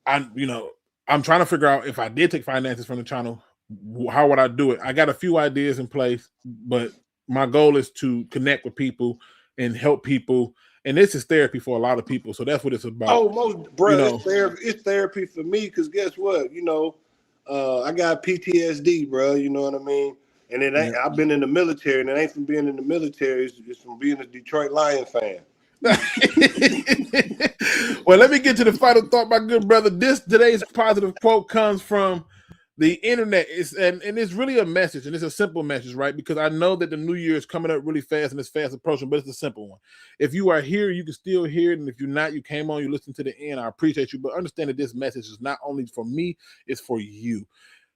I'm trying to figure out if I did take finances from the channel, how would I do it? I got a few ideas in place, but my goal is to connect with people and help people. And this is therapy for a lot of people, so that's what it's about. Oh, it's therapy for me because guess what? You know, I got PTSD, bro. You know what I mean? And it ain't. Yeah. I've been in the military, and it ain't from being in the military. It's from being a Detroit Lion fan. Well, let me get to the final thought, my good brother. Today's positive quote comes from the internet. And it's really a message, and it's a simple message, right? Because I know that the new year is coming up really fast and it's fast approaching, but it's a simple one. If you are here, you can still hear it, and if you're not, you came on, you listened to the end. I appreciate you, but understand that this message is not only for me, it's for you.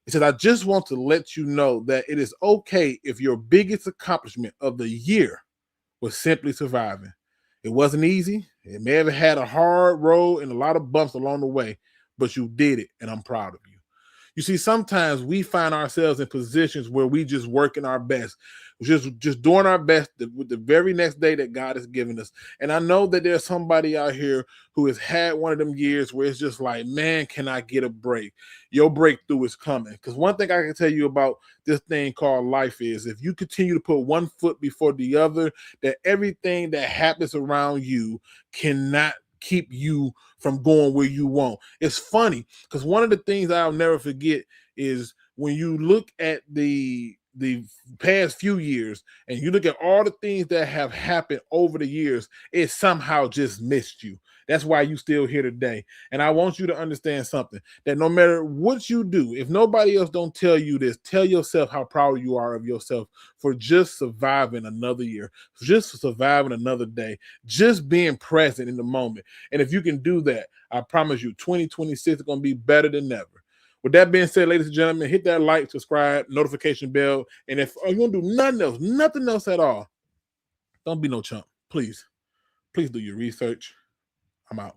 It says, I just want to let you know that it is okay if your biggest accomplishment of the year was simply surviving. It wasn't easy. It may have had a hard road and a lot of bumps along the way, but you did it, and I'm proud of you. You see, sometimes we find ourselves in positions where we just working our best, just doing our best with the very next day that God has given us. And I know that there's somebody out here who has had one of them years where it's just like, man, can I get a break? Your breakthrough is coming. Because one thing I can tell you about this thing called life is if you continue to put one foot before the other, that everything that happens around you cannot keep you from going where you want. It's funny because one of the things I'll never forget is when you look at the past few years and you look at all the things that have happened over the years, it somehow just missed you. That's why you still here today. And I want you to understand something, that no matter what you do, if nobody else don't tell you this, tell yourself how proud you are of yourself for just surviving another year, just surviving another day, just being present in the moment. And if you can do that, I promise you 2026 is going to be better than ever. With that being said, ladies and gentlemen, hit that like, subscribe, notification bell. And if you're going to do nothing else at all, don't be no chump. Please do your research. I'm out.